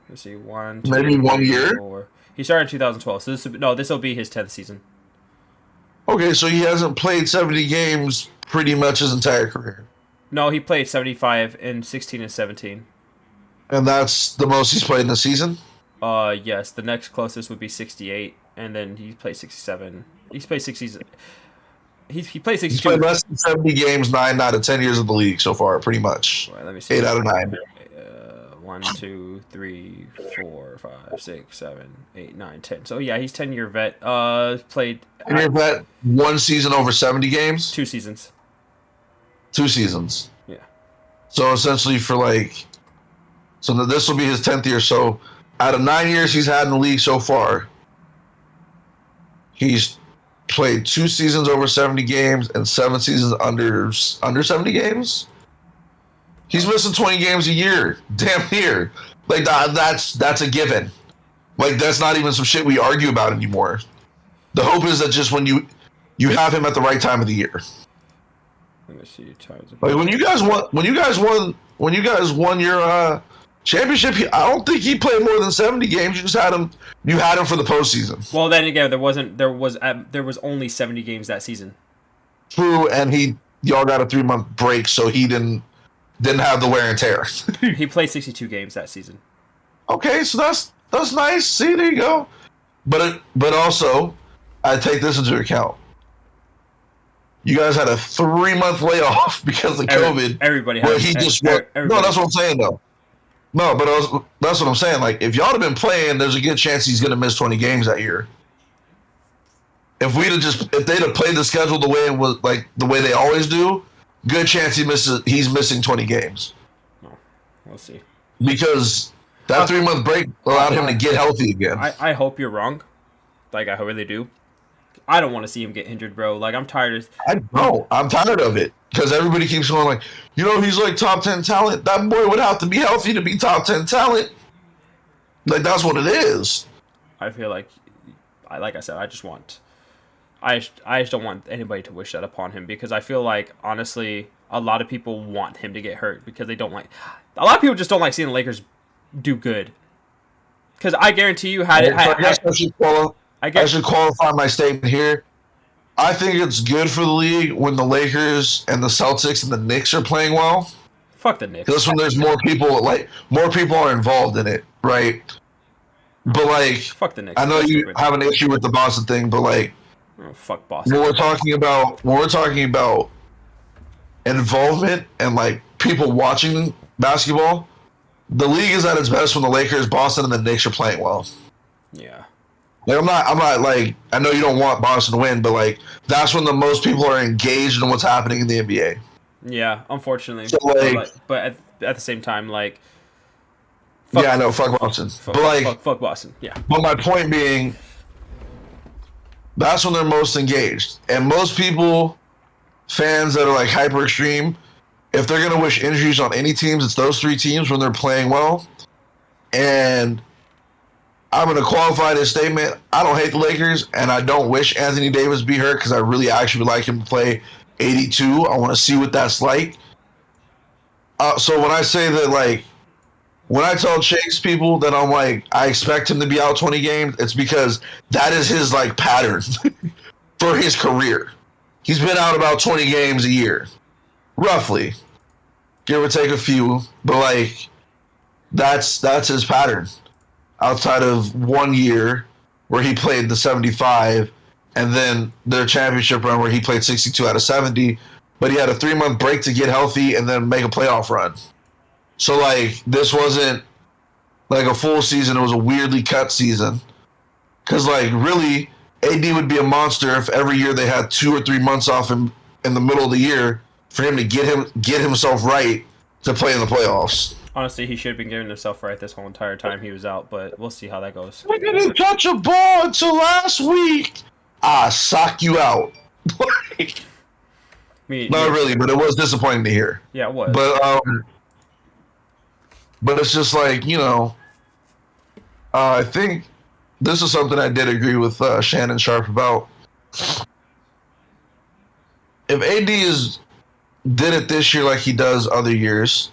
Let's see, 1, 2, maybe 1 year? 4. He started in 2012, so this will be his 10th season. Okay, so he hasn't played 70 games pretty much his entire career. No, he played 75 in 16 and 17. And that's the most he's played in the season? Yes. The next closest would be 68, and then he played 67. He's played 60s. He played 62. He's played less than 70 games 9 out of 10 years of the league so far, pretty much. Right, let me see. 8 out of 9. 1, 2, 3, 4, 5, 6, 7, 8, 9, 10. So yeah, he's 10-year vet. Played 10-year vet, 1 season over 70 games, 2 seasons. 2 seasons. Yeah. So essentially so this will be his 10th year. So out of 9 years he's had in the league so far, he's played 2 seasons over 70 games and 7 seasons under 70 games. He's missing 20 games a year, damn near. Like that's a given. Like that's not even some shit we argue about anymore. The hope is that just when you have him at the right time of the year. Let me see times. Like when you guys won your championship, I don't think he played more than 70 games. You had him for the postseason. Well, then again, there was only 70 games that season. True, and y'all got a 3-month break, so he didn't have the wear and tear. He played 62 games that season. Okay, so that's nice. See, there you go. But also, I take this into account. You guys had a 3-month layoff because of COVID. Everybody where has. he just No, that's what I'm saying though. No, but that's what I'm saying. Like, if y'all had been playing, there's a good chance he's gonna miss 20 games that year. If they'd have played the schedule the way it was, like the way they always do, good chance he's missing 20 games. No, we'll see. Because that 3-month break allowed him to get healthy again. I hope you're wrong. Like, I really do. I don't want to see him get injured, bro. Like, I'm tired of... I'm tired of it. Because everybody keeps going like, he's like top 10 talent. That boy would have to be healthy to be top 10 talent. Like, that's what it is. I feel like I said, I just don't want anybody to wish that upon him, because I feel like, honestly, a lot of people want him to get hurt because they don't like... A lot of people just don't like seeing the Lakers do good. Because I guarantee you I should qualify my statement here. I think it's good for the league when the Lakers and the Celtics and the Knicks are playing well. Fuck the Knicks. Because when there's more people are involved in it, right? But like, fuck the Knicks. I know you have an issue with the Boston thing, but like, fuck Boston. When we're talking about involvement and like people watching basketball, the league is at its best when the Lakers, Boston, and the Knicks are playing well. Yeah. Like, I'm not like, I know you don't want Boston to win, but like, that's when the most people are engaged in what's happening in the NBA. Yeah, unfortunately. So, like, but at the same time, like, yeah, I know, fuck Boston. Fuck Boston. Yeah. But my point being, that's when they're most engaged, and most people, fans that are like hyper extreme, if they're gonna wish injuries on any teams, it's those 3 teams when they're playing well. And I'm going to qualify this statement. I don't hate the Lakers, and I don't wish Anthony Davis be hurt because I really actually would like him to play 82. I want to see what that's like. So when I say that, like, when I tell Chase people that I'm like, I expect him to be out 20 games, it's because that is his, like, pattern for his career. He's been out about 20 games a year, roughly. Give or take a few, but, like, that's his pattern. Outside of 1 year where he played the 75 and then their championship run where he played 62 out of 70, but he had a 3-month break to get healthy and then make a playoff run. So, like, this wasn't like a full season. It was a weirdly cut season. Because, like, really, AD would be a monster if every year they had 2 or 3 months off in the middle of the year for him to get himself right to play in the playoffs. Honestly, he should have been getting himself right this whole entire time he was out, but we'll see how that goes. I didn't touch a ball until last week. Sock you out. Not really, but it was disappointing to hear. Yeah, it was. But it's just like, I think this is something I did agree with Shannon Sharp about. If AD did it this year like he does other years,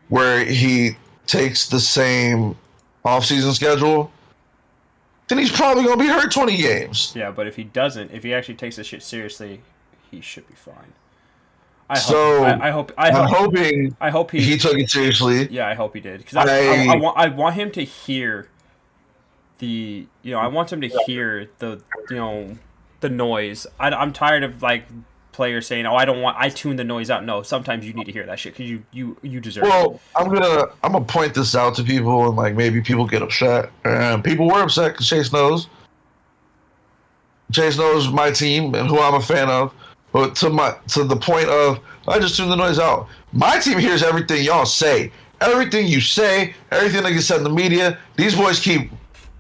where he takes the same offseason schedule, then he's probably going to be hurt 20 games. Yeah, but if he doesn't, if he actually takes this shit seriously, he should be fine. I'm hoping he took it seriously. Yeah, I hope he did, because I want him to hear I want him to hear the noise. I'm tired of like players saying, "Oh, I tune the noise out." No, sometimes you need to hear that shit because you deserve it. Well, I'm gonna point this out to people, and like maybe people get upset, and people were upset because Chase knows my team and who I'm a fan of. But to the point of, I just tune the noise out. My team hears everything y'all say, everything you say, everything that gets said in the media. These boys keep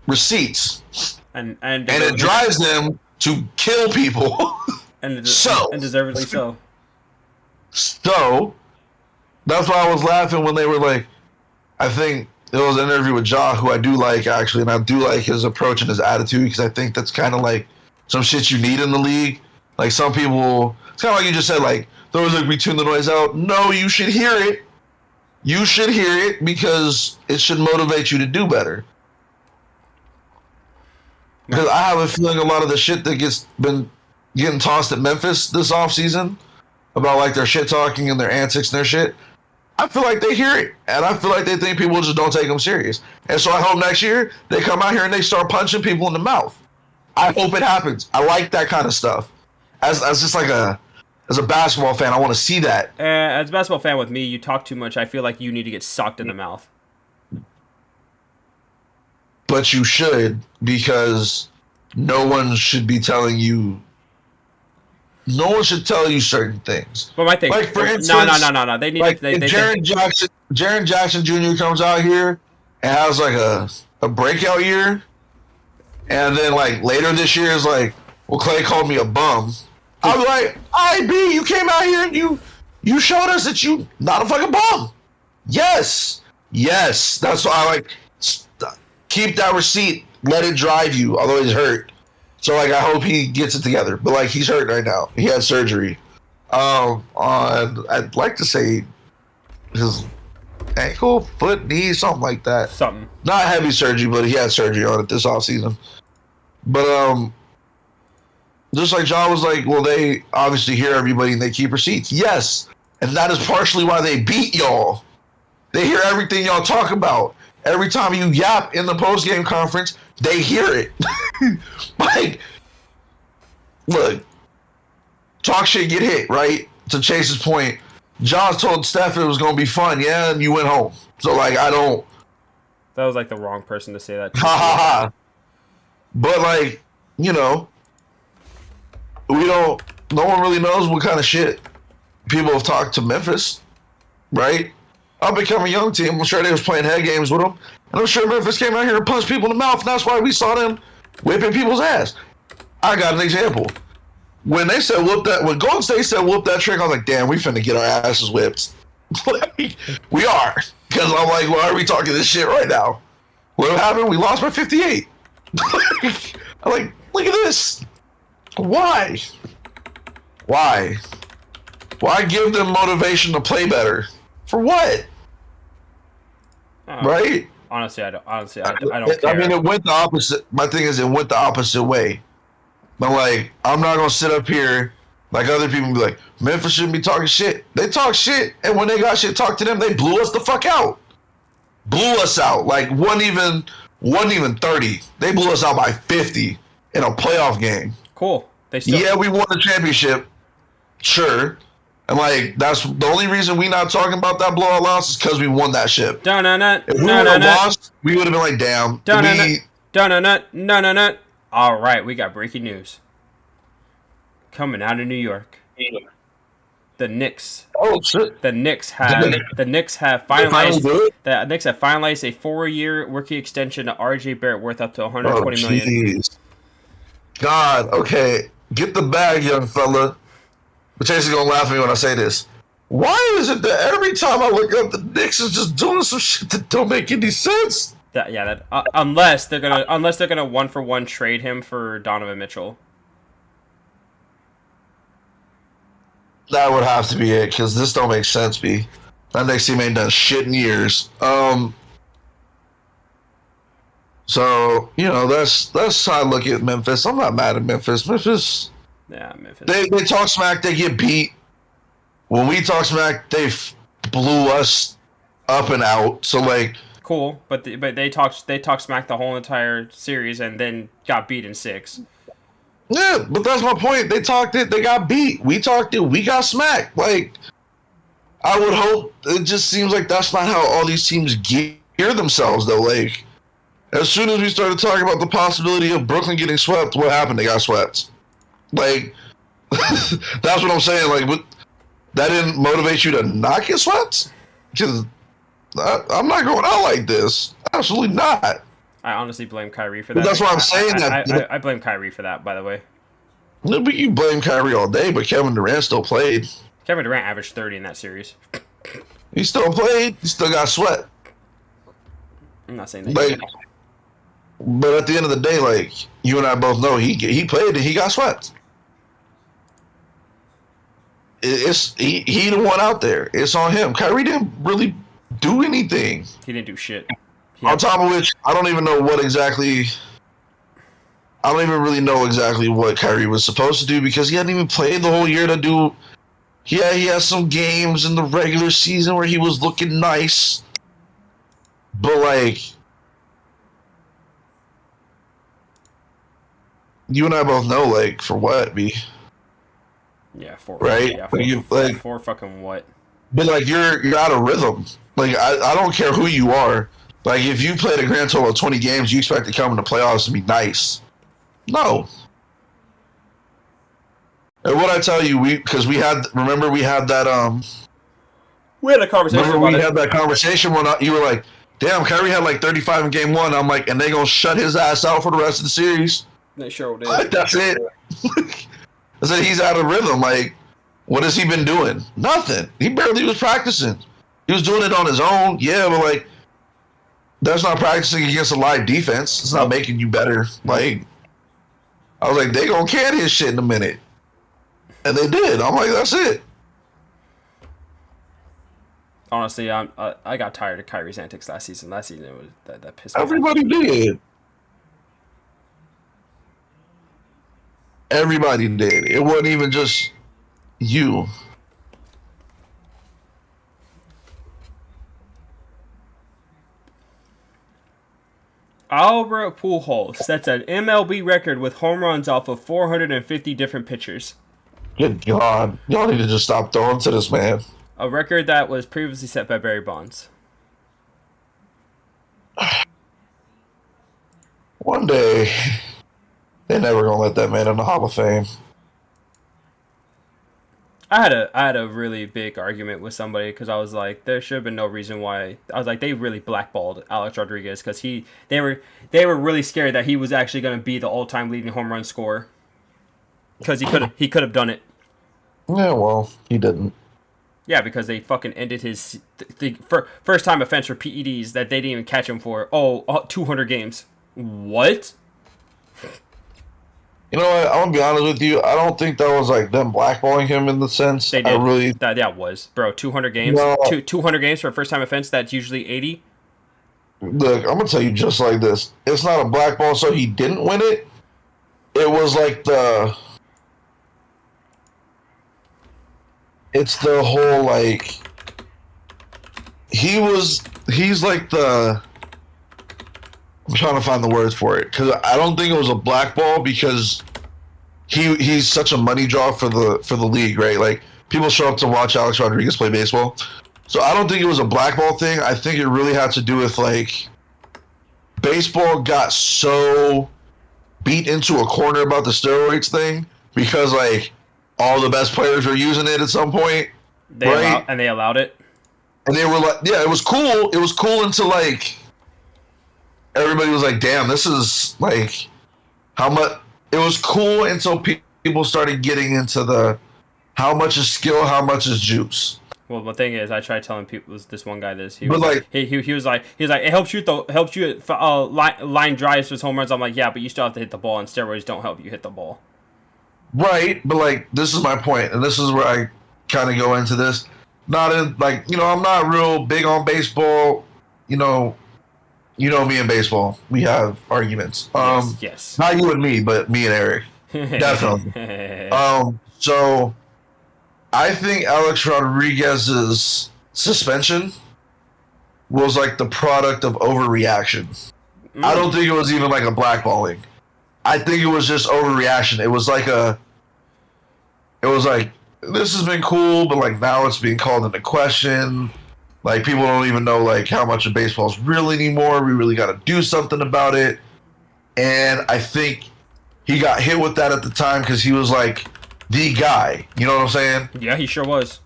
receipts, and it drives them to kill people. and deservedly so. So that's why I was laughing when they were like, I think it was an interview with Ja, who I do like actually, and I do like his approach and his attitude because I think that's kind of like some shit you need in the league. Like some people, it's kind of like you just said, like those like we tune the noise out. No, you should hear it. You should hear it because it should motivate you to do better. Because I have a feeling a lot of the shit that been getting tossed at Memphis this offseason about like their shit talking and their antics and their shit, I feel like they hear it, and I feel like they think people just don't take them serious. And so I hope next year they come out here and they start punching people in the mouth. I hope it happens. I like that kind of stuff. As just like as a basketball fan, I want to see that. As a basketball fan with me, you talk too much. I feel like you need to get socked in the mouth. But you should, because no one should be telling you. No one should tell you certain things. But my thing, like for instance, no. They need like they Jaren Jackson Jr. comes out here and has like a breakout year, and then like later this year is like, well, Clay called me a bum. I'm like, IB, you came out here and you showed us that you not a fucking bum. Yes. That's why I like keep that receipt. Let it drive you, although he's hurt. So like, I hope he gets it together. But like, he's hurt right now. He had surgery. I'd like to say his ankle, foot, knee, something like that. Something. Not heavy surgery, but he had surgery on it this offseason. But just like John was like, well, they obviously hear everybody and they keep receipts. Yes, and that is partially why they beat y'all. They hear everything y'all talk about. Every time you yap in the post-game conference, they hear it. Like, look, talk shit, get hit, right? To Chase's point, John told Steph it was going to be fun, yeah, and you went home. So, like, I don't... That was, like, the wrong person to say that to. Ha, ha, ha. But, like, you know, no one really knows what kind of shit people have talked to Memphis, right? Up and coming young team, I'm sure they was playing head games with them. And I'm sure Memphis came out here and punched people in the mouth, and that's why we saw them whipping people's ass. I got an example. When they said when Golden State said whoop that trick, I was like, damn, we finna get our asses whipped. We are. Because I'm like, why are we talking this shit right now? What happened? We lost by 58. I'm like, look at this. Why? Why give them motivation to play better? For what? Right? Honestly, I don't care. I mean, it went the opposite. My thing is, it went the opposite way. But like, I'm not gonna sit up here like other people and be like, Memphis shouldn't be talking shit. They talk shit, and when they got shit talked to them, they blew us the fuck out. Blew us out. Like wasn't even 30. They blew us out by 50 in a playoff game. Cool. Yeah, we won the championship. Sure. And like, that's the only reason we not talking about that blowout loss is because we won that ship. If we would have lost, we would have been like, damn. No. All right, we got breaking news coming out of New York. The Knicks. Oh shit! The Knicks have finalized. The Knicks have finalized a 4-year rookie extension to R.J. Barrett worth up to $120 million. God, okay, get the bag, young fella. But Chase is gonna laugh at me when I say this. Why is it that every time I look up, the Knicks is just doing some shit that don't make any sense? Unless they're gonna 1-for-1 trade him for Donovan Mitchell. That would have to be it, because this don't make sense, B. That Knicks team ain't done shit in years. So, you know, that's how I look at Memphis. I'm not mad at Memphis. Memphis. They talk smack, they get beat. When we talk smack, they blew us up and out. So like, cool, but they talk smack the whole entire series and then got beat in 6. Yeah, but that's my point. They talked it, they got beat. We talked it, we got smacked. Like, I would hope. It just seems like that's not how all these teams gear themselves, though. Like, as soon as we started talking about the possibility of Brooklyn getting swept, what happened? They got swept. Like, that's what I'm saying. Like, that didn't motivate you to not get swept? Because I'm not going out like this. Absolutely not. I honestly blame Kyrie for that. But that's why I'm saying I blame Kyrie for that, by the way. But you blame Kyrie all day, but Kevin Durant still played. Kevin Durant averaged 30 in that series. He still played. He still got sweat. I'm not saying that. Like, but at the end of the day, like, you and I both know, he played and he got swept. He the one out there. It's on him. Kyrie didn't really do anything. He didn't do shit. On top of which, I don't even know what exactly. I don't even really know exactly what Kyrie was supposed to do because he hadn't even played the whole year to do. Yeah, he has some games in the regular season where he was looking nice. But, like, you and I both know, like, for what, B? Yeah, four. Right? Yeah, four fucking what? But, like, you're out of rhythm. Like, I don't care who you are. Like, if you played a grand total of 20 games, you expect to come in the playoffs and be nice. No. And what I tell you, because we had that we had a conversation. Remember we had that conversation when you were like, "Damn, Kyrie had like 35 in game one." I'm like, and they gonna shut his ass out for the rest of the series. They sure did. Like, that's it. I said he's out of rhythm. Like, what has he been doing? Nothing. He barely was practicing. He was doing it on his own. Yeah, but like, that's not practicing against a live defense. It's not making you better. Like, I was like, they gonna can his shit in a minute. And they did. I'm like, that's it. Honestly, I got tired of Kyrie's antics last season. Last season, it was that pissed me off. Everybody did. Everybody did. It wasn't even just you. Albert Pujols sets an MLB record with home runs off of 450 different pitchers. Good God. Y'all need to just stop throwing to this man. A record that was previously set by Barry Bonds. One day, they're never going to let that man in the Hall of Fame. I had a really big argument with somebody because I was like, there should have been no reason why. I was like, they really blackballed Alex Rodriguez because they were really scared that he was actually going to be the all-time leading home run scorer because he could have done it. Yeah, well, he didn't. Yeah, because they fucking ended his first time offense for PEDs that they didn't even catch him for. 200 games. What? You know what? I'm gonna be honest with you. I don't think that was like them blackballing him in the sense. They did. I really that was, bro. 200 games. No. 200 games for a first time offense. That's usually 80. Look. I'm gonna tell you just like this. It's not a blackball, so he didn't win it. It was like it's the whole like he's like the. I'm trying to find the words for it because I don't think it was a blackball because he's such a money draw for the league, right? Like people show up to watch Alex Rodriguez play baseball, so I don't think it was a blackball thing. I think it really had to do with like baseball got so beat into a corner about the steroids thing because like all the best players were using it at some point, they allowed it, and they were like, yeah, it was cool. It was cool until like. Everybody was like, damn, this is like how much it was cool until people started getting into the how much is skill, how much is juice. Well, the thing is, I tried telling people this one guy this. He was like, it helps you line drives for home runs. I'm like, yeah, but you still have to hit the ball, and steroids don't help you hit the ball. Right, but like this is my point, and this is where I kind of go into this. Not in like I'm not real big on baseball, You know me in baseball. We have arguments. Yes. Not you and me, but me and Eric. Definitely. So I think Alex Rodriguez's suspension was like the product of overreaction. I don't think it was even like a blackballing. I think it was just overreaction. It was like this has been cool, but like now it's being called into question. Like people don't even know like how much of baseball is real anymore. We really got to do something about it. And I think he got hit with that at the time because he was like the guy. You know what I'm saying? Yeah, he sure was.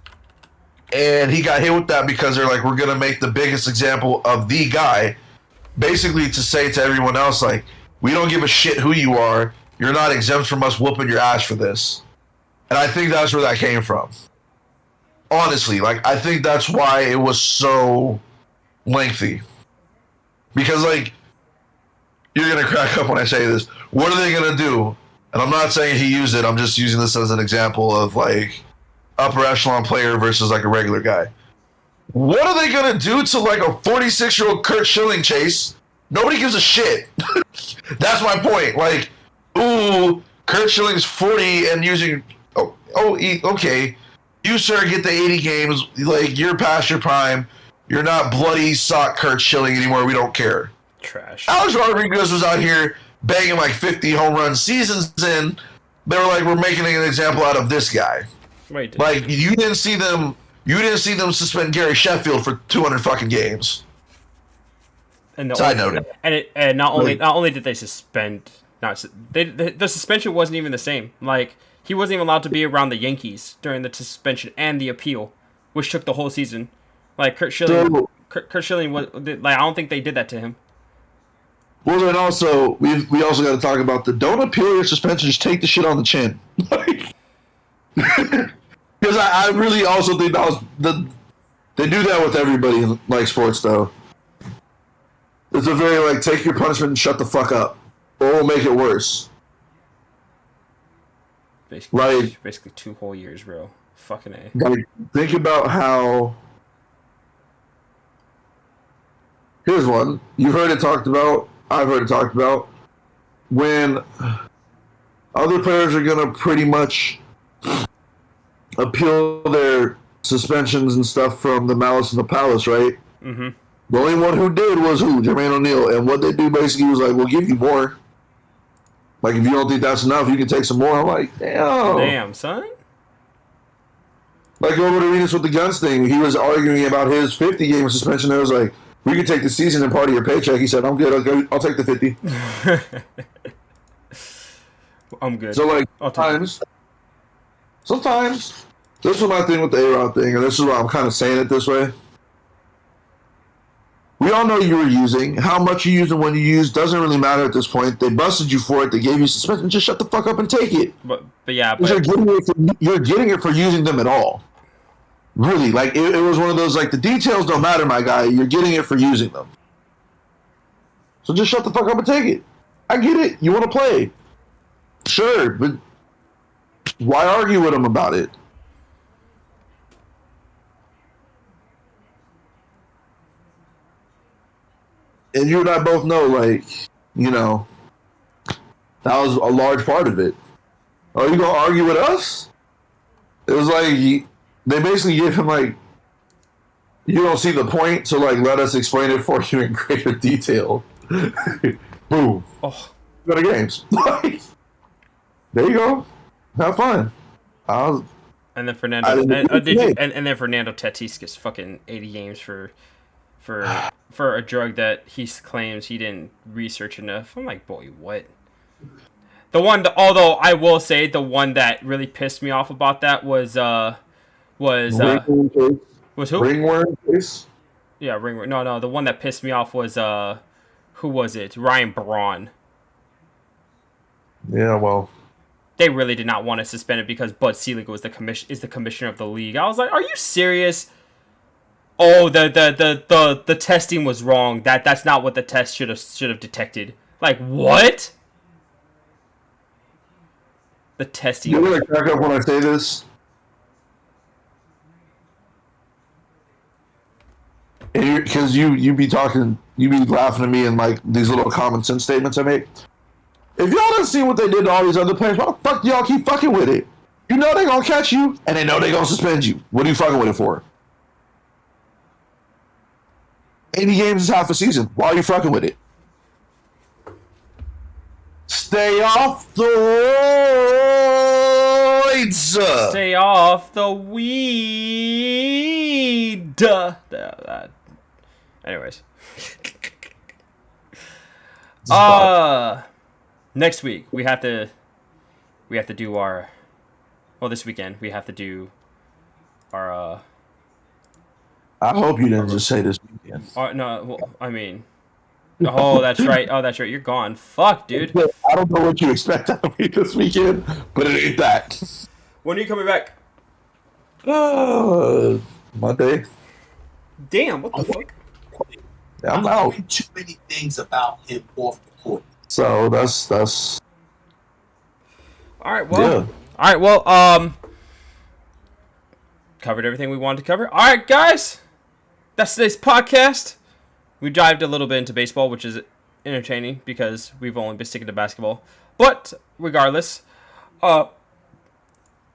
And he got hit with that because they're like, we're gonna make the biggest example of the guy, basically to say to everyone else like, we don't give a shit who you are. You're not exempt from us whooping your ass for this. And I think that's where that came from. Honestly, like, I think that's why it was so lengthy. Because, like, you're going to crack up when I say this. What are they going to do? And I'm not saying he used it. I'm just using this as an example of, like, upper echelon player versus, like, a regular guy. What are they going to do to, like, a 46-year-old Curt Schilling, Chase? Nobody gives a shit. That's my point. Like, ooh, Curt Schilling's 40 and using... okay. You, sir, get the 80 games. Like, you're past your prime. You're not bloody sock Curt Schilling anymore. We don't care. Trash. Alex Rodriguez was out here banging like 50 home run seasons in. They were like, we're making an example out of this guy. Wait. Like, you didn't see them suspend Gary Sheffield for 200 fucking games. And Side note. And not only did they suspend, the suspension wasn't even the same. Like, he wasn't even allowed to be around the Yankees during the suspension and the appeal, which took the whole season. Like Curt Schilling was like, I don't think they did that to him. Well, then also we also got to talk about the don't appeal your suspension, just take the shit on the chin. Because I really also think that was they do that with everybody in like sports though. It's a very like take your punishment and shut the fuck up, or we'll make it worse. Basically 2 whole years, bro. Fucking A. Like, think about how. Here's one. You've heard it talked about. I've heard it talked about. When other players are going to pretty much appeal their suspensions and stuff from the Malice and the Palace, right? Mm-hmm. The only one who did was who? Jermaine O'Neal. And what they do basically was like, we'll give you more. Like, if you don't think that's enough, you can take some more. I'm like, damn. Damn, son. Like, over to Arenas with the guns thing. He was arguing about his 50-game suspension. I was like, we can take the season and part of your paycheck. He said, I'm good. I'll take the 50. I'm good. So, like, sometimes, this was my thing with the A-Rod thing, and this is why I'm kind of saying it this way. We all know you were using. How much you use and when you use doesn't really matter at this point. They busted you for it. They gave you suspension. Just shut the fuck up and take it. But yeah, you're getting it for using them at all. Really, like it was one of those like the details don't matter, my guy. You're getting it for using them. So just shut the fuck up and take it. I get it. You want to play, sure, but why argue with them about it? And you and I both know, like, you know, that was a large part of it. Oh, you gonna argue with us? It was like, they basically gave him, like, you don't see the point, so, like, let us explain it for you in greater detail. Boom. Oh. Go to games. There you go. Have fun. And then Fernando Tatis gets fucking 80 games for a drug that he claims he didn't research enough. I'm like, boy, what? Although I will say the one that really pissed me off about that was who? Ringworm case? Yeah, Ringworm. No, the one that pissed me off was who was it? Ryan Braun. Yeah, well, they really did not want to suspend it because Bud Selig was the commissioner of the league. I was like, are you serious? Oh, the testing was wrong. That's not what the test should have detected. Like, what? The testing. You're gonna crack up when I say this. Because you be laughing at me and like these little common sense statements I make. If y'all done seen what they did to all these other players, why the fuck do y'all keep fucking with it? You know they gonna catch you, and they know they gonna suspend you. What are you fucking with it for? 80 games is half a season. Why are you fucking with it? Stay off the roids. Stay off the weed. Anyways. Next week we have to do our. Well, this weekend we have to do our. I hope you didn't just say this weekend. No, well, I mean. Oh, that's right. Oh, that's right. You're gone. Fuck, dude. I don't know what you expect out of me this weekend, but it ain't that. When are you coming back? Monday. Damn, what the fuck? I'm out. Too many things about him off the court. So that's. All right. Well. Yeah. All right. Well. Covered everything we wanted to cover. All right, guys. That's today's podcast. We dived a little bit into baseball, which is entertaining because we've only been sticking to basketball. But regardless,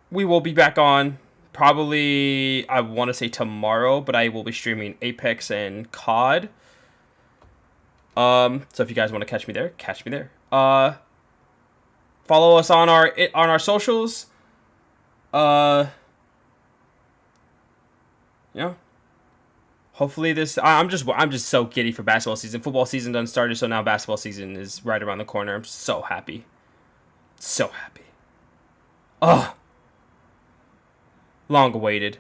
we will be back on probably, I want to say tomorrow, but I will be streaming Apex and COD. So if you guys want to catch me there, catch me there. Follow us on our socials. You know. Hopefully I'm just so giddy for basketball season. Football season done started, so now basketball season is right around the corner. I'm so happy. So happy. Ugh. Long awaited.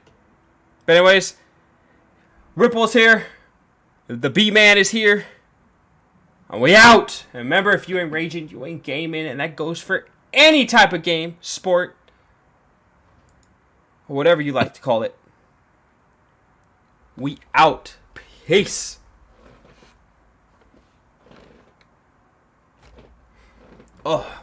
But anyways, Ripple's here. The B-Man is here. And we out. And remember, if you ain't raging, you ain't gaming. And that goes for any type of game, sport, or whatever you like to call it. We out. Peace. Oh.